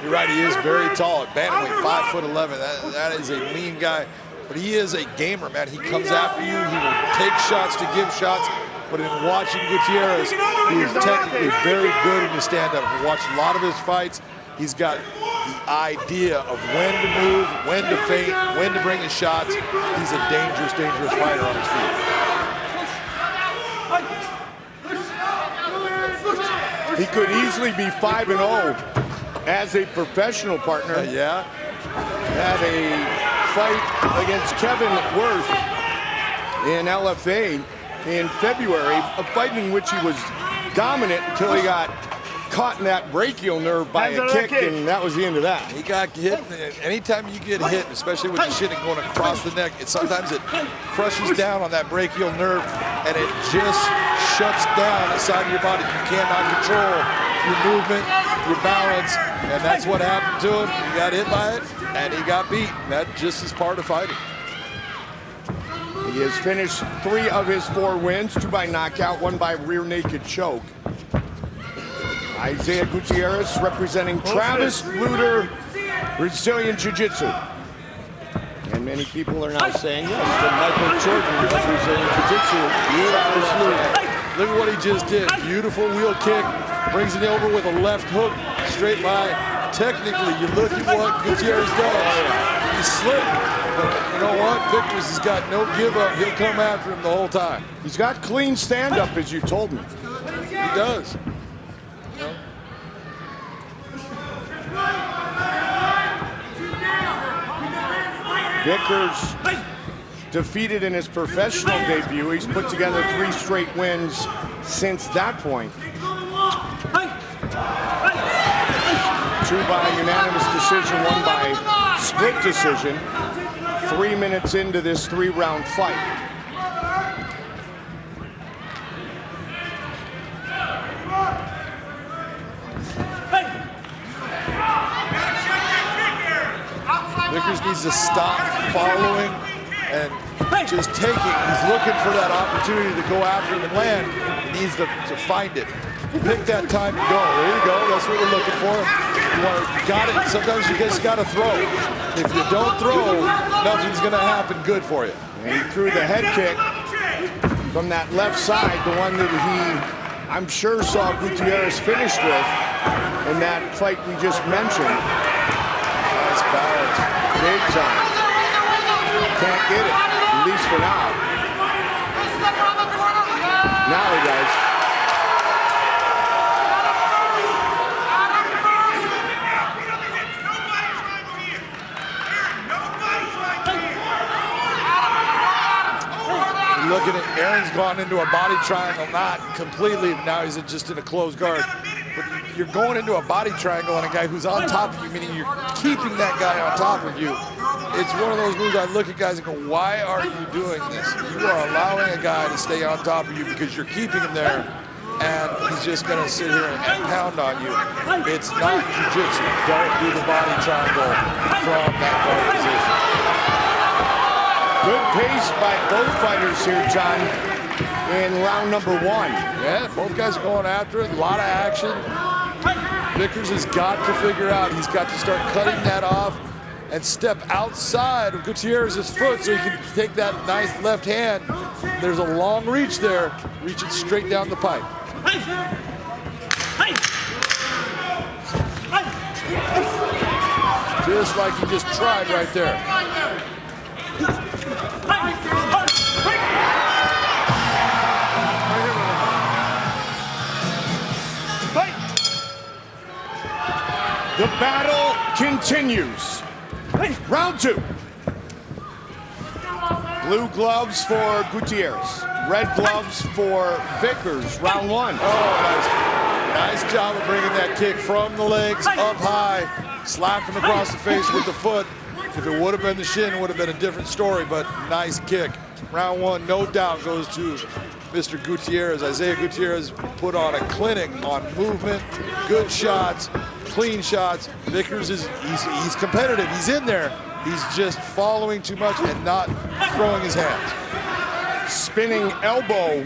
You're right, he is very tall at bantamweight, 5'11". That is a mean guy, but he is a gamer, man. He comes after you, he will take shots to give shots. But in watching Gutierrez, he is technically very good in the stand-up. I've watched a lot of his fights. He's got the idea of when to move, when to feint, when to bring his shots. He's a dangerous, dangerous fighter on his feet. He could easily be 5-0 as a professional partner. Yeah. Had a fight against Kevin Worth in LFA in February, a fight in which he was dominant until he got caught in that brachial nerve by a kick, and that was the end of that. He got hit. Anytime you get hit, especially with the shinning going across the neck, sometimes it crushes down on that brachial nerve, and it just shuts down the side of your body. You cannot control your movement, your balance, and that's what happened to him. He got hit by it, and he got beat. That just is part of fighting. He has finished 3 of his 4 wins, 2 by knockout, 1 by rear naked choke. Isaiah Gutierrez representing Travis Luter, Brazilian Jiu-Jitsu. And many people are now saying, yes, the Michael Jordan of Brazilian Jiu-Jitsu, Travis Luter. Look at what he just did. Beautiful wheel kick, brings it over with a left hook, straight by. Technically, you look at what Gutierrez does. He slipped. But you know what? Vickers has got no give up. He'll come after him the whole time. He's got clean stand-up, as you told me. He does. Vickers defeated in his professional debut. He's put together 3 straight wins since that point. 2 by unanimous decision, 1 by split decision. 3 minutes into this 3-round fight. Vickers needs to stop following and just taking. He's looking for that opportunity to go after him and land. He needs to find it. Pick that time to go. There you go. That's what we're looking for. You got it. Sometimes you just got to throw. If you don't throw, nothing's going to happen good for you. And he threw the head kick from that left side, the one that he, I'm sure, saw Gutierrez finished with in that fight we just mentioned. Nice balance. Big time. Can't get it, at least for now. Now he does. Allen's gone into a body triangle, not completely. Now he's just in a closed guard. But you're going into a body triangle on a guy who's on top of you, meaning you're keeping that guy on top of you. It's one of those moves I look at guys and go, why are you doing this? You are allowing a guy to stay on top of you because you're keeping him there, and he's just going to sit here and pound on you. It's not jiu-jitsu. Don't do the body triangle from that guard position. Good pace by both fighters here, John, in round number 1. Yeah, both guys are going after it. A lot of action. Vickers has got to figure out, he's got to start cutting that off and step outside of Gutierrez's foot so he can take that nice left hand. There's a long reach there. Reach it straight down the pipe. Just like he just tried right there. The battle continues. Round 2. Blue gloves for Gutierrez. Red gloves for Vickers. Round 1. Oh, nice job of bringing that kick from the legs up high. Slapped him across the face with the foot. If it would have been the shin, it would have been a different story, but nice kick. Round 1, no doubt, goes to Mr. Gutierrez. Isaiah Gutierrez put on a clinic on movement, good shots, clean shots. Vickers he's competitive. He's in there. He's just following too much and not throwing his hands. Spinning elbow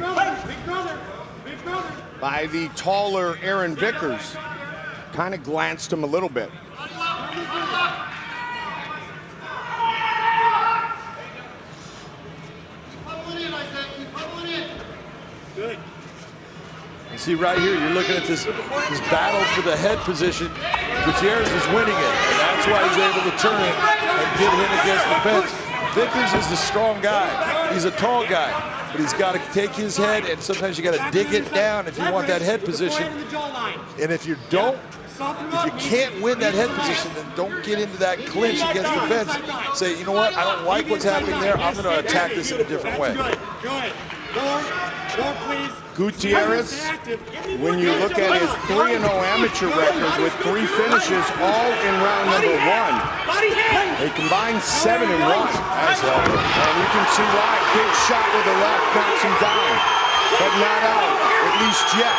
by the taller Aaron Vickers. Kind of glanced him a little bit. You see right here, you're looking at this battle for the head position. Gutierrez is winning it, and that's why he's able to turn it and get hit against the fence. Vickers is the strong guy. He's a tall guy, but he's got to take his head, and sometimes you got to dig it down if you want that head position. And if you don't, if you can't win that head position, then don't get into that clinch against the fence. Say, you know what, I don't like what's happening there. I'm going to attack this in a different way. Gutierrez, when you look at his 3-0 amateur record with 3 finishes, all in round number 1. They combined 7 and 1. Nice elbow. And you can see why. Big shot with the left knocks him down, but not out, at least yet.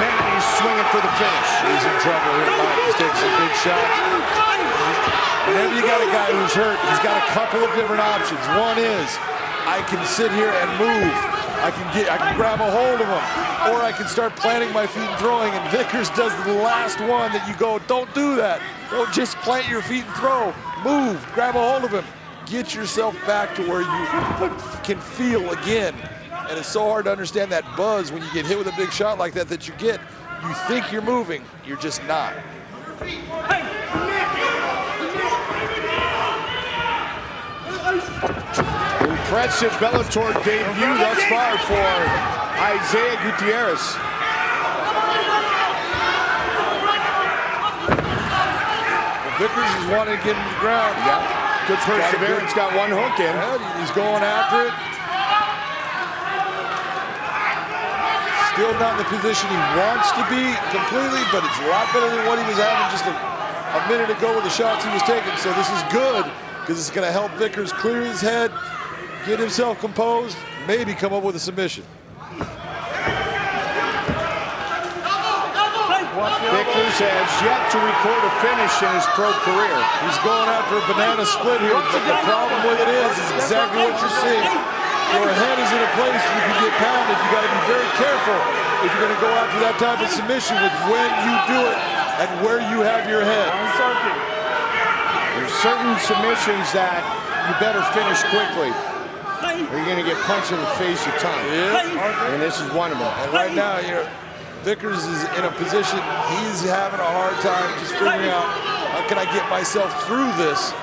Man, he's swinging for the finish. He's in trouble here, Mike. He's taking some big shots. Whenever you got a guy who's hurt, he's got a couple of different options. One is, I can sit here and move. I can grab a hold of him, or I can start planting my feet and throwing. And Vickers does the last one that you go, don't do that. Don't just plant your feet and throw. Move, grab a hold of him. Get yourself back to where you can feel again. And it's so hard to understand that buzz when you get hit with a big shot like that you get. You think you're moving, you're just not. Impressive Bellator debut thus far for Isaiah Gutierrez. Vickers is wanting to get him to the ground. Yeah, good perseverance, got one hook in. Yeah, he's going after it. Still not in the position he wants to be completely, but it's a lot better than what he was having just a minute ago with the shots he was taking. So this is good, because it's going to help Vickers clear his head, get himself composed, maybe come up with a submission. Vickers has yet to record a finish in his pro career. He's going after a banana split here, but the problem with it is exactly what you're seeing. Your head is in a place you can get pounded. You got to be very careful if you're going to go after that type of submission with when you do it and where you have your head. There's certain submissions that you better finish quickly, or you're going to get punched in the face a ton. Yeah. And this is one of them. And right now, Vickers is in a position, he's having a hard time just figuring out, how can I get myself through this?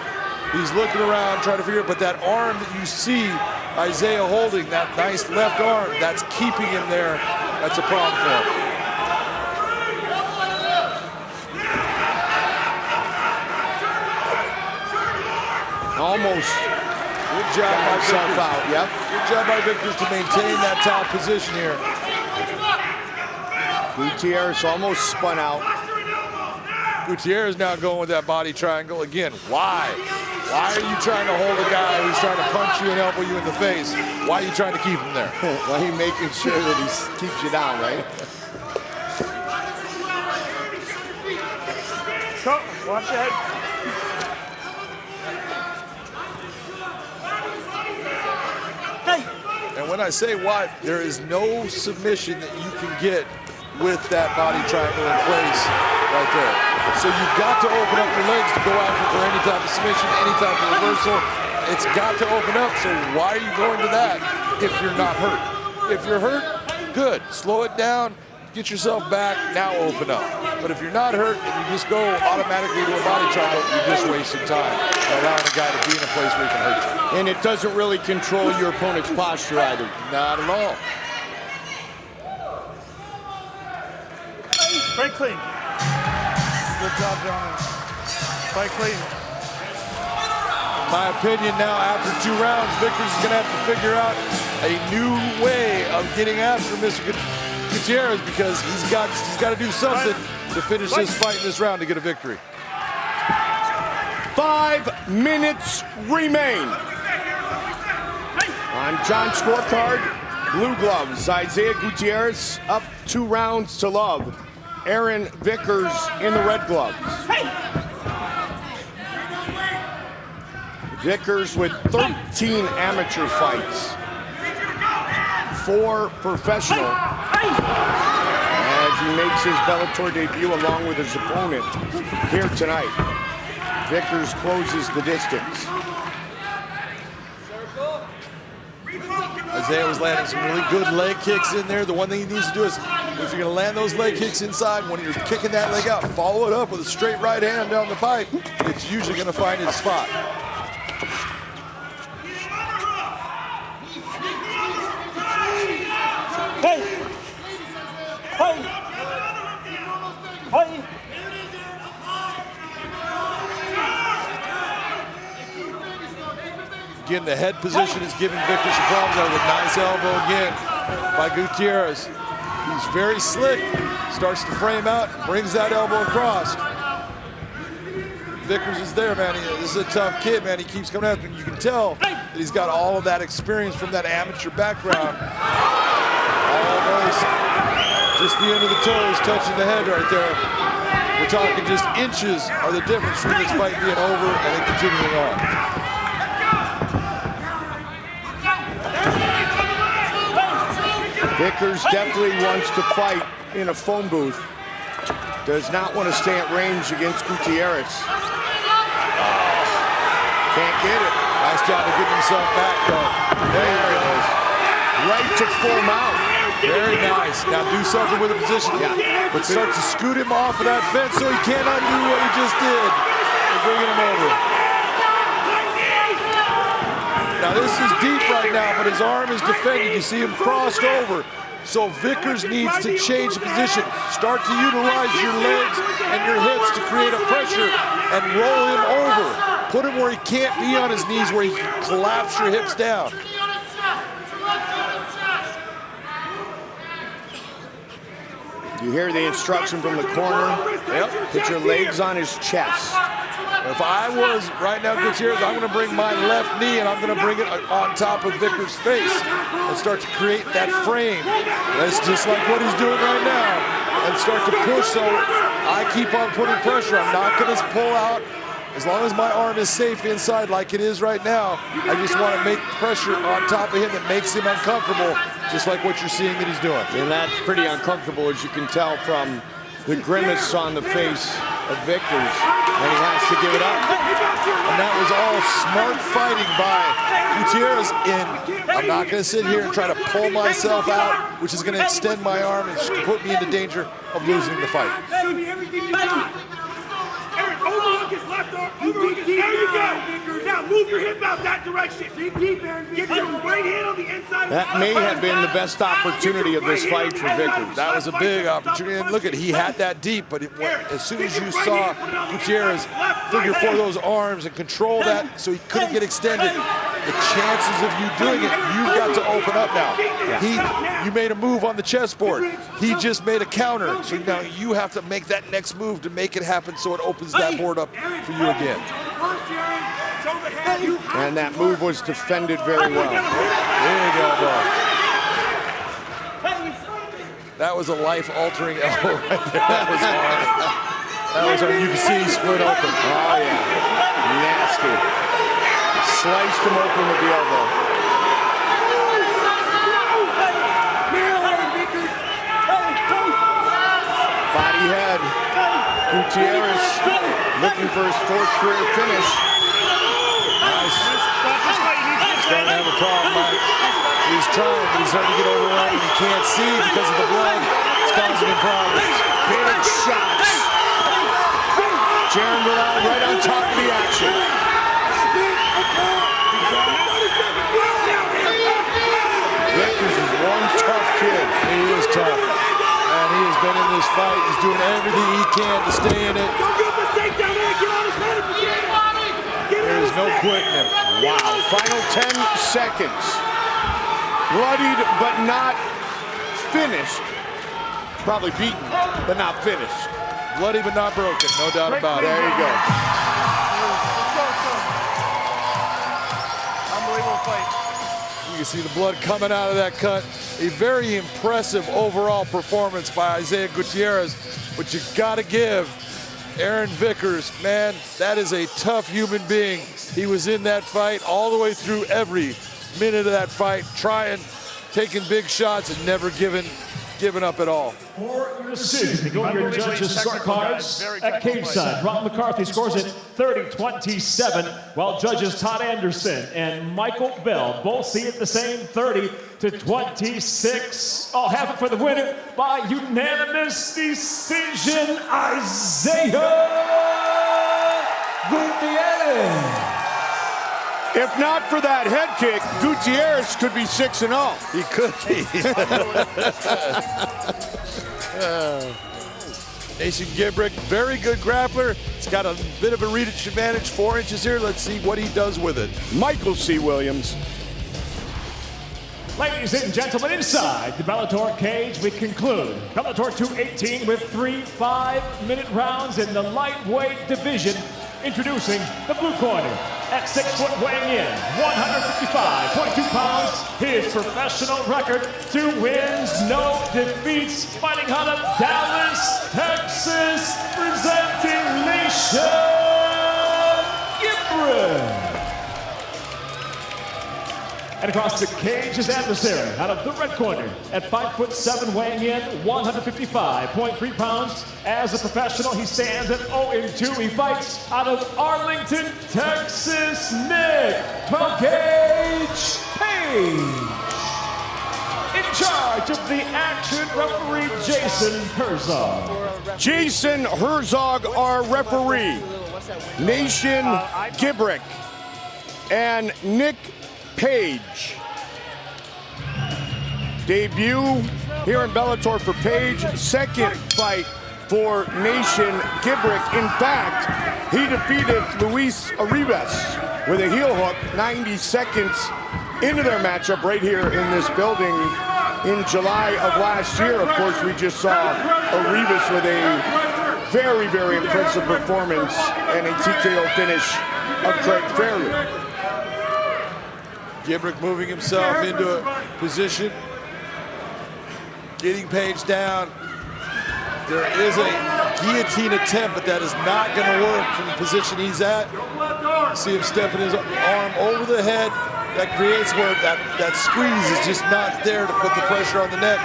He's looking around, trying to figure it, but that arm that you see Isaiah holding, that nice left arm, that's keeping him there. That's a problem for him. Almost job by Vickers. out, yep. Good job by Vickers to maintain that top position here. Gutierrez almost spun out. Gutierrez now going with that body triangle again. Why? Why are you trying to hold a guy who's trying to punch you and elbow you in the face? Why are you trying to keep him there? Well, he's making sure that he keeps you down, right? Watch that. And when I say why, there is no submission that you can get with that body triangle in place right there. So you've got to open up your legs to go after for any type of submission, any type of reversal. It's got to open up, so why are you going to that if you're not hurt? If you're hurt, good. Slow it down, get yourself back, now open up. But if you're not hurt and you just go automatically to a body triangle, you're just wasting time, allowing a guy to be in a place where he can hurt you. And it doesn't really control your opponent's posture either. Not at all. Fight clean. Good job, gentlemen. Fight clean. My opinion now, after 2 rounds, Vickers is going to have to figure out a new way of getting after Mr. Gutierrez because he's got to do something to finish this fight in this round to get a victory. 5 minutes remain. On John's scorecard, blue gloves, Isaiah Gutierrez up 2 rounds to love. Aaron Vickers in the red gloves. Vickers with 13 amateur fights, 4 professional, as he makes his Bellator debut along with his opponent here tonight. Vickers closes the distance. Isaiah was landing some really good leg kicks in there. The one thing he needs to do is, if you're going to land those leg kicks inside, when you're kicking that leg out, follow it up with a straight right hand down the pipe. It's usually going to find its spot. Hey! Hey! Hey! Again, the head position is giving Vickers some problems. That was a nice elbow again by Gutierrez. He's very slick, starts to frame out, brings that elbow across. Vickers is there, man. This is a tough kid, man. He keeps coming after him. You can tell that he's got all of that experience from that amateur background. Almost just the end of the toes touching the head right there. We're talking just inches are the difference between this fight being over and it continuing on. Vickers definitely wants to fight in a phone booth. Does not want to stay at range against Gutierrez. Can't get it. Nice job of getting himself back, though. There it is. Right to full mount. Very nice. Now do something with the position. Yeah. But start to scoot him off of that fence so he can't undo what he just did. And bringing him over. Now this is deep right now, but his arm is defended. You see him crossed over. So Vickers needs to change the position. Start to utilize your legs and your hips to create a pressure and roll him over. Put him where he can't be on his knees, where he can collapse your hips down. You hear the instruction from the corner. Yep. Put your legs on his chest. If I was right now Gutierrez, I'm going to bring my left knee and I'm going to bring it on top of Vickers' face and start to create that frame. That's just like what he's doing right now. And start to push so I keep on putting pressure. I'm not going to pull out. As long as my arm is safe inside like it is right now, I just want to make pressure on top of him that makes him uncomfortable, just like what you're seeing that he's doing. And that's pretty uncomfortable, as you can tell from the grimace on the face of Vickers, and he has to give it up. And that was all smart fighting by Gutierrez I'm not going to sit here and try to pull myself out, which is going to extend my arm and put me into danger of losing the fight. Show me everything you got. Aaron, overlook his left arm. Overlook his, there you go. Now move your hip out that direction. Dig deep, Aaron. Get your right hand on the inside. That may have been the best opportunity of this fight for Vickers. That was a big opportunity. And look at, he had that deep, but as soon as you saw Gutierrez figure for those arms and control that so he couldn't get extended, the chances of you doing it, you've got to open up now. You made a move on the chessboard. He just made a counter. So now you have to make that next move to make it happen so it opens that board up for you again. And that move was defended very well. There you go, bro. That was a life-altering elbow right there. That was hard. That was hard. You can see he split open. Oh, yeah. Nasty. Sliced him open with the elbow. Body head. Gutierrez looking for his 4th career finish. Nice. He's going to have a problem, Mike. He's trying, but he's starting to get overrun, and he can't see because of the blood. It's causing him problems. Big shots. Jaron Morrell right on top of the action. Vickers is one tough kid. He is tough. And he has been in this fight. He's doing everything he can to stay in it. There's no quitting him. Wow. Final 10 seconds. Bloodied but not finished. Probably beaten, but not finished. Bloody but not broken, no doubt about it. There you go. Unbelievable fight. You can see the blood coming out of that cut. A very impressive overall performance by Isaiah Gutierrez, but you gotta give Aaron Vickers, man, that is a tough human being. He was in that fight all the way through every minute of that fight, trying, taking big shots and never giving up at all. For your decision, to go to your judges' scorecards at cage side. Ron McCarthy scores it 30-27, while judges Todd Anderson and Michael Bell both see it the same, 30-26. I'll have it for the winner by unanimous decision, Isaiah Gutierrez. If not for that head kick, Gutierrez could be 6-0. He could be. Nation Gibrick, very good grappler. He's got a bit of a reach advantage, 4 inches here. Let's see what he does with it. Michael C. Williams. Ladies and gentlemen, inside the Bellator cage, we conclude Bellator 218 with 3 5-minute rounds in the lightweight division. Introducing the blue corner at 6 foot, weighing in 155.2 pounds. His professional record: 2 wins, no defeats. Fighting out of Dallas, Texas, presenting Nation Gibrick. And across the cage, his adversary out of the red corner at 5'7", weighing in 155.3 pounds. As a professional, he stands at 0-2. He fights out of Arlington, Texas, Nick 12-Gauge Page. In charge of the action, referee Jason Herzog. Jason Herzog, our referee. Nation Gibrick and Nick Page. Debut here in Bellator for Page. 2nd fight for Nation Gibrick. In fact, he defeated Luis Arribas with a heel hook 90 seconds into their matchup right here in this building in July of last year. Of course, we just saw Arribas with a very, very impressive performance and a TKO finish of Craig Fairley. Gibrick moving himself into a position, getting Page down. There is a guillotine attempt, but that is not going to work from the position he's at. You see him stepping his arm over the head. That creates where that squeeze is just not there to put the pressure on the neck.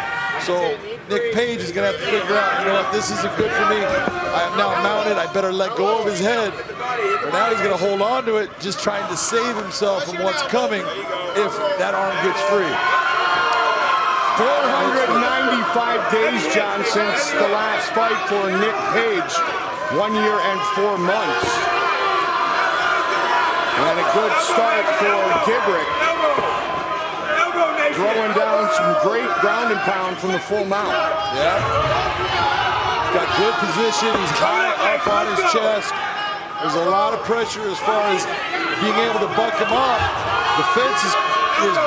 So Nick Page is going to have to figure out, you know what, this isn't good for me. I am now mounted. I better let go of his head. But now he's going to hold on to it, just trying to save himself from what's coming if that arm gets free. 495 days, John, since the last fight for Nick Page. 1 year and 4 months. And a good start for Gibrick. Throwing down some great ground and pound from the full mount. Yeah. He's got good position. He's high up on his chest. There's a lot of pressure as far as being able to buck him up. The fence is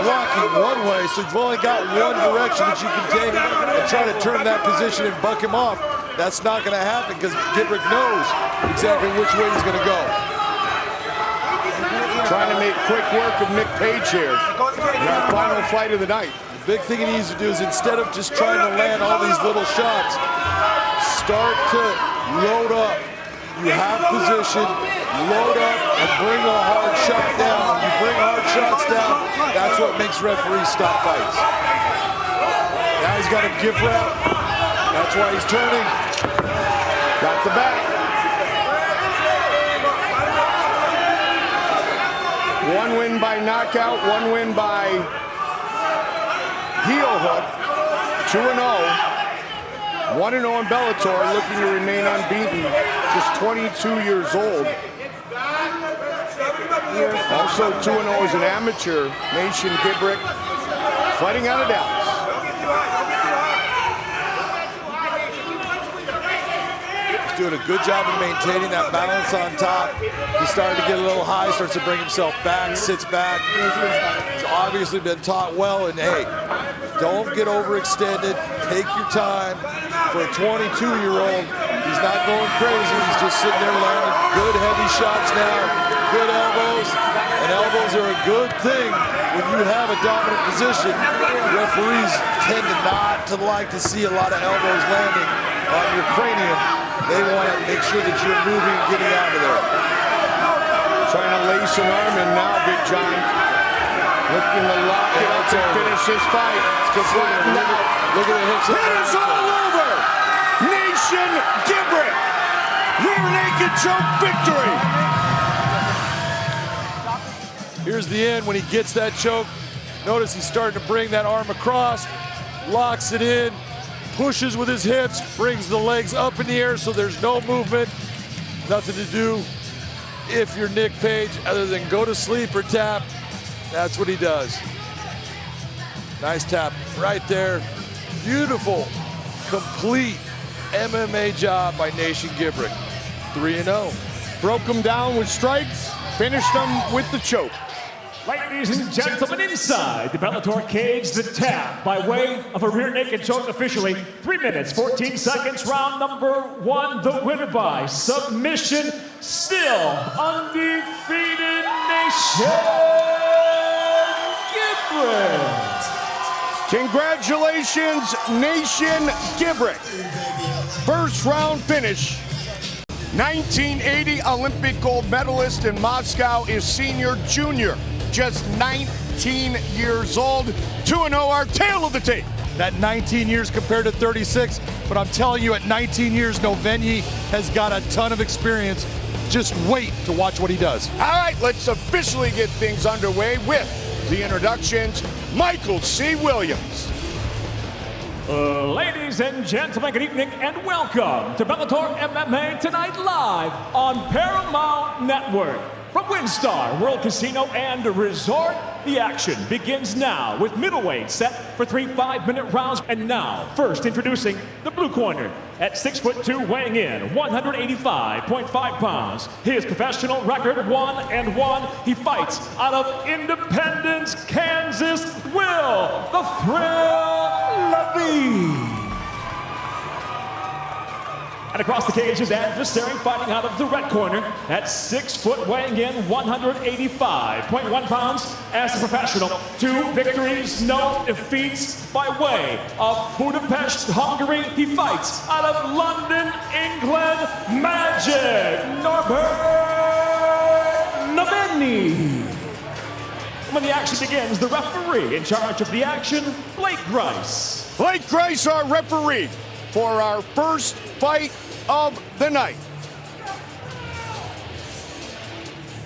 blocking one way, so you've only got one direction that you can take and try to turn that position and buck him off. That's not going to happen because Gibrick knows exactly which way he's going to go. Trying to make quick work of Nick Page here in our final fight of the night. The big thing he needs to do is, instead of just trying to land all these little shots, start to load up. You have position, load up, and bring a hard shot down. When you bring hard shots down, that's what makes referees stop fights. Now he's got a gift wrap. That's why he's turning. Got the back. One win by knockout, one win by heel hook. 2-0. 1-0 in Bellator, looking to remain unbeaten. Just 22 years old. Also 2-0 as an amateur. Nation Gibrick, fighting out of Dallas. He's doing a good job of maintaining that balance on top. He started to get a little high, starts to bring himself back, sits back. He's obviously been taught well, and hey, don't get overextended. Take your time. For a 22-year-old, he's not going crazy. He's just sitting there landing good heavy shots now, good elbows. And elbows are a good thing when you have a dominant position. Referees tend to not like to see a lot of elbows landing on your cranium. They want to make sure that you're moving and getting out of there. Trying to lace an arm in now, Big John. Looking to lock it up to finish this fight. Flattened out. Look at the hips. It is all over. Nation Gibrick. Rear naked choke victory. Here's the end when he gets that choke. Notice he's starting to bring that arm across, locks it in, pushes with his hips, brings the legs up in the air so there's no movement. Nothing to do if you're Nick Page other than go to sleep or tap. That's what he does. Nice tap right there. Beautiful, complete MMA job by Nation Gibrick. 3-0. Broke him down with strikes, finished him with the choke. Ladies and gentlemen, inside the Bellator cage, the tap by way of a rear naked choke officially. 3 minutes, 14 seconds, round number 1. The winner by submission, still undefeated, Nation Gibrick. Congratulations, Nation Gibrick. First round finish. 1980 Olympic gold medalist in Moscow is senior junior. Just 19 years old. 2-0, our tail of the tape. That 19 years compared to 36, but I'm telling you, at 19 years, Novenyi has got a ton of experience. Just wait to watch what he does. All right, let's officially get things underway with the introductions. Michael C. Williams. Ladies and gentlemen, good evening and welcome to Bellator MMA Tonight live on Paramount Network. From WinStar World Casino and Resort, the action begins now with middleweight set for 3 5-minute rounds. And now, first introducing the blue corner at 6'2", weighing in 185.5 pounds. His professional record 1-1. He fights out of Independence, Kansas. Will the Thrill Levy. And across the cage, his adversary fighting out of the red corner at 6 foot, weighing in 185.1 pounds. As a professional, 2 victories, no defeats by way of Budapest, Hungary. He fights out of London, England, Magic Norbert Newman. When the action begins, the referee in charge of the action, Blake Grice. Blake Grice, our referee for our first fight of the night.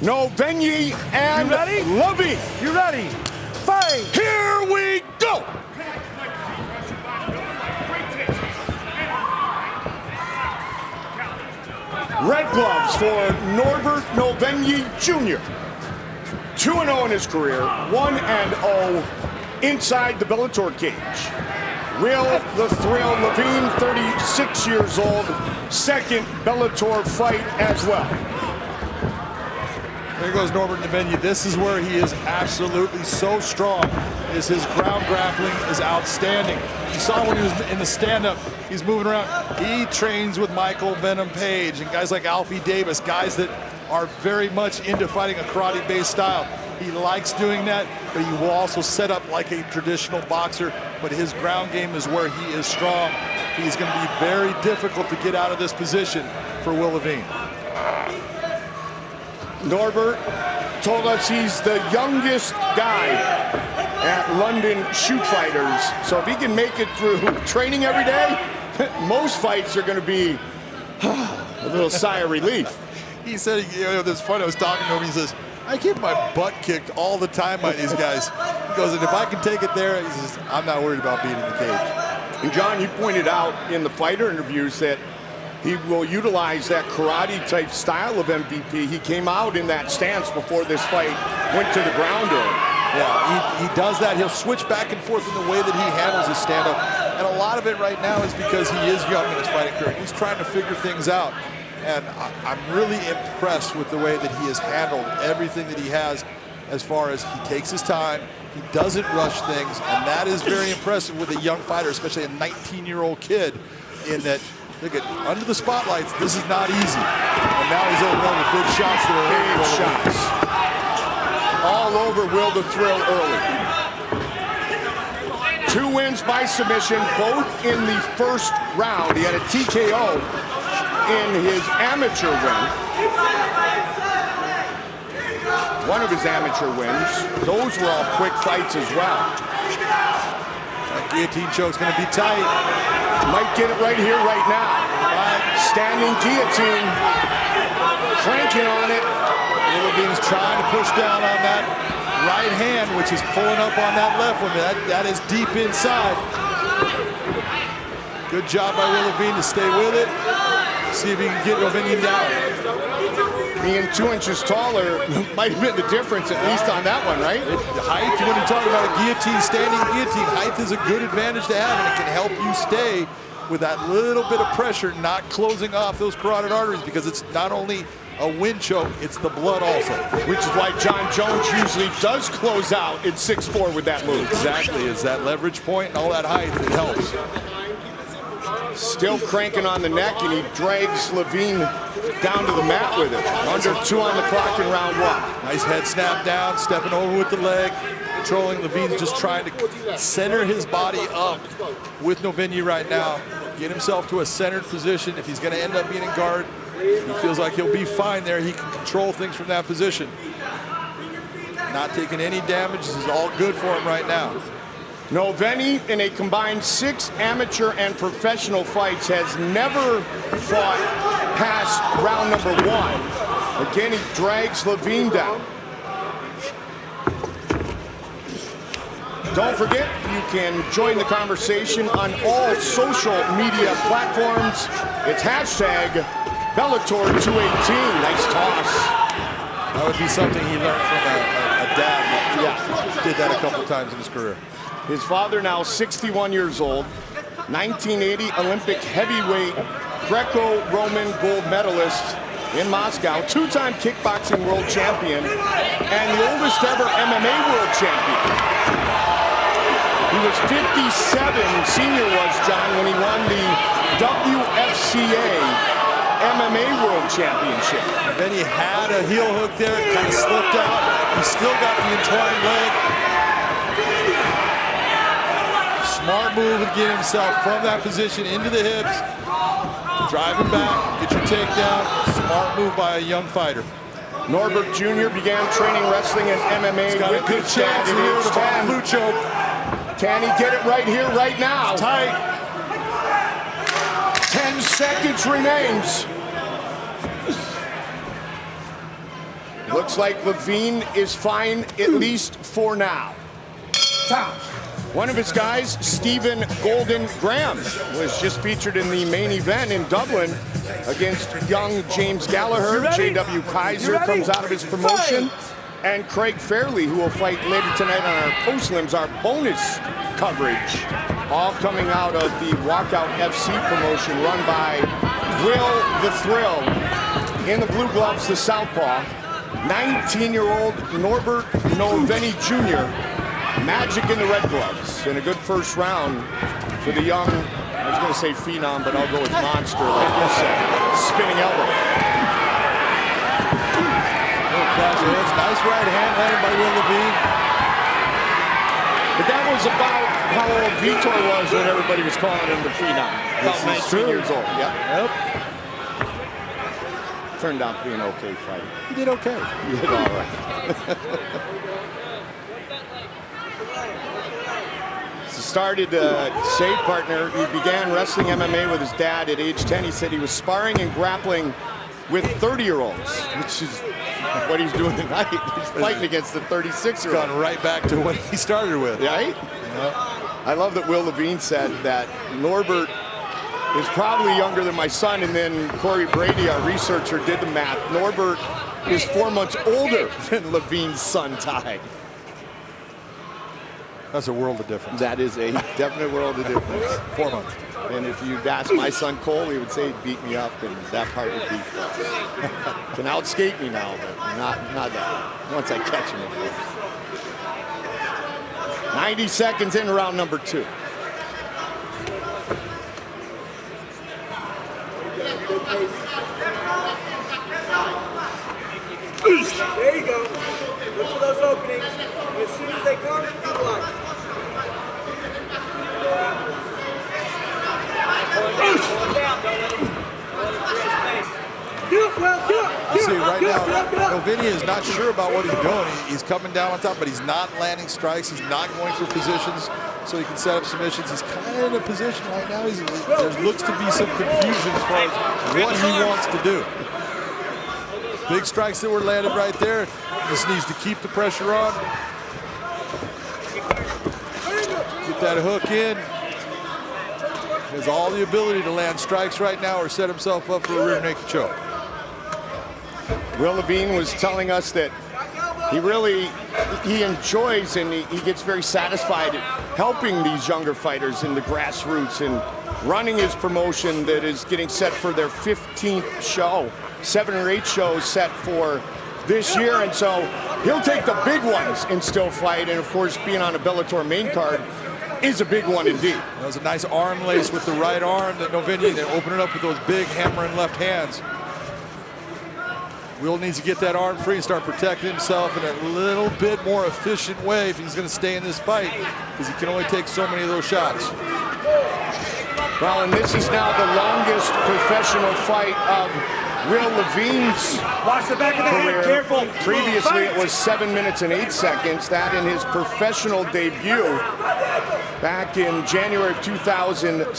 Novenyi and Levy. You ready? Fight! Here we go! Red gloves for Norbert Novenyi Jr. 2-0 in his career, 1-0 inside the Bellator cage. Will the Thrill Levine, 36 years old, second Bellator fight as well. There goes Norbert in the venue. This is where he is absolutely so strong. His ground grappling is outstanding. You saw when he was in the stand-up, he's moving around. He trains with Michael Venom Page and guys like Alfie Davis, guys that are very much into fighting a karate-based style. He likes doing that, but he will also set up like a traditional boxer, but his ground game is where he is strong. He's going to be very difficult to get out of this position for Will Levine. Norbert told us he's the youngest guy at London Shoot Fighters. So if he can make it through training every day, most fights are going to be a little sigh of relief. He said, you know, this fun. I was talking to him. He says, I get my butt kicked all the time by these guys. He goes, and if I can take it there, he says, I'm not worried about being in the cage. And John, you pointed out in the fighter interviews that he will utilize that karate-type style of MVP. He came out in that stance before this fight went to the ground. Yeah, he does that. He'll switch back and forth in the way that he handles his stand-up. And a lot of it right now is because he is young in his fighting career. He's trying to figure things out. And I'm really impressed with the way that he has handled everything that he has, as far as he takes his time, he doesn't rush things, and that is very impressive with a young fighter, especially a 19-year-old kid, in that, look at, under the spotlights, this is not easy. And now he's opening up with big shots that are Big shots. All over Will the Thrill early. 2 wins by submission, both in the first round. He had a TKO in his amateur win. One of his amateur wins. Those were all quick fights as well. That guillotine choke's going to be tight. Might get it right here, right now. Standing guillotine. Cranking on it. Levine's trying to push down on that right hand, which is pulling up on that left one. That is deep inside. Good job by Will Levine to stay with it. See if he can get Levine down. Being 2 inches taller might have been the difference, at least on that one, right? Height, when you talk about a guillotine, standing guillotine, height is a good advantage to have, and it can help you stay with that little bit of pressure, not closing off those carotid arteries, because it's not only a wind choke, it's the blood also. Which is why John Jones usually does close out at 6'4" with that move. Exactly, it's that leverage point and all that height that helps. Still cranking on the neck, and he drags Levine down to the mat with it. Under 2 on the clock in round 1. Nice head snap down, stepping over with the leg, controlling. Levine's just trying to center his body up with Novenyi right now. Get himself to a centered position. If he's going to end up being in guard, he feels like he'll be fine there. He can control things from that position. Not taking any damage. This is all good for him right now. Novenyi, in a combined 6 amateur and professional fights, has never fought past round number 1. Again, he drags Levine down. Don't forget, you can join the conversation on all social media platforms. It's hashtag Bellator 218. Nice toss. That would be something he learned from a dad that did that a couple times in his career. His father, now 61 years old, 1980 Olympic heavyweight Greco-Roman gold medalist in Moscow, 2-time kickboxing world champion, and the oldest ever MMA world champion. He was 57, senior was, John, when he won the WFCA MMA World Championship. Then he had a heel hook there, it kind of slipped out. He still got the entwined leg. Smart move to get himself from that position into the hips. Drive him back, get your takedown. Smart move by a young fighter. Norbert Jr. began training wrestling and MMA. He's got a good chance here with a blue choke. Can he get it right here, right now? Tight. 10 seconds remains. Looks like Levine is fine, at least for now. One of his guys, Stephen Golden Graham, was just featured in the main event in Dublin against young James Gallagher. J.W. Kaiser comes out of his promotion. And Craig Fairley, who will fight later tonight on our post-limbs, our bonus coverage. All coming out of the Walkout FC promotion run by Will the Thrill. In the blue gloves, the southpaw. 19-year-old Norbert Noveni Jr. Magic in the red gloves. And a good first round for the young, I was going to say phenom, but I'll go with monster, like you said. Spinning elbow. Nice right hand landed by Will Levine. But that was about how old Vitor was when everybody was calling him the phenom. About 19 years old. Yep. Turned out to be an okay fight. He did okay. He did all right. Started say partner. He began wrestling MMA with his dad at age 10. He said he was sparring and grappling with 30-year-olds, which is what he's doing tonight. He's fighting against the 36-year-old. Gone right back to what he started with. Right? I love that Will Levine said that Norbert is probably younger than my son, and then Corey Brady, our researcher, did the math. Norbert is 4 months older than Levine's son, Ty. That's a world of difference. That is a definite world of difference. 4 months. And if you'd ask my son Cole, he would say he'd beat me up, and that part would be fun. Can outskate me now, but not that. Once I catch him, of course. 90 seconds in round number 2. There you go. Look for those openings. And as soon as they come, you block. See, right now, Noveni is not sure about what he's doing. He's coming down on top, but he's not landing strikes. He's not going for positions so he can set up submissions. He's kind of in a position right now. There looks to be some confusion as far as what he wants to do. Big strikes that were landed right there. Just needs to keep the pressure on. Get that hook in. He has all the ability to land strikes right now or set himself up for a rear naked choke. Will Levine was telling us that he enjoys and he gets very satisfied helping these younger fighters in the grassroots and running his promotion that is getting set for their 15th show. 7 or 8 shows set for this year, and so he'll take the big ones and still fight. And of course, being on a Bellator main card is a big one indeed. That was a nice arm lace with the right arm that Noveni, they open it up with those big hammering left hands. Will needs to get that arm free and start protecting himself in a little bit more efficient way if he's going to stay in this fight, because he can only take so many of those shots. Well, and this is now the longest professional fight of Will Levine's Watch the back of the career. head, careful. Previously, it was 7 minutes and 8 seconds. That in his professional debut back in January of 2017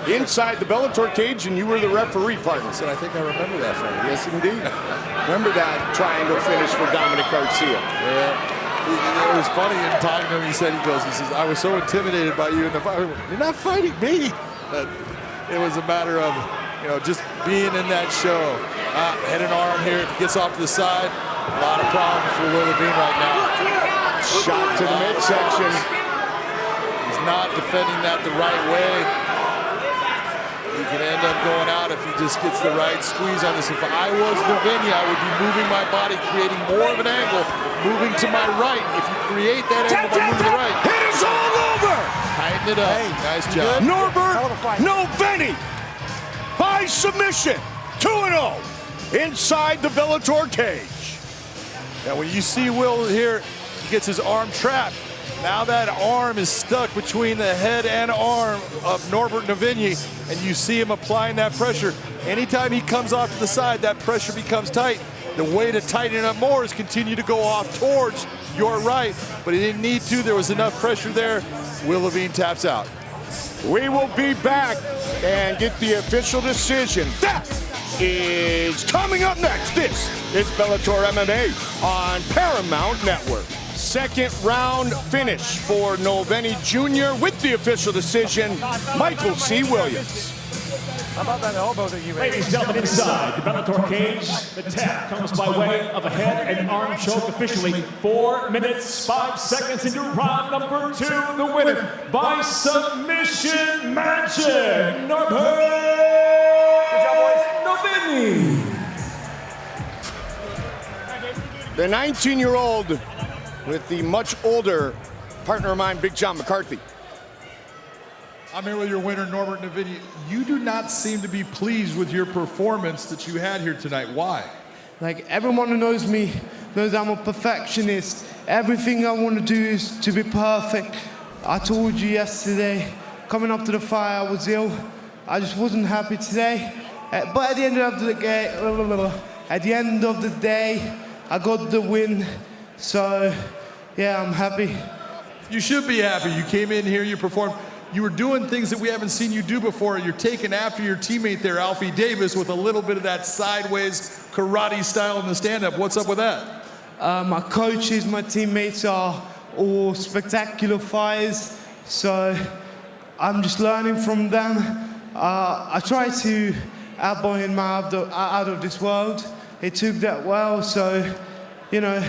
inside the Bellator cage, and you were the referee, partner. And I think I remember that fight. Yes, indeed. Remember that triangle finish for Dominic Garcia. Yeah. It was funny in talking to him. He says, I was so intimidated by you in the fight. You're not fighting me. It was a matter of, just being in that show. Head and arm here. If he gets off to the side, a lot of problems for Will Levine right now. Shot to the midsection. He's not defending that the right way. He can end up going out if he just gets the right squeeze on this. If I was Noveni, I would be moving my body, creating more of an angle, moving to my right. If you create that angle by moving to the right. It is all over! Tighten it up. Hey, nice job. Norbert Noveni by submission, 2-0 inside the Bellator cage. Now when you see Will here, he gets his arm trapped. Now that arm is stuck between the head and arm of Norbert Noveni, and you see him applying that pressure. Anytime he comes off to the side, that pressure becomes tight. The way to tighten it up more is continue to go off towards your right, but he didn't need to. There was enough pressure there. Will Levine taps out. We will be back and get the official decision. That is coming up next. This is Bellator MMA on Paramount Network. Second round finish for Noveni Jr. with the official decision, Michael C. Williams. How about that elbow that you made? Ladies and gentlemen, inside the Bellator cage, the tap comes by way of a head and arm choke officially. 4 minutes, 5 seconds into round number 2. The winner by submission, Magic, Norbert Noveni. The 19-year-old with the much older partner of mine, Big John McCarthy. I'm here with your winner, Norbert Navidi. You do not seem to be pleased with your performance that you had here tonight. Why? Like, everyone who knows me knows I'm a perfectionist. Everything I want to do is to be perfect. I told you yesterday, coming up to the fight, I was ill. I just wasn't happy today. But at the end of the day, I got the win. So, yeah, I'm happy. You should be happy. You came in here, you performed. You were doing things that we haven't seen you do before. You're taking after your teammate there, Alfie Davis, with a little bit of that sideways karate style in the stand-up. What's up with that? My coaches, my teammates are all spectacular fighters, so I'm just learning from them. I try to outboy him out of this world. He took that well, so, you know,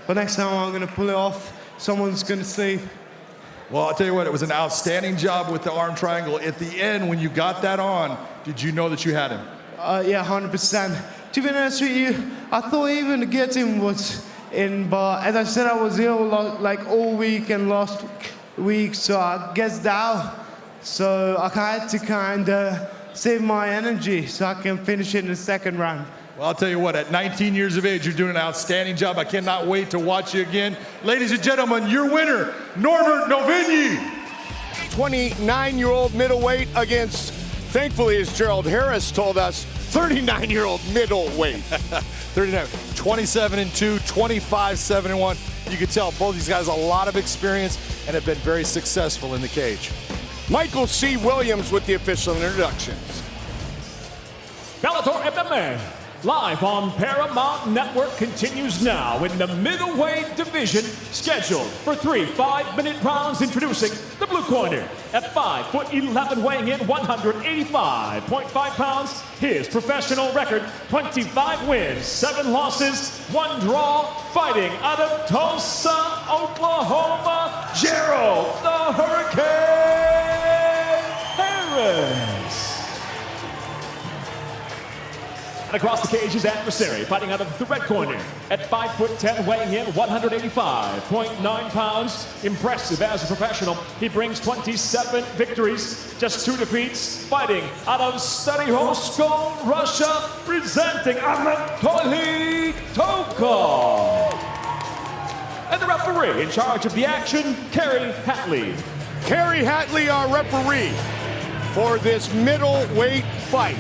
but next time I'm going to pull it off, someone's going to see. Well, I'll tell you what, it was an outstanding job with the arm triangle. At the end, when you got that on, did you know that you had him? Yeah, 100%. To be honest with you, I thought even to get him was in, but as I said, I was ill like all week and last week, so I guess out. So I had to kind of save my energy so I can finish it in the second round. Well, I'll tell you what, at 19 years of age, you're doing an outstanding job. I cannot wait to watch you again. Ladies and gentlemen, your winner, Norbert Navidi. 29-year-old middleweight against, thankfully, as Gerald Harris told us, 39-year-old middleweight. 39, 27-2, 25-7-1. You can tell both these guys have a lot of experience and have been very successful in the cage. Michael C. Williams with the official introductions. Bellator MMA, live on Paramount Network, continues now in the middleweight division, scheduled for 3 5-minute rounds. Introducing the blue corner at 5'11", weighing in 185.5 pounds. His professional record, 25 wins, 7 losses, 1 draw. Fighting out of Tulsa, Oklahoma, Gerald the Hurricane Harris. And across the cage, his adversary, fighting out of the red corner at 5'10", weighing in 185.9 pounds. Impressive as a professional. He brings 27 victories, just 2 defeats. Fighting out of Moscow, Russia, presenting Anatoly Tokov. And the referee in charge of the action, Kerry Hatley. Kerry Hatley, our referee for this middleweight fight.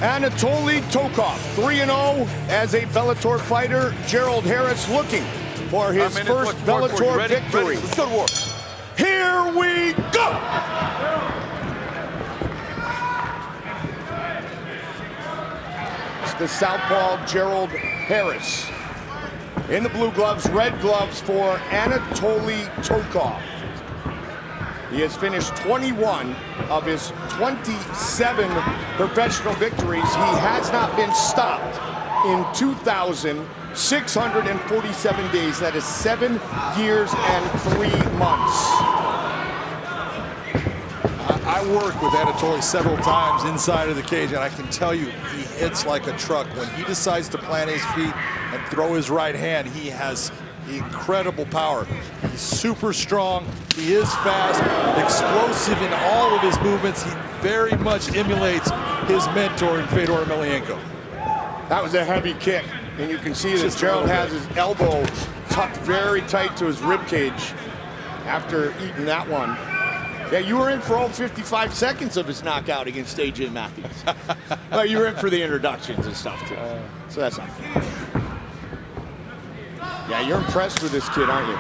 Anatoly Tokov, 3-0 as a Bellator fighter. Gerald Harris looking for his first Bellator victory. Let's go to war. Here we go! It's the southpaw Gerald Harris. In the blue gloves, red gloves for Anatoly Tokov. He has finished 21 of his 27 professional victories. He has not been stopped in 2,647 days. That is 7 years and 3 months. I worked with Anatoly several times inside of the cage, and I can tell you, he hits like a truck. When he decides to plant his feet and throw his right hand, he has incredible power. He's super strong. He is fast, explosive in all of his movements. He very much emulates his mentor in Fedor Emelianenko. That was a heavy kick, and you can see that Gerald has his elbow tucked very tight to his rib cage after eating that one. Yeah, you were in for all 55 seconds of his knockout against AJ Matthews. Well, you were in for the introductions and stuff too, so that's not fair. Yeah, you're impressed with this kid, aren't you?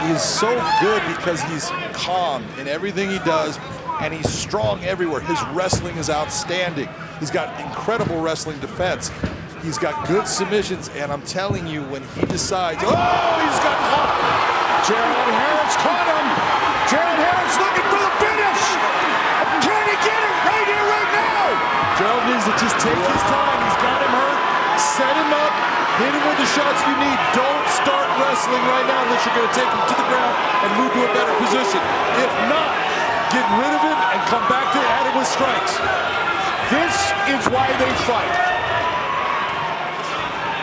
He's so good because he's calm in everything he does, and he's strong everywhere. His wrestling is outstanding. He's got incredible wrestling defense. He's got good submissions, and I'm telling you, when he decides, oh, he's got caught. Gerald Harris caught him. Gerald Harris looking for the finish. Can he get it right here, right now? Gerald needs to just take his time. He's got him hurt. Set him up. Hit him with the shots you need. Don't start wrestling right now unless you're going to take him to the ground and move to a better position. If not, get rid of him and come back to at it with strikes. This is why they fight.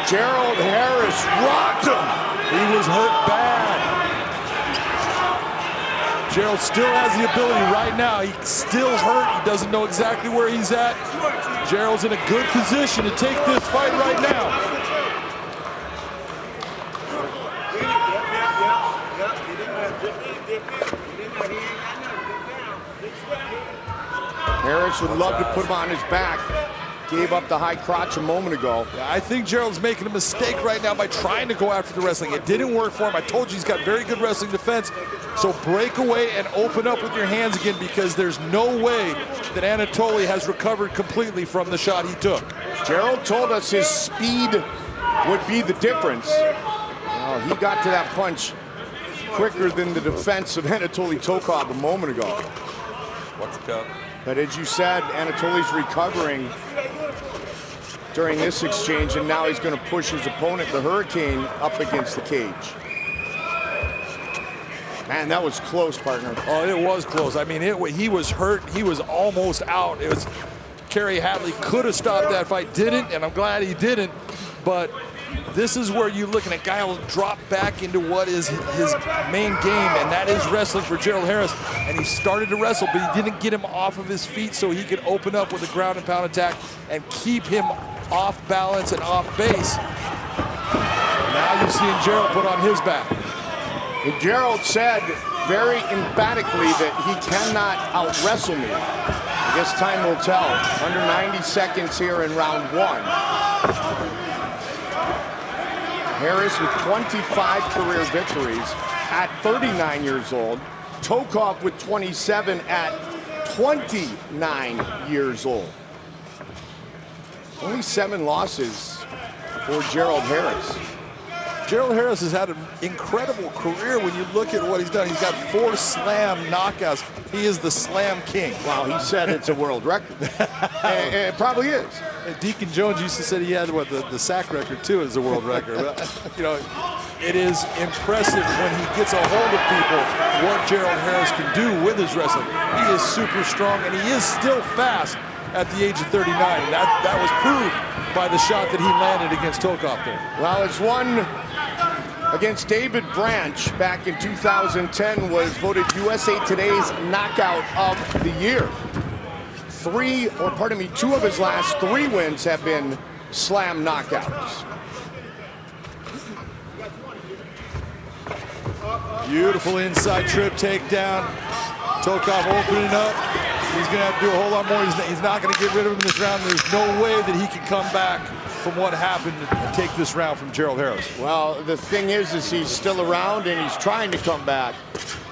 Gerald Harris rocked him. He was hurt bad. Gerald still has the ability right now. He's still hurt. He doesn't know exactly where he's at. Gerald's in a good position to take this fight right now. Harris would love to put him on his back. Gave up the high crotch a moment ago. Yeah, I think Gerald's making a mistake right now by trying to go after the wrestling. It didn't work for him. I told you he's got very good wrestling defense. So break away and open up with your hands again, because there's no way that Anatoly has recovered completely from the shot he took. Gerald told us his speed would be the difference. Well, he got to that punch quicker than the defense of Anatoly Tokov a moment ago. Watch the count. But as you said, Anatoly's recovering during this exchange, and now he's going to push his opponent, the Hurricane, up against the cage. Man, that was close, partner. Oh, it was close. I mean, he was hurt. He was almost out. It was Kerry Hadley could have stopped that fight, didn't, and I'm glad he didn't. But this is where you're looking at a guy will drop back into what is his main game, and that is wrestling for Gerald Harris. And he started to wrestle, but he didn't get him off of his feet so he could open up with a ground and pound attack and keep him off balance and off base. Now you're seeing Gerald put on his back. And Gerald said very emphatically that he cannot out-wrestle me. I guess time will tell. Under 90 seconds here in round one. Harris with 25 career victories at 39 years old. Tokov with 27 at 29 years old. Only 7 losses for Gerald Harris. Gerald Harris has had an incredible career when you look at what he's done. He's got 4 slam knockouts. He is the slam king. Wow, he said it's a world record. and it probably is. And Deacon Jones used to say he had what the sack record too as a world record. But, you know, it is impressive when he gets a hold of people what Gerald Harris can do with his wrestling. He is super strong, and he is still fast at the age of 39. And that was proved by the shot that he landed against Tokov there. Well, his one against David Branch back in 2010 was voted USA Today's knockout of the year. 2 of his last 3 wins have been slam knockouts. Beautiful inside trip takedown. Tokov opening up. He's going to have to do a whole lot more. He's not going to get rid of him in this round. There's no way that he can come back from what happened and take this round from Gerald Harris. Well, the thing is he's still around and he's trying to come back.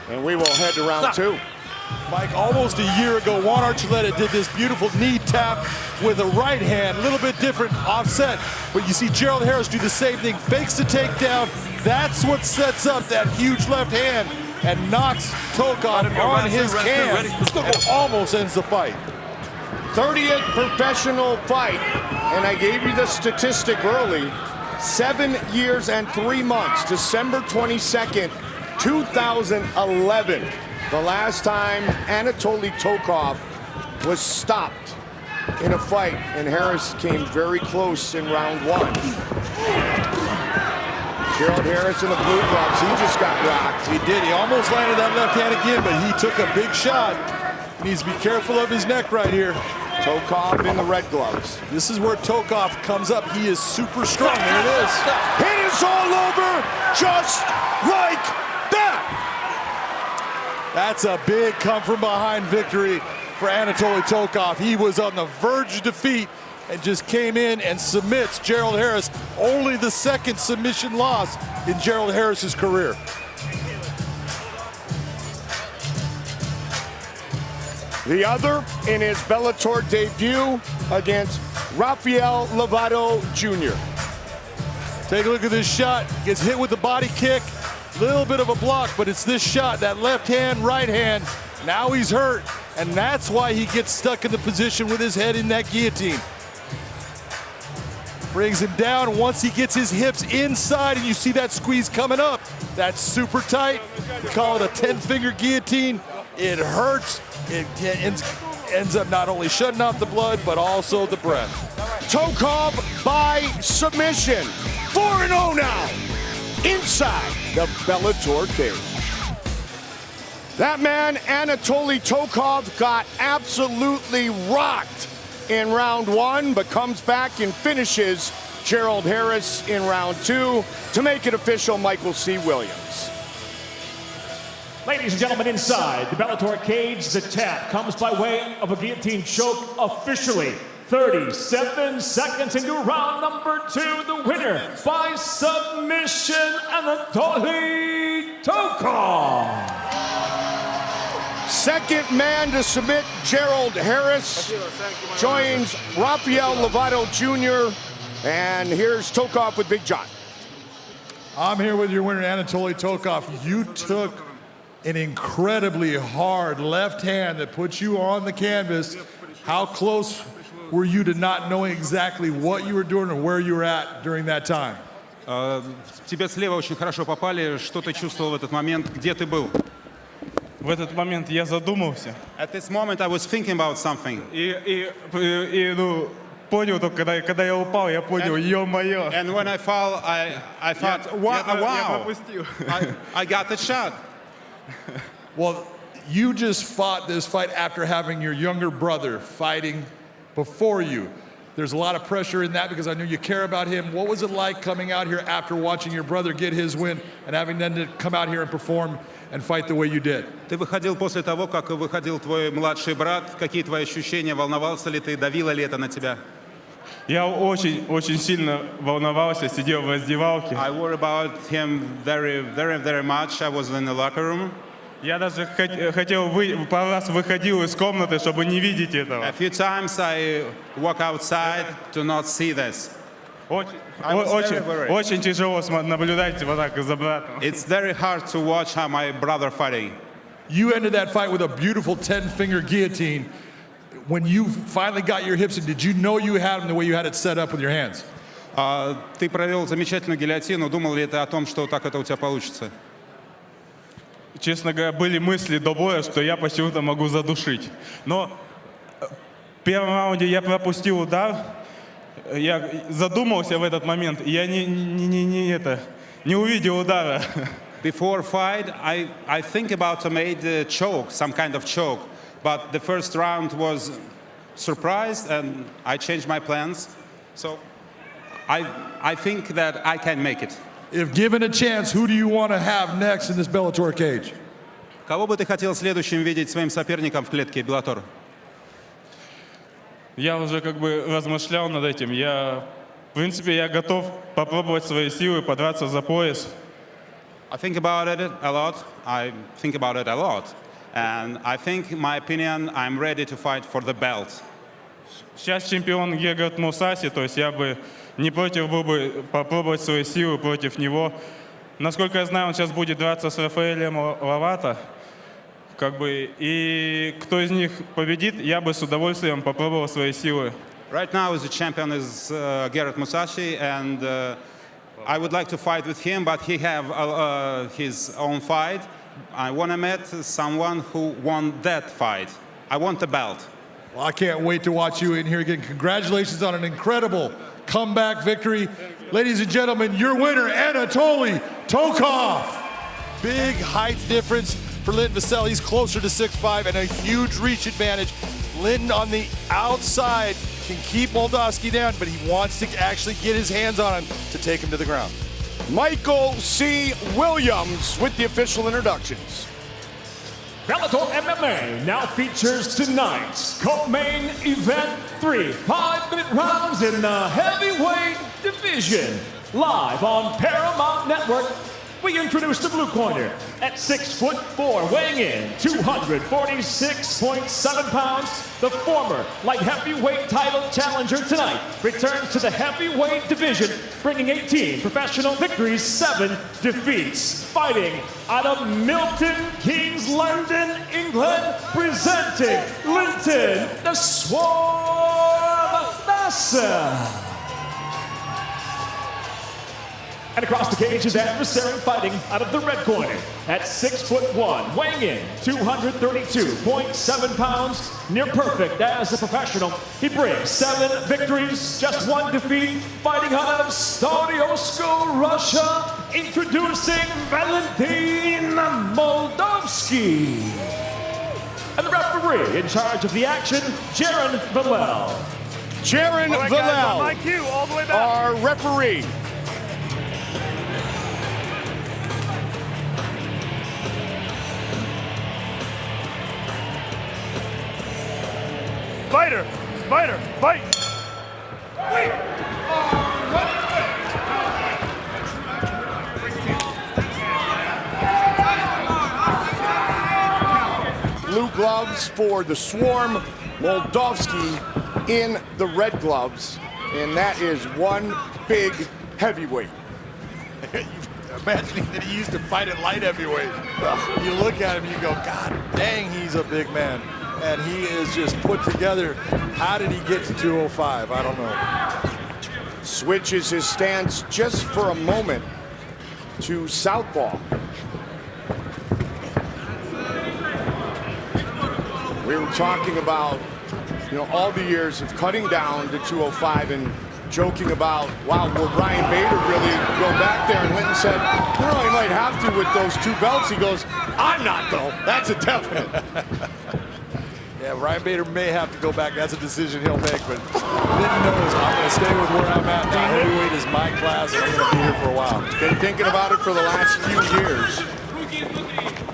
And we will head to round 2. Mike, almost a year ago, Juan Archuleta did this beautiful knee tap with a right hand, a little bit different offset. But you see Gerald Harris do the same thing, fakes the takedown. That's what sets up that huge left hand and knocks Tokov on his can and almost ends the fight. 30th professional fight, and I gave you the statistic early. 7 years and 3 months, December 22nd, 2011. The last time Anatoly Tokov was stopped in a fight, and Harris came very close in round 1. Gerald Harris in the blue gloves, he just got rocked. He did, he almost landed that left hand again, but he took a big shot. He needs to be careful of his neck right here. Tokov in the red gloves. This is where Tokov comes up. He is super strong. There it is. It is all over just like that. That's a big come from behind victory for Anatoly Tokov. He was on the verge of defeat and just came in and submits Gerald Harris. Only the 2nd submission loss in Gerald Harris's career. The other in his Bellator debut against Rafael Lovato Jr. Take a look at this shot. Gets hit with the body kick. Little bit of a block, but it's this shot, that left hand, right hand. Now he's hurt, and that's why he gets stuck in the position with his head in that guillotine. Brings him down. Once he gets his hips inside, and you see that squeeze coming up, that's super tight. We call it a 10-finger guillotine. It hurts. It ends up not only shutting off the blood, but also the breath. Tokov by submission. 4-0 now inside the Bellator cage. That man, Anatoly Tokov, got absolutely rocked in round one, but comes back and finishes Gerald Harris in round two to make it official. Michael C. Williams. Ladies and gentlemen, inside the Bellator cage, the tap comes by way of a guillotine choke officially. 37 seconds into round number two. The winner by submission, Anatoly Tokov. Second man to submit, Gerald Harris, joins Rafael Lovato Jr., and here's Tokov with Big John. I'm here with your winner, Anatoly Tokov. You took an incredibly hard left hand that put you on the canvas. How close were you to not knowing exactly what you were doing or where you were at during that time? Тебе слева очень хорошо попали. Что ты чувствовал в этот момент? Где ты был? В этот момент я задумался. At this moment, I was thinking about something. Ну, понял только, когда я упал, я понял, ё-моё. And when I fell, I thought, wow, I got the shot. Well, you just fought this fight after having your younger brother fighting before you. There's a lot of pressure in that because I know you care about him. What was it like coming out here after watching your brother get his win and having then to come out here and perform and fight the way you did? Ты выходил после того, как выходил твой младший брат. Какие твои ощущения? Волновался ли ты? Давило ли это на тебя? Я очень сильно волновался, сидел в раздевалке. I worry about him very much. I was in the locker room. Я даже хотел пару раз выходил из комнаты, чтобы не видеть этого. A few times I walk outside to not see this. Очень тяжело наблюдать вот так за братом. It's very hard to watch how my brother fighting. You ended that fight with a beautiful 10-finger guillotine. When you finally got your hips in, did you know you had them the way you had it set up with your hands? Ты провел замечательную гильотину. Думал ли ты о том, что так это у тебя получится? Честно говоря, были мысли до боя, что я почему-то могу задушить. Но в первом раунде я пропустил удар. Я задумался в этот момент, и я не увидел удара. Before fight, I think about to make a choke, some kind of choke. But the first round was surprised, and I changed my plans. So I think that I can make it. If given a chance, who do you want to have next in this Bellator cage? Кого бы ты хотел следующим видеть своим соперником в клетке Bellator? Я уже размышлял над этим. В принципе, я готов попробовать свои силы, подраться за пояс. I think about it a lot. And I think, in my opinion, I'm ready to fight for the belt. Сейчас чемпион Гергард Мусаси, то есть я бы не против был бы попробовать свои силы против него. Насколько я знаю, он сейчас будет драться с Рафаэлем Ловато. И кто из них победит, я бы с удовольствием попробовал свои силы. Right now, the champion is Gerard Musashi, and I would like to fight with him, but he have his own fight. I want to meet someone who won that fight. I want the belt. Well, I can't wait to watch you in here again. Congratulations on an incredible comeback victory. Ladies and gentlemen, your winner, Anatoly Tokov. Big height difference for Linton Vassell. He's closer to 6'5" and a huge reach advantage. Linton on the outside can keep Moldavsky down, but he wants to actually get his hands on him to take him to the ground. Michael C. Williams with the official introductions. Bellator MMA now features tonight's co-main event 3 5-minute rounds in the heavyweight division. Live on Paramount Network, we introduce the blue corner at 6'4", weighing in 246.7 pounds. The former light heavyweight title challenger tonight returns to the heavyweight division, bringing 18 professional victories, 7 defeats. Fighting out of Milton Keynes, London, England, presenting Linton the Swarm Vassell. And across the cage is adversary fighting out of the red corner at 6'1", weighing in 232.7 pounds, near perfect as a professional. He brings 7 victories, just 1 defeat, fighting out of Stodiosko, Russia, introducing Valentin Moldovsky. And the referee in charge of the action, Jaron Villel. Jaron Villel, my cue, all the way back. our referee. Fighter, fighter, fight. Blue gloves for the Swarm, Moldovsky in the red gloves, and that is one big heavyweight. Imagining that he used to fight at light heavyweight. You look at him, you go, God dang, he's a big man. And he is just put together. How did he get to 205? I don't know. Switches his stance just for a moment to southpaw. We were talking about, all the years of cutting down to 205 and joking about, wow, will Ryan Bader really go back there? And Linton said, he might have to with those 2 belts. He goes, I'm not though. That's a definite. Yeah, Ryan Bader may have to go back. That's a decision he'll make, but Linton knows I'm going to stay with where I'm at. Now heavyweight is my class, and I'm going to be here for a while. Been thinking about it for the last few years.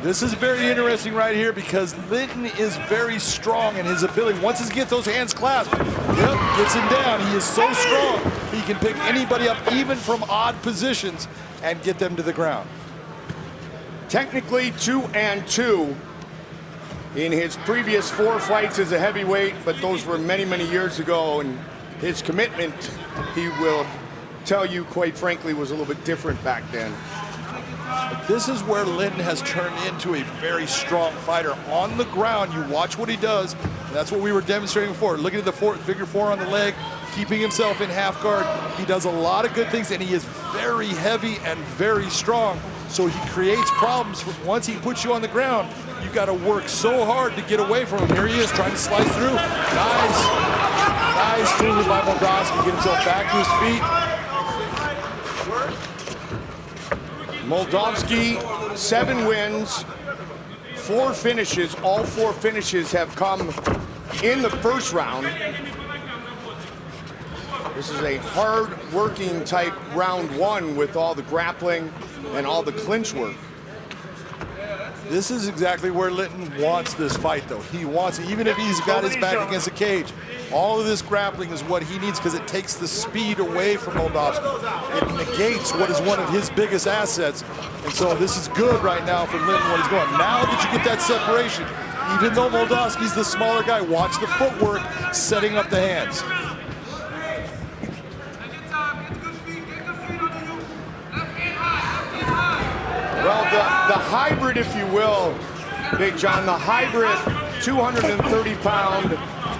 This is very interesting right here because Linton is very strong in his ability. Once he gets those hands clasped, gets him down. He is so strong. He can pick anybody up, even from odd positions, and get them to the ground. Technically 2-2 in his previous 4 fights as a heavyweight, but those were many, many years ago, and his commitment, he will tell you, quite frankly, was a little bit different back then. But this is where Linton has turned into a very strong fighter. On the ground, you watch what he does, and that's what we were demonstrating before. Looking at the figure 4 on the leg, keeping himself in half guard. He does a lot of good things, and he is very heavy and very strong, so he creates problems. Once he puts you on the ground, you got to work so hard to get away from him. Here he is trying to slice through. Nice move by Moldovsky, get himself back to his feet. Moldovsky, 7 wins, 4 finishes. All 4 finishes have come in the first round. This is a hard-working type round 1 with all the grappling and all the clinch work. This is exactly where Linton wants this fight, though. He wants it, even if he's got his back against the cage. All of this grappling is what he needs because it takes the speed away from Moldovsky. It negates what is one of his biggest assets. And so this is good right now for Linton, what he's going. Now that you get that separation, even though Moldovsky's the smaller guy, watch the footwork, setting up the hands. Well, the hybrid, if you will, Big John, the hybrid 230-pound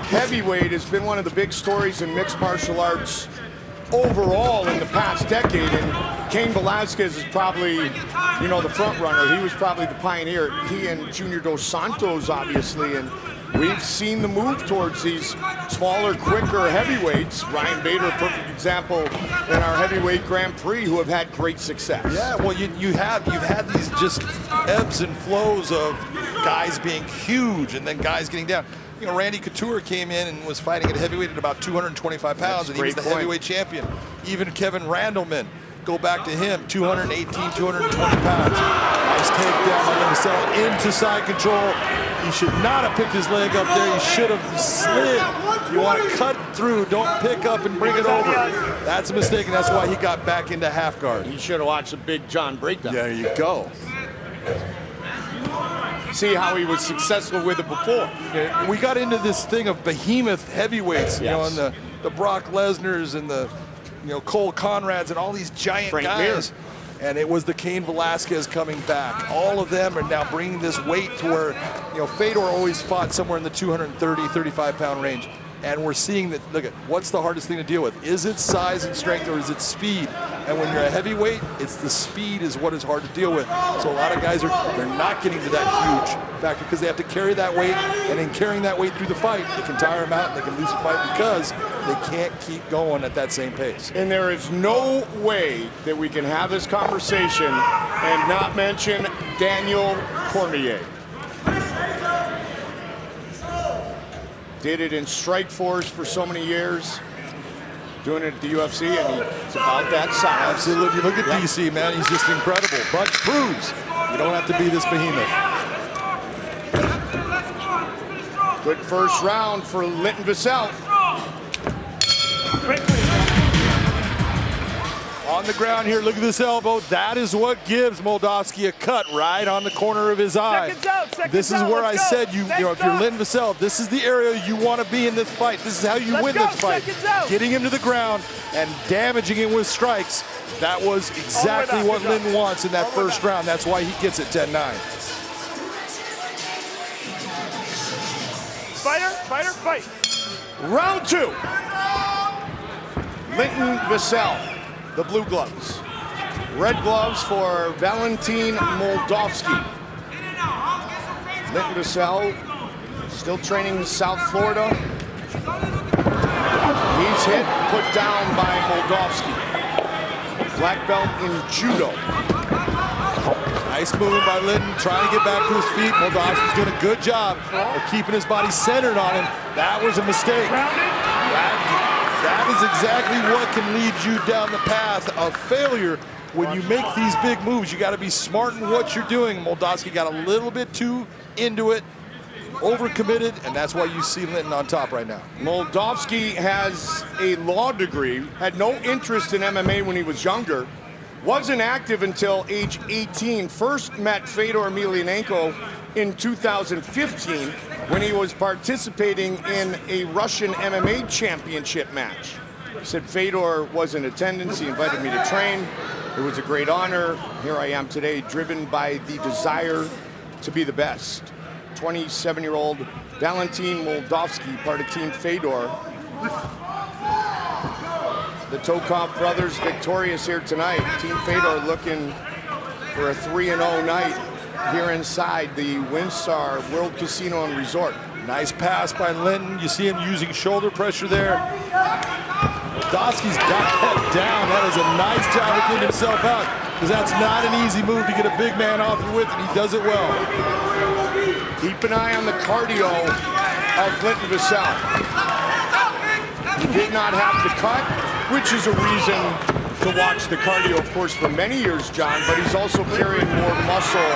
heavyweight has been one of the big stories in mixed martial arts overall in the past decade. And Cain Velasquez is probably, the front runner. He was probably the pioneer. He and Junior Dos Santos, obviously, and we've seen the move towards these smaller, quicker heavyweights. Ryan Bader, a perfect example in our heavyweight Grand Prix, who have had great success. Yeah, well, you've had these just ebbs and flows of guys being huge and then guys getting down. Randy Couture came in and was fighting at heavyweight at about 225 pounds, and he was the heavyweight champion. Even Kevin Randleman, go back to him, 218, 220 pounds. Nice takedown by Marcel into side control. He should not have picked his leg up there. He should have slid. You want to cut through, don't pick up and bring it over. That's a mistake, and that's why he got back into half guard. You should have watched the Big John breakdown. There you go. See how he was successful with it before. We got into this thing of behemoth heavyweights, and the Brock Lesnar's and the Cole Conrad's and all these giant guys. And it was the Cain Velasquez coming back. All of them are now bringing this weight to where, Fedor always fought somewhere in the 230, 35-pound range. And we're seeing that, look at, what's the hardest thing to deal with? Is it size and strength or is it speed? And when you're a heavyweight, it's the speed is what is hard to deal with. So a lot of guys they're not getting to that huge factor because they have to carry that weight, and in carrying that weight through the fight, they can tire them out and they can lose the fight because they can't keep going at that same pace. And there is no way that we can have this conversation and not mention Daniel Cormier. Did it in Strikeforce for so many years, doing it at the UFC, and he's about that size. Absolutely. Look at DC, man. He's just incredible. But proves you don't have to be this behemoth. Good first round for Linton Vassell. On the ground here, look at this elbow. That is what gives Moldavsky a cut right on the corner of his eye. This is where I said, you know, if you're Linton Vassell, this is the area you want to be in this fight. This is how you win this fight. Getting him to the ground and damaging him with strikes. That was exactly what Linton wants in that first round. That's why he gets it 10-9. Fighter, fight. Round 2. Linton Vassell, the blue gloves. Red gloves for Valentin Moldavsky. Linton Vassell, still training in South Florida. He's hit, put down by Moldavsky. Black belt in judo. Nice movement by Linton, trying to get back to his feet. Moldavsky's doing a good job of keeping his body centered on him. That was a mistake. That is exactly what can lead you down the path of failure. When you make these big moves, you got to be smart in what you're doing. Moldavsky got a little bit too into it, overcommitted, and that's why you see Linton on top right now. Moldavsky has a law degree, had no interest in MMA when he was younger, wasn't active until age 18, first met Fedor Emelianenko in 2015 when he was participating in a Russian MMA championship match. He said Fedor was in attendance, he invited me to train. It was a great honor. Here I am today, driven by the desire to be the best. 27-year-old Valentin Moldavsky, part of Team Fedor. The Tokov brothers victorious here tonight. Team Fedor looking for a 3-0 night here inside the WinStar World Casino and Resort. Nice pass by Linton. You see him using shoulder pressure there. Moldavsky's got that down. That is a nice job of getting himself out, because that's not an easy move to get a big man off you with, and he does it well. Keep an eye on the cardio of Linton Vassell. He did not have to cut, which is a reason to watch the cardio, of course, for many years, John, but he's also carrying more muscle,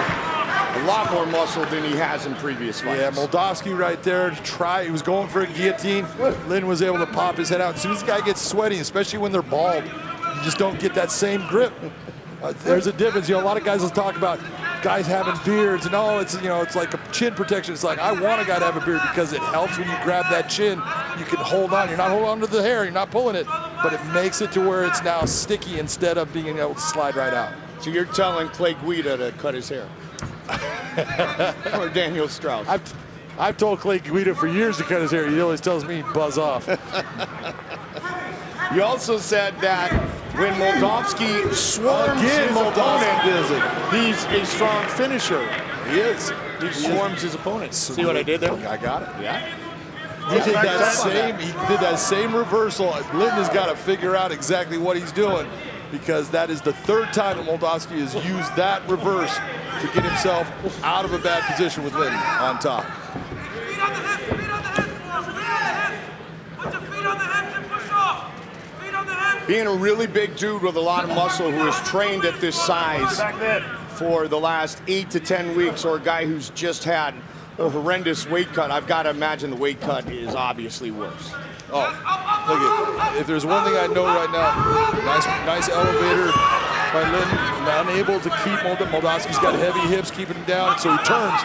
a lot more muscle than he has in previous fights. Yeah, Moldavsky right there, he was going for a guillotine. Linton was able to pop his head out. As soon as the guy gets sweaty, especially when they're bald, you just don't get that same grip. There's a difference. You know, a lot of guys will talk about guys having beards and it's like a chin protection. It's like, I want a guy to have a beard because it helps when you grab that chin. You can hold on. You're not holding on to the hair. You're not pulling it, but it makes it to where it's now sticky instead of being able to slide right out. So you're telling Clay Guida to cut his hair? Or Daniel Strauss? I've told Clay Guida for years to cut his hair. He always tells me buzz off. You also said that when Moldavsky swarms his opponent, he's a strong finisher. He is. He swarms his opponent. See what I did there? I got it. Yeah. He did that same reversal. Linton has got to figure out exactly what he's doing, because that is the third time that Moldavsky has used that reverse to get himself out of a bad position with Linton on top. Being a really big dude with a lot of muscle who has trained at this size for the last 8 to 10 weeks, or a guy who's just had a horrendous weight cut, I've got to imagine the weight cut is obviously worse. Oh, look at, if there's one thing I know right now, nice elevator by Linton, unable to keep Moldavsky's got heavy hips keeping him down, so he turns.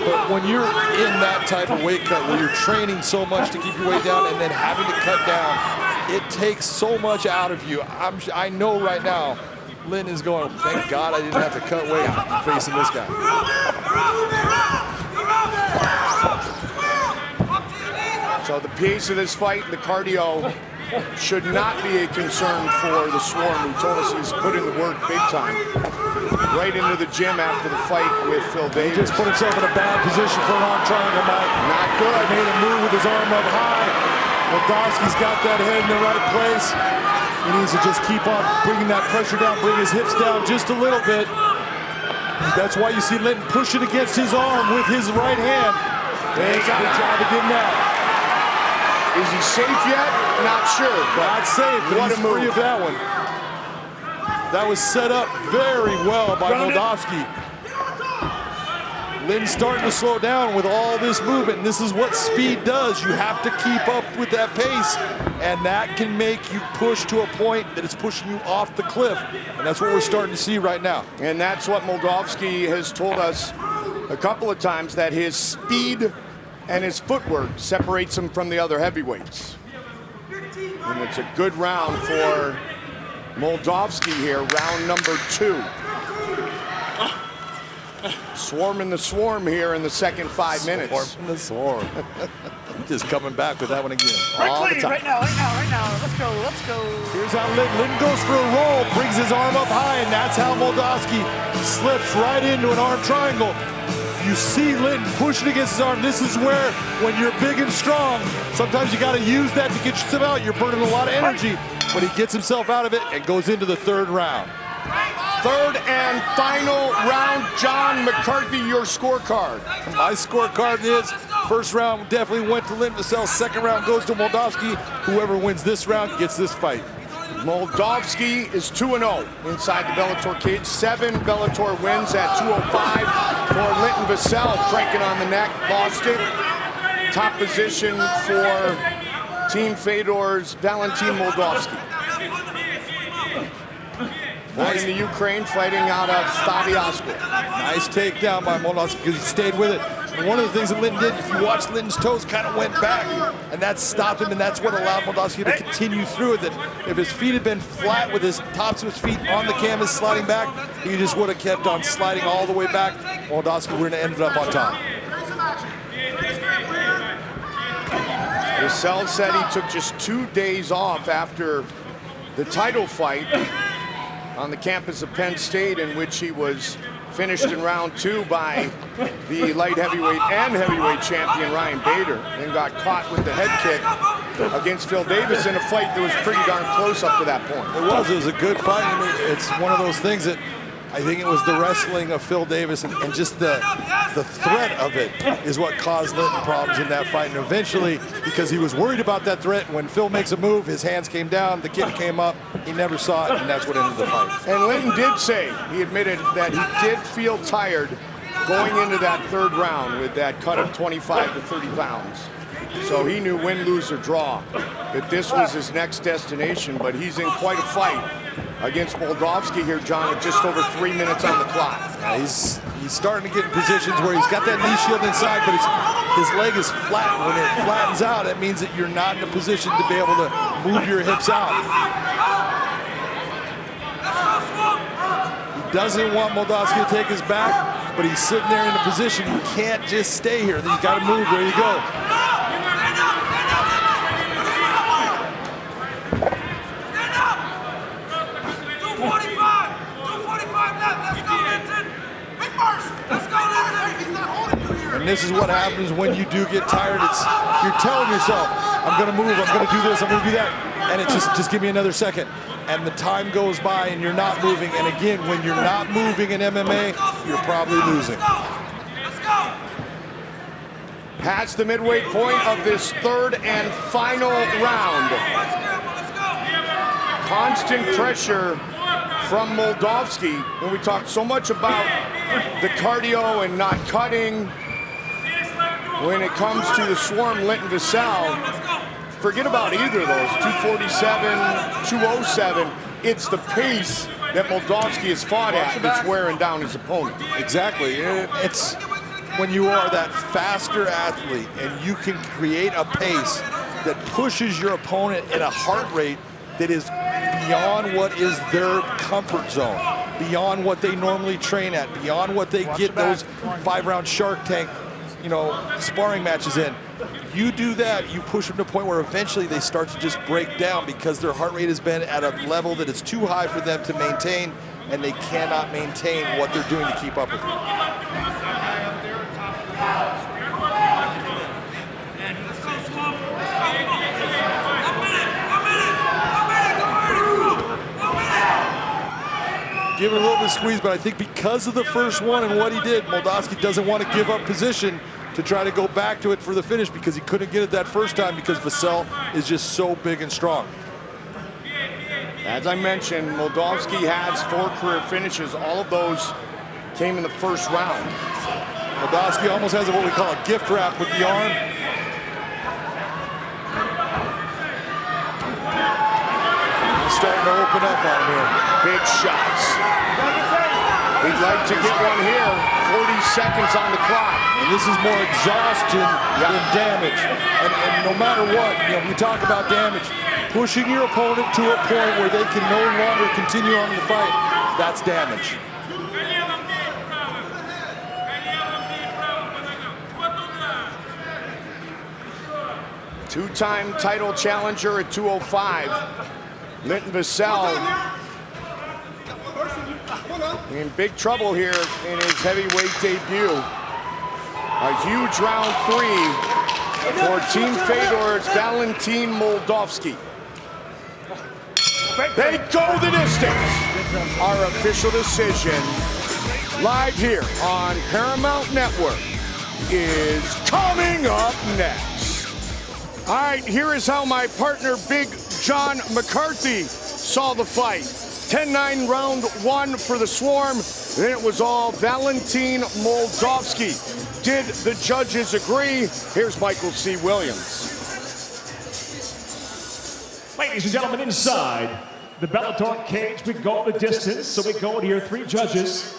But when you're in that type of weight cut where you're training so much to keep your weight down and then having to cut down, it takes so much out of you. I know right now, Linton is going, thank God I didn't have to cut weight facing this guy. So the pace of this fight, the cardio, should not be a concern for the Swarm, who told us he's put in the work big time. Right into the gym after the fight with Phil Davis. He just put himself in a bad position for an arm triangle, Mike. Not good. Made a move with his arm up high. Moldavski's got that head in the right place. He needs to just keep on bringing that pressure down, bring his hips down just a little bit. That's why you see Linton push it against his arm with his right hand. Good job of getting that. Is he safe yet? Not sure. Not safe, but what he's a move. free of that one. That was set up very well by Moldavski. Linton's starting to slow down with all this movement, and this is what speed does. You have to keep up with that pace, and that can make you push to a point that it's pushing you off the cliff, and that's what we're starting to see right now. And that's what Moldavski has told us a couple of times, that his speed and his footwork separates him from the other heavyweights. And it's a good round for Moldavski here, round number 2. Swarming the Swarm here in the second 5 minutes. Swarming the Swarm. Just coming back with that one again. All the time. Right now. Let's go. Here's how Linton goes for a roll, brings his arm up high, and that's how Moldavski slips right into an arm triangle. You see Linton pushing against his arm. This is where, when you're big and strong, sometimes you got to use that to get yourself out. You're burning a lot of energy, but he gets himself out of it and goes into the third round. Third and final round. John McCarthy, your scorecard. My scorecard is, first round definitely went to Linton Vassell. Second round goes to Moldavski. Whoever wins this round gets this fight. Moldavski is 2-0 inside the Bellator cage. 7 Bellator wins at 205 for Linton Vassell. Cranking on the neck, lost it. Top position for Team Fedor's Valentin Moldavski. Born in the Ukraine, fighting out of Staviasko. Nice takedown by Moldavski because he stayed with it. And one of the things that Linton did, if you watch Linton's toes kind of went back, and that stopped him, and that's what allowed Moldavski to continue through it. That if his feet had been flat with his tops of his feet on the canvas sliding back, he just would have kept on sliding all the way back. Moldavski would have ended up on top. Vassell said he took just 2 days off after the title fight on the campus of Penn State, in which he was finished in round 2 by the light heavyweight and heavyweight champion Ryan Bader, and got caught with the head kick against Phil Davis in a fight that was pretty darn close up to that point. It was a good fight. I mean, it's one of those things that I think it was the wrestling of Phil Davis and just the threat of it is what caused Linton problems in that fight. And eventually, because he was worried about that threat, when Phil makes a move, his hands came down, the kick came up, he never saw it, and that's what ended the fight. And Linton did say, he admitted that he did feel tired going into that third round with that cut of 25 to 30 pounds. So he knew win, lose, or draw that this was his next destination, but he's in quite a fight against Moldavski here, John, with just over 3 minutes on the clock. Yeah, he's starting to get in positions where he's got that knee shield inside, but his leg is flat. When it flattens out, it means that you're not in a position to be able to move your hips out. He doesn't want Moldavski to take his back, but he's sitting there in a position he can't just stay here. He's got to move. There you go. And this is what happens when you do get tired. You're telling yourself, I'm going to move, I'm going to do this, I'm going to do that. And it's just give me another second. And the time goes by and you're not moving. And again, when you're not moving in MMA, you're probably losing. Past the midway point of this third and final round. Constant pressure from Moldavski. And we talked so much about the cardio and not cutting. When it comes to the Swarm, Linton Vassell, forget about either of those, 247, 207. It's the pace that Moldavski has fought at that's wearing down his opponent. Exactly. It's when you are that faster athlete and you can create a pace that pushes your opponent at a heart rate that is beyond what is their comfort zone, beyond what they normally train at, beyond what they get those 5-round Shark Tank sparring matches in. You do that, you push them to a point where eventually they start to just break down because their heart rate has been at a level that is too high for them to maintain, and they cannot maintain what they're doing to keep up with it. Give it a little bit of squeeze, but I think because of the first one and what he did, Moldavsky doesn't want to give up position to try to go back to it for the finish because he couldn't get it that first time because Vassell is just so big and strong. As I mentioned, Moldavsky has 4 career finishes. All of those came in the first round. Moldavsky almost has what we call a gift wrap with the arm. He's starting to open up on him here. Big shots. He'd like to get one here. 40 seconds on the clock. And this is more exhaustion than damage. And no matter what, we talk about damage. Pushing your opponent to a point where they can no longer continue on the fight, that's damage. Two-time title challenger at 205. Linton Vassell in big trouble here in his heavyweight debut. A huge round 3 for Team Fedor's Valentin Moldavsky. They go the distance. Our official decision, live here on Paramount Network, is coming up next. All right, here is how my partner, Big John McCarthy, saw the fight. 10-9 round 1 for the Swarm. Then it was all Valentin Moldavsky. Did the judges agree? Here's Michael C. Williams. Ladies and gentlemen, inside the Bellator cage, we go the distance. So we go to your 3 judges.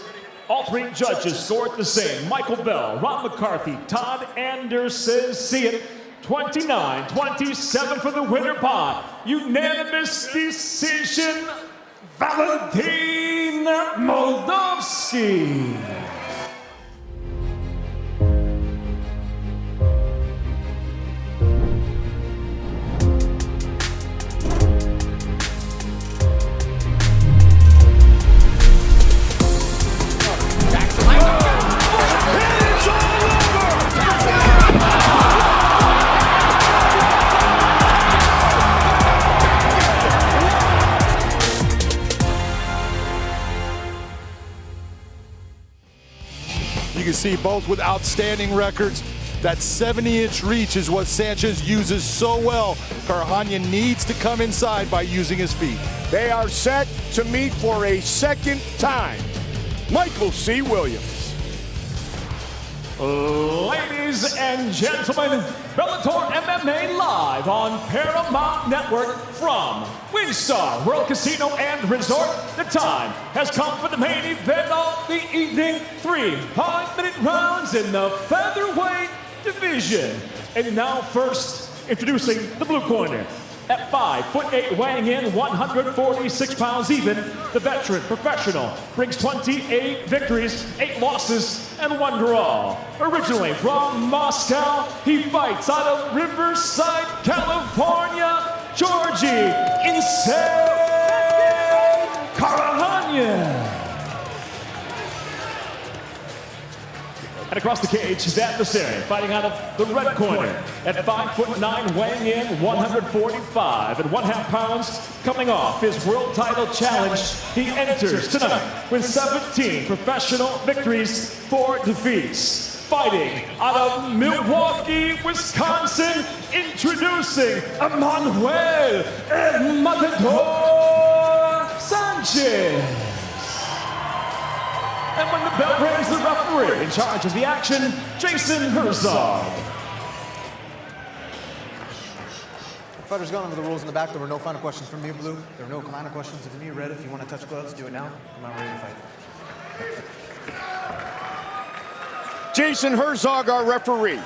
All 3 judges scored the same. Michael Bell, Ron McCarthy, Todd Anderson. See it. 29-27 for the winner by unanimous decision, Valentin Moldavsky. You can see both with outstanding records. That 70-inch reach is what Sanchez uses so well. Karakhanyan needs to come inside by using his feet. They are set to meet for a second time. Michael C. Williams. Ladies and gentlemen, Bellator MMA live on Paramount Network from WinStar World Casino and Resort. The time has come for the main event of the evening. 3 5-minute rounds in the featherweight division. And now first, introducing the blue corner. At 5'8", weighing in 146 pounds even, the veteran professional brings 28 victories, 8 losses, and 1 draw. Originally from Moscow, he fights out of Riverside, California, Georgie Insane Karakhanyan. And across the cage, his adversary, fighting out of the red corner. At 5'9", weighing in 145 and 1/2 pounds, coming off his world title challenge, he enters tonight with 17 professional victories, 4 defeats. Fighting out of Milwaukee, Wisconsin, introducing Emmanuel El Matador Sanchez. And when the bell rings, the referee in charge of the action, Jason Herzog. Fighters gone over the rules in the back. There were no final questions from you, Blue. There were no final questions from you, Red. If you want to touch gloves, do it now. I'm not ready to fight. Jason Herzog, our referee.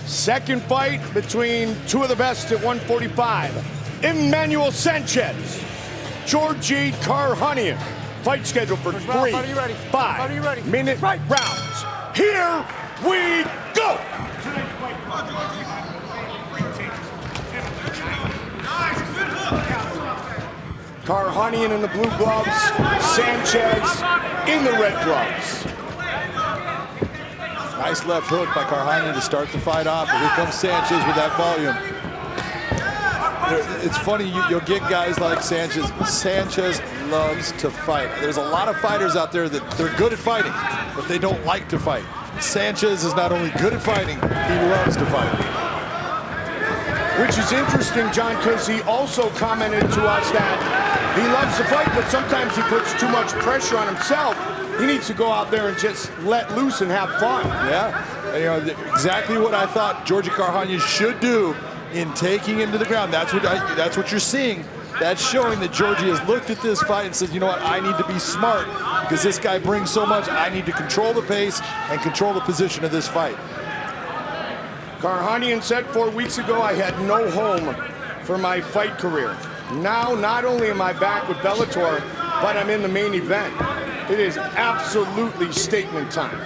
Second fight between 2 of the best at 145. Emmanuel Sanchez, Georgie Karakhanyan. Fight scheduled for 3 5-minute rounds. Here we go! Karakhanyan in the blue gloves, Sanchez in the red gloves. Nice left hook by Karakhanyan to start the fight off, but here comes Sanchez with that volume. It's funny, you'll get guys like Sanchez. Sanchez loves to fight. There's a lot of fighters out there that they're good at fighting, but they don't like to fight. Sanchez is not only good at fighting, he loves to fight. Which is interesting, John, because he also commented to us that he loves to fight, but sometimes he puts too much pressure on himself. He needs to go out there and just let loose and have fun. Yeah, and, you know, exactly what I thought Georgie Karakhanyan should do in taking him to the ground. That's what you're seeing. That's showing that Georgie has looked at this fight and says, you know what, I need to be smart because this guy brings so much. I need to control the pace and control the position of this fight. Karakhanyan said 4 weeks ago, I had no home for my fight career. Now, not only am I back with Bellator, but I'm in the main event. It is absolutely statement time.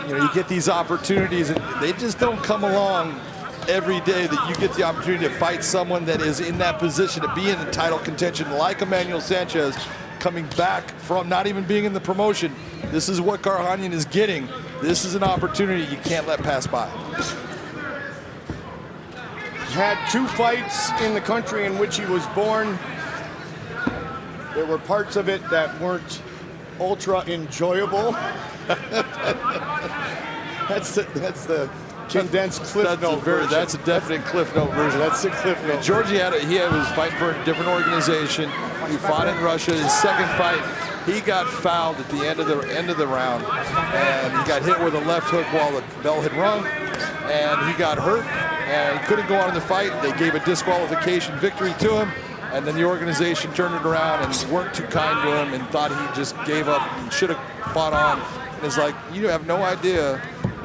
You know, you get these opportunities, and they just don't come along every day that you get the opportunity to fight someone that is in that position to be in the title contention, like Emmanuel Sanchez, coming back from not even being in the promotion. This is what Karakhanyan is getting. This is an opportunity you can't let pass by. Had 2 fights in the country in which he was born. There were parts of it that weren't ultra enjoyable. That's the condensed cliff note version. That's a definite cliff note version. That's the cliff note. Georgie was fighting for a different organization. He fought in Russia. His second fight, he got fouled at the end of the round, and he got hit with a left hook while the bell had rung, and he got hurt, and he couldn't go on in the fight. They gave a disqualification victory to him, and then the organization turned it around and weren't too kind to him and thought he just gave up and should have fought on. And it's like, you have no idea,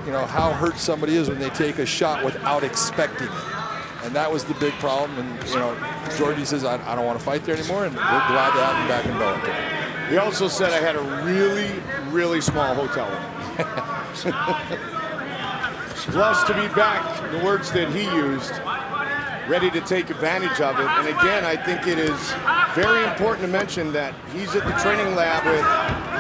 you know, how hurt somebody is when they take a shot without expecting it. And that was the big problem. And, you know, Georgie says, I don't want to fight there anymore, and we're glad to have him back in Bellator. He also said I had a really, really small hotel room. Blessed to be back, the words that he used, ready to take advantage of it. And again, I think it is very important to mention that he's at the training lab with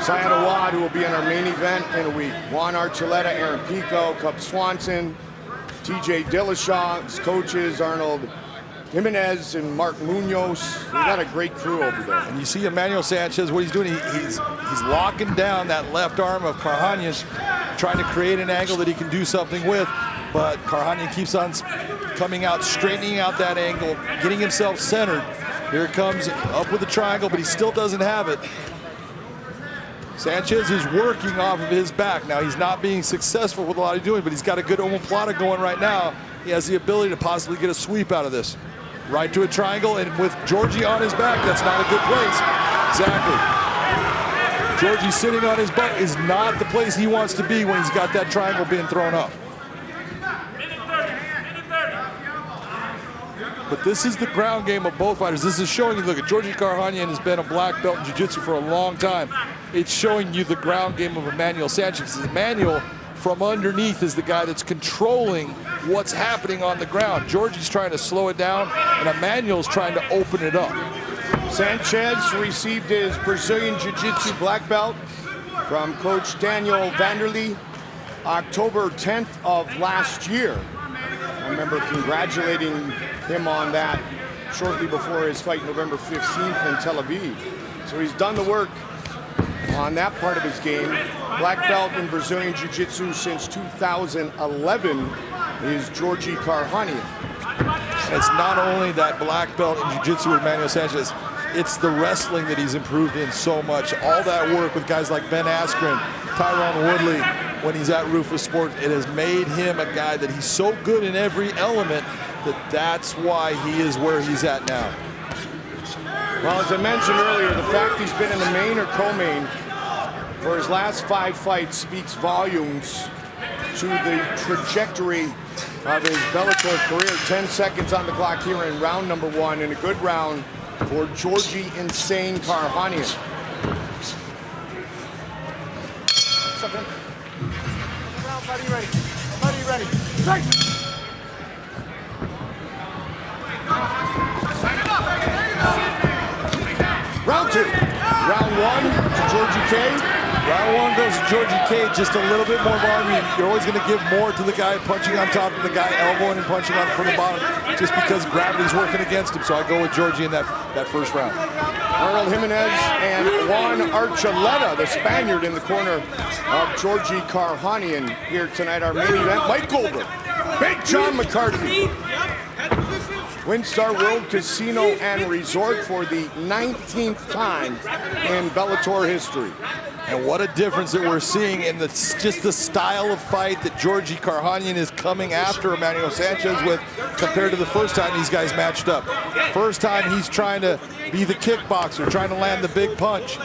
Syed Awad, who will be in our main event in a week. Juan Archuleta, Aaron Pico, Cub Swanson, TJ Dillashaw, his coaches, Arnold Jimenez and Mark Munoz. We got a great crew over there. And you see Emmanuel Sanchez, what he's doing, he's locking down that left arm of Karakhanyan's, trying to create an angle that he can do something with. But Karakhanyan keeps on coming out, straightening out that angle, getting himself centered. Here it comes up with the triangle, but he still doesn't have it. Sanchez is working off of his back. Now, he's not being successful with a lot of doing, but he's got a good omoplata going right now. He has the ability to possibly get a sweep out of this. Right to a triangle, and with Georgie on his back, that's not a good place. Exactly. Georgie sitting on his butt is not the place he wants to be when he's got that triangle being thrown up. But this is the ground game of both fighters. This is showing you, look at Georgie Karakhanyan has been a black belt in jiu-jitsu for a long time. It's showing you the ground game of Emmanuel Sanchez. Emmanuel, from underneath, is the guy that's controlling what's happening on the ground. Georgie's trying to slow it down, and Emmanuel's trying to open it up. Sanchez received his Brazilian Jiu-Jitsu black belt from Coach Daniel Vanderlee October 10th of last year. I remember congratulating him on that shortly before his fight November 15th in Tel Aviv. So he's done the work on that part of his game. Black belt in Brazilian Jiu-Jitsu since 2011 is Georgie Karakhanyan. It's not only that black belt in jiu-jitsu with Emmanuel Sanchez, it's the wrestling that he's improved in so much. All that work with guys like Ben Askren, Tyrone Woodley, when he's at Rufus Sports, it has made him a guy that he's so good in every element that's why he is where he's at now. Well, as I mentioned earlier, the fact he's been in the main or co-main for his last 5 fights speaks volumes to the trajectory of his Bellator career. 10 seconds on the clock here in round number 1, and a good round for Georgie Insane Karakhanyan. Round 2. Round 1 to Georgie K. Round 1 goes to Georgie K. Just a little bit more volume. You're always going to give more to the guy punching on top of the guy elbowing and punching on from the bottom, just because gravity's working against him. So I go with Georgie in that first round. Arnold Jimenez and Juan Archuleta, the Spaniard, in the corner of Georgie Karakhanyan here tonight. Our main event, Mike Goldberg, Big John McCarthy. WinStar World Casino and Resort for the 19th time in Bellator history. And what a difference that we're seeing in just the style of fight that Georgie Karakhanyan is coming after Emmanuel Sanchez with compared to the first time these guys matched up. First time he's trying to be the kickboxer, trying to land the big punch.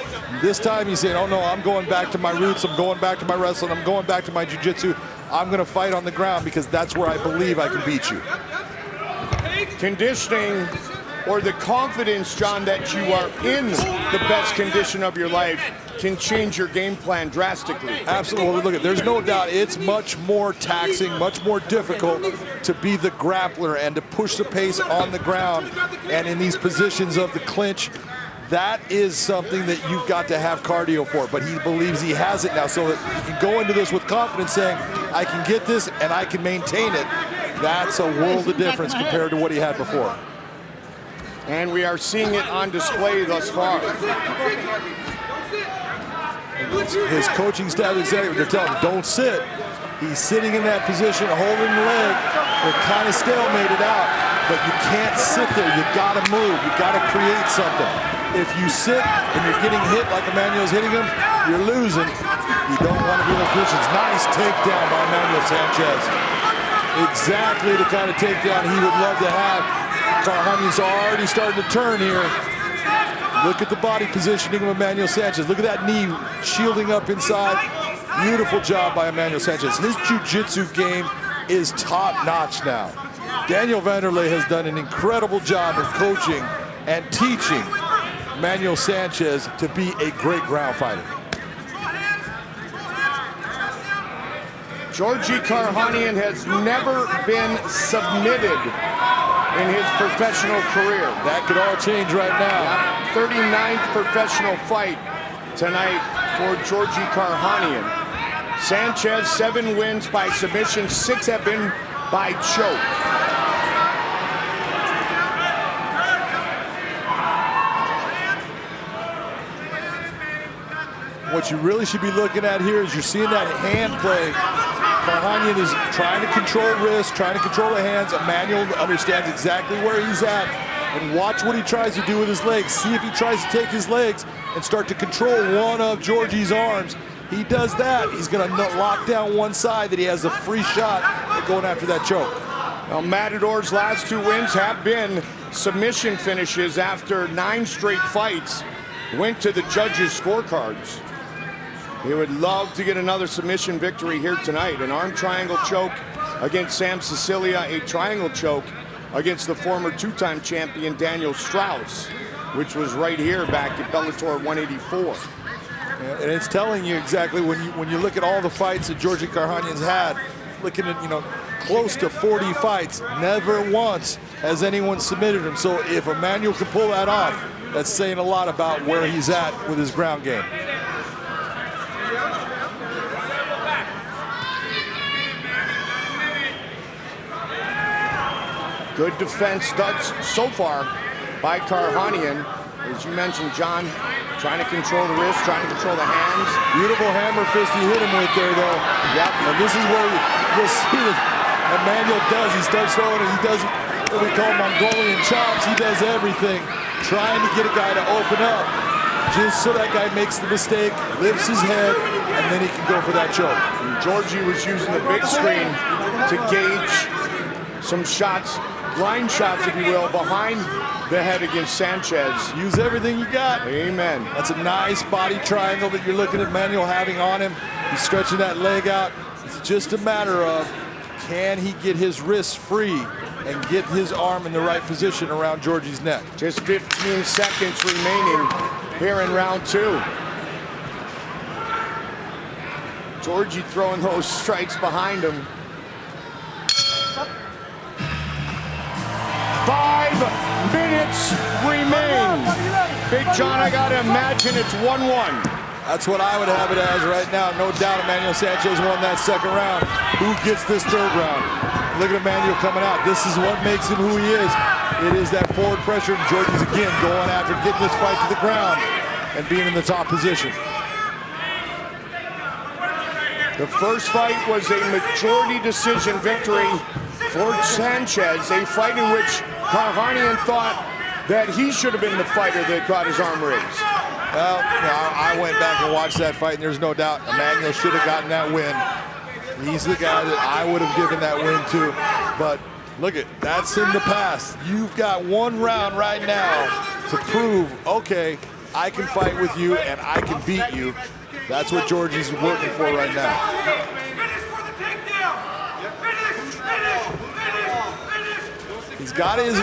This time he's saying, oh no, I'm going back to my roots, I'm going back to my wrestling, I'm going back to my jiu-jitsu. I'm gonna fight on the ground because that's where I believe I can beat you. Conditioning, or the confidence, John, that you are in the best condition of your life can change your game plan drastically. Absolutely. Look, there's no doubt it's much more taxing, much more difficult to be the grappler and to push the pace on the ground and in these positions of the clinch. That is something that you've got to have cardio for, but he believes he has it now, so that he can go into this with confidence saying, I can get this and I can maintain it. That's a world of difference compared to what he had before. And we are seeing it on display thus far. His coaching staff executive, they're telling him, don't sit. He's sitting in that position, holding the leg. They're kind of stalemated out, but you can't sit there. You gotta move, you gotta create something. If you sit and you're getting hit like Emmanuel's hitting him, you're losing. You don't want to be in those positions. Nice takedown by Emmanuel Sanchez. Exactly the kind of takedown he would love to have. Karakhanyan's already starting to turn here. Look at the body positioning of Emmanuel Sanchez. Look at that knee shielding up inside. Beautiful job by Emmanuel Sanchez. His jiu-jitsu game is top-notch now. Daniel Vanderlei has done an incredible job of coaching and teaching Emmanuel Sanchez to be a great ground fighter. Georgie Karakhanyan has never been submitted in his professional career. That could all change right now. 39th professional fight tonight for Georgie Karakhanyan. Sanchez, 7 wins by submission, 6 have been by choke. What you really should be looking at here is you're seeing that hand play. Karakhanyan is trying to control wrist, trying to control the hands. Emmanuel understands exactly where he's at. And watch what he tries to do with his legs. See if he tries to take his legs and start to control one of Georgie's arms. He does that, he's gonna lock down one side that he has a free shot at going after that choke. Now, Matador's last 2 wins have been submission finishes after 9 straight fights. Went to the judges' scorecards. He would love to get another submission victory here tonight. An arm triangle choke against Sam Sicilia, a triangle choke against the former 2-time champion Daniel Strauss, which was right here back at Bellator 184. And it's telling you exactly when you look at all the fights that Georgie Karakhanyan's had, looking at, close to 40 fights, never once has anyone submitted him. So if Emmanuel can pull that off, that's saying a lot about where he's at with his ground game. Good defense so far by Karakhanyan. As you mentioned, John, trying to control the wrist, trying to control the hands. Beautiful hammer fist he hit him with there, though. Yep. And this is where you'll see what Emmanuel does. He starts throwing it. He does what we call Mongolian chops. He does everything, trying to get a guy to open up, just so that guy makes the mistake, lifts his head, and then he can go for that choke. And Georgie was using the big screen to gauge some shots, blind shots, if you will, behind the head against Sanchez. Use everything you got. Amen. That's a nice body triangle that you're looking at Emmanuel having on him. He's stretching that leg out. It's just a matter of, can he get his wrists free and get his arm in the right position around Georgie's neck? Just 15 seconds remaining here in round 2. Georgie throwing those strikes behind him. 5 minutes remain. Big John, I gotta imagine it's 1-1. That's what I would have it as right now. No doubt Emmanuel Sanchez won that second round. Who gets this third round? Look at Emmanuel coming out. This is what makes him who he is. It is that forward pressure. And Georgie's again going after getting this fight to the ground and being in the top position. The first fight was a majority decision victory for Sanchez, a fight in which Karakhanyan thought that he should have been the fighter that got his arm raised. Well, I went back and watched that fight, and there's no doubt Emmanuel should have gotten that win. He's the guy that I would have given that win to. But look at that's in the past. You've got one round right now to prove, okay, I can fight with you and I can beat you. That's what Georgie's working for right now. He's got his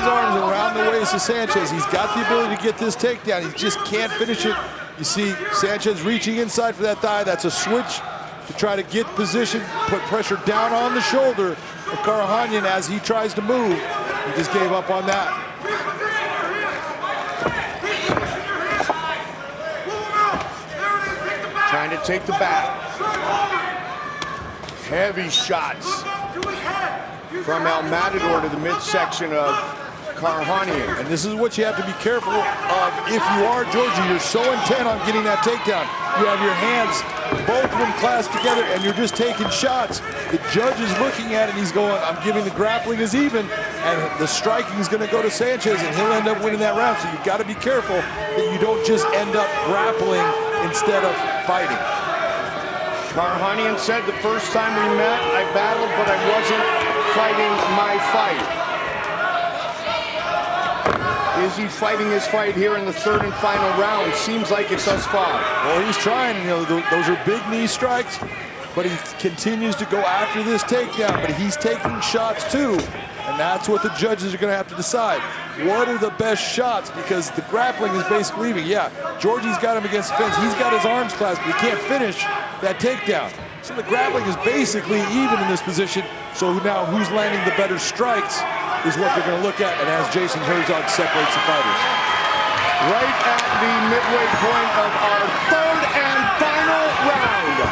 arms around the waist of Sanchez. He's got the ability to get this takedown. He just can't finish it. You see Sanchez reaching inside for that thigh. That's a switch to try to get position, put pressure down on the shoulder of Karakhanyan as he tries to move. He just gave up on that. Trying to take the back. Heavy shots from El Matador to the midsection of Karakhanyan. And this is what you have to be careful of if you are Georgie. You're so intent on getting that takedown. You have your hands, both of them clasped together, and you're just taking shots. The judge is looking at it, and he's going, I'm giving the grappling as even, and the striking is going to go to Sanchez, and he'll end up winning that round. So you've got to be careful that you don't just end up grappling instead of fighting. Karakhanyan said the first time we met, I battled, but I wasn't fighting my fight. Is he fighting his fight here in the third and final round? Seems like it thus far. Well, he's trying. You know, those are big knee strikes, but he continues to go after this takedown, but he's taking shots too, and that's what the judges are going to have to decide. What are the best shots? Because the grappling is basically even. Yeah, Georgie's got him against the fence. He's got his arms clasped, but he can't finish that takedown. So the grappling is basically even in this position. So now who's landing the better strikes is what they're going to look at, and as Jason Herzog separates the fighters. Right at the midway point of our third and final round.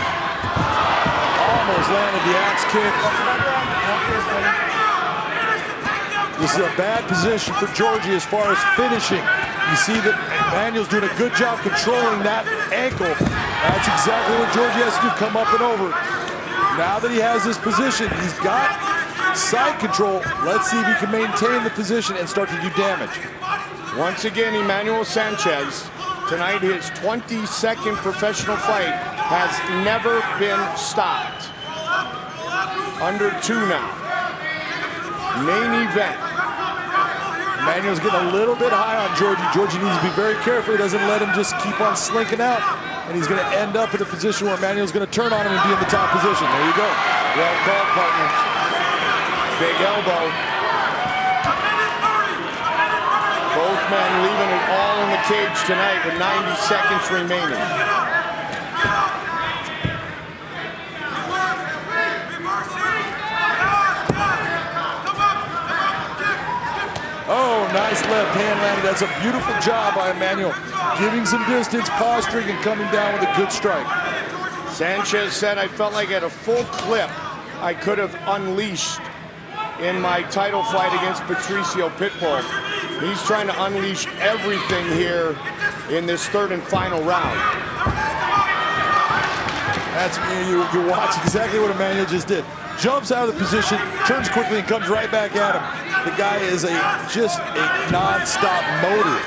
Almost landed the axe kick. This is a bad position for Georgie as far as finishing. You see that Emmanuel's doing a good job controlling that ankle. That's exactly what Georgie has to do, come up and over. Now that he has this position, he's got side control. Let's see if he can maintain the position and start to do damage. Once again, Emmanuel Sanchez, tonight his 22nd professional fight, has never been stopped. Under 2 now. Main event. Emmanuel's getting a little bit high on Georgie. Georgie needs to be very careful. He doesn't let him just keep on slinking out. And he's going to end up in a position where Emmanuel's going to turn on him and be in the top position. There you go. Well called, partner. Big elbow. Both men leaving it all in the cage tonight with 90 seconds remaining. Oh, nice left hand landed. That's a beautiful job by Emmanuel. Giving some distance, posturing, and coming down with a good strike. Sanchez said, I felt like at a full clip I could have unleashed in my title fight against Patricio Pitbull. He's trying to unleash everything here in this third and final round. That's you watch exactly what Emmanuel just did. Jumps out of the position, turns quickly, and comes right back at him. The guy is just a non-stop motor.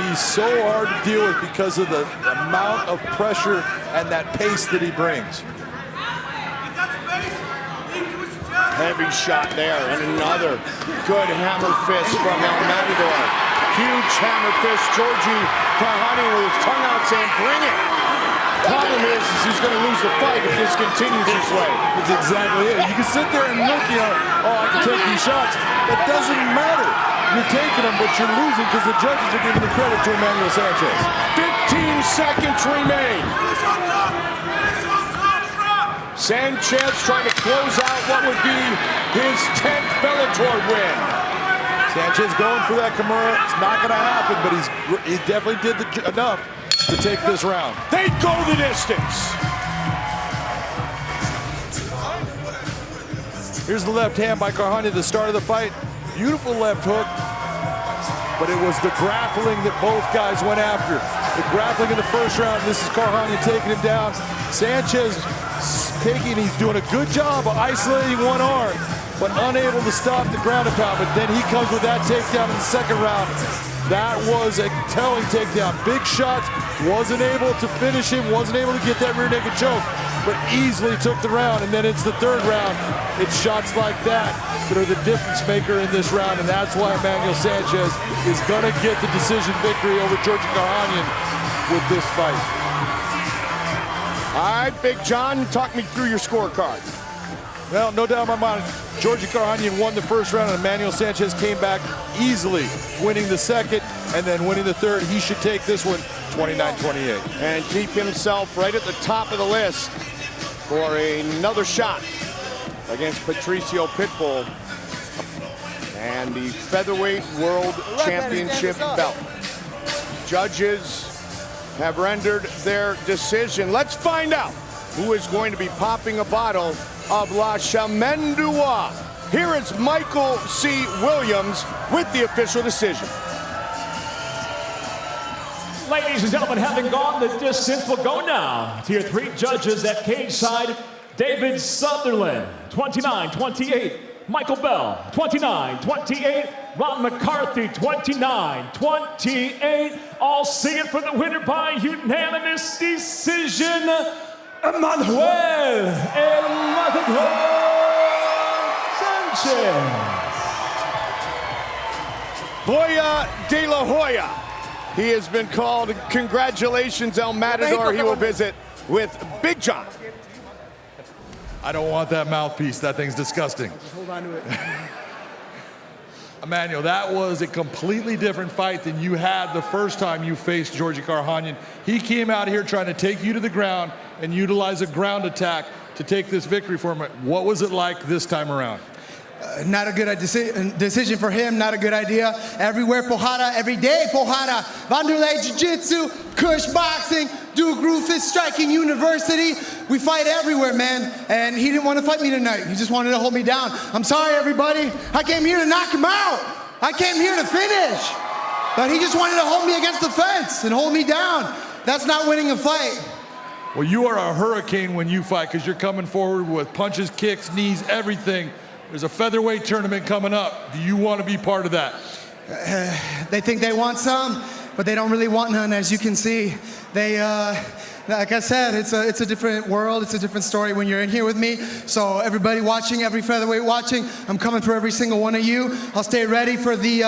He's so hard to deal with because of the amount of pressure and that pace that he brings. Heavy shot there, and another good hammer fist from El Matador. Huge hammer fist. Georgie Karakhanyan with his tongue out saying, bring it. Problem is he's going to lose the fight if this continues this way. That's exactly it. You can sit there and look, oh, I can take these shots. That doesn't matter. You're taking them, but you're losing because the judges are giving the credit to Emmanuel Sanchez. 15 seconds remain. Sanchez trying to close out what would be his 10th Bellator win. Sanchez going for that Kimura. It's not going to happen, but he definitely did enough to take this round. They go the distance. Here's the left hand by Karakhanyan at the start of the fight. Beautiful left hook, but it was the grappling that both guys went after. The grappling in the first round, this is Karakhanyan taking him down. Sanchez he's doing a good job of isolating one arm, but unable to stop the ground and pound. But then he comes with that takedown in the second round. That was a telling takedown. Big shots, wasn't able to finish him, wasn't able to get that rear naked choke, but easily took the round. And then it's the third round. It's shots like that are the difference maker in this round, and that's why Emmanuel Sanchez is gonna get the decision victory over Georgi Karakhanyan with this fight. All right, Big John, talk me through your scorecard. Well, no doubt in my mind, Georgi Karakhanyan won the first round, and Emmanuel Sanchez came back easily, winning the second and then winning the third. He should take this one 29-28. And keep himself right at the top of the list for another shot against Patricio Pitbull and the Featherweight World Championship belt. Judges have rendered their decision. Let's find out who is going to be popping a bottle of La Chamendua. Here is Michael C. Williams with the official decision. Ladies and gentlemen, having gone the distance, we'll go now to your three judges at cage side. David Sutherland, 29-28. Michael Bell, 29-28. Ron McCarthy, 29-28. All see it for the winner by unanimous decision, Emmanuel Sanchez. Hoya de la Hoya. He has been called. Congratulations, El Matador. He will visit with Big John. I don't want that mouthpiece. That thing's disgusting. Hold on to it. Emmanuel, that was a completely different fight than you had the first time you faced Georgi Karakhanyan. He came out here trying to take you to the ground and utilize a ground attack to take this victory for him. What was it like this time around? Not a good decision for him, not a good idea. Everywhere Pohara, every day Pohara. Wanderlei Jiu-Jitsu, Kush Boxing, Duke Rufus Striking University. We fight everywhere, man. And he didn't want to fight me tonight. He just wanted to hold me down. I'm sorry, everybody. I came here to knock him out. I came here to finish. But he just wanted to hold me against the fence and hold me down. That's not winning a fight. Well, you are a hurricane when you fight because you're coming forward with punches, kicks, knees, everything. There's a featherweight tournament coming up. Do you want to be part of that? They think they want some, but they don't really want none, as you can see. They, like I said, it's a different world. It's a different story when you're in here with me. So everybody watching, every featherweight watching, I'm coming for every single one of you. I'll stay ready for the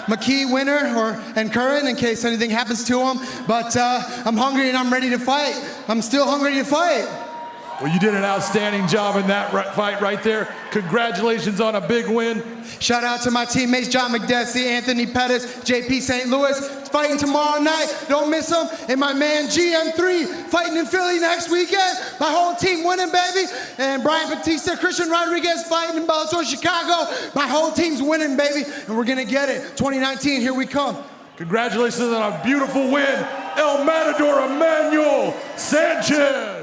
McKee winner and Curran in case anything happens to him. But I'm hungry and I'm ready to fight. I'm still hungry to fight. Well, you did an outstanding job in that fight right there. Congratulations on a big win. Shout out to my teammates, John McDessie, Anthony Pettis, JP St. Louis, fighting tomorrow night. Don't miss them. And my man GM3 fighting in Philly next weekend. My whole team winning, baby. And Brian Batista, Christian Rodriguez fighting in Bellator Chicago. My whole team's winning, baby. And we're going to get it. 2019, here we come. Congratulations on a beautiful win. El Matador Emmanuel Sanchez.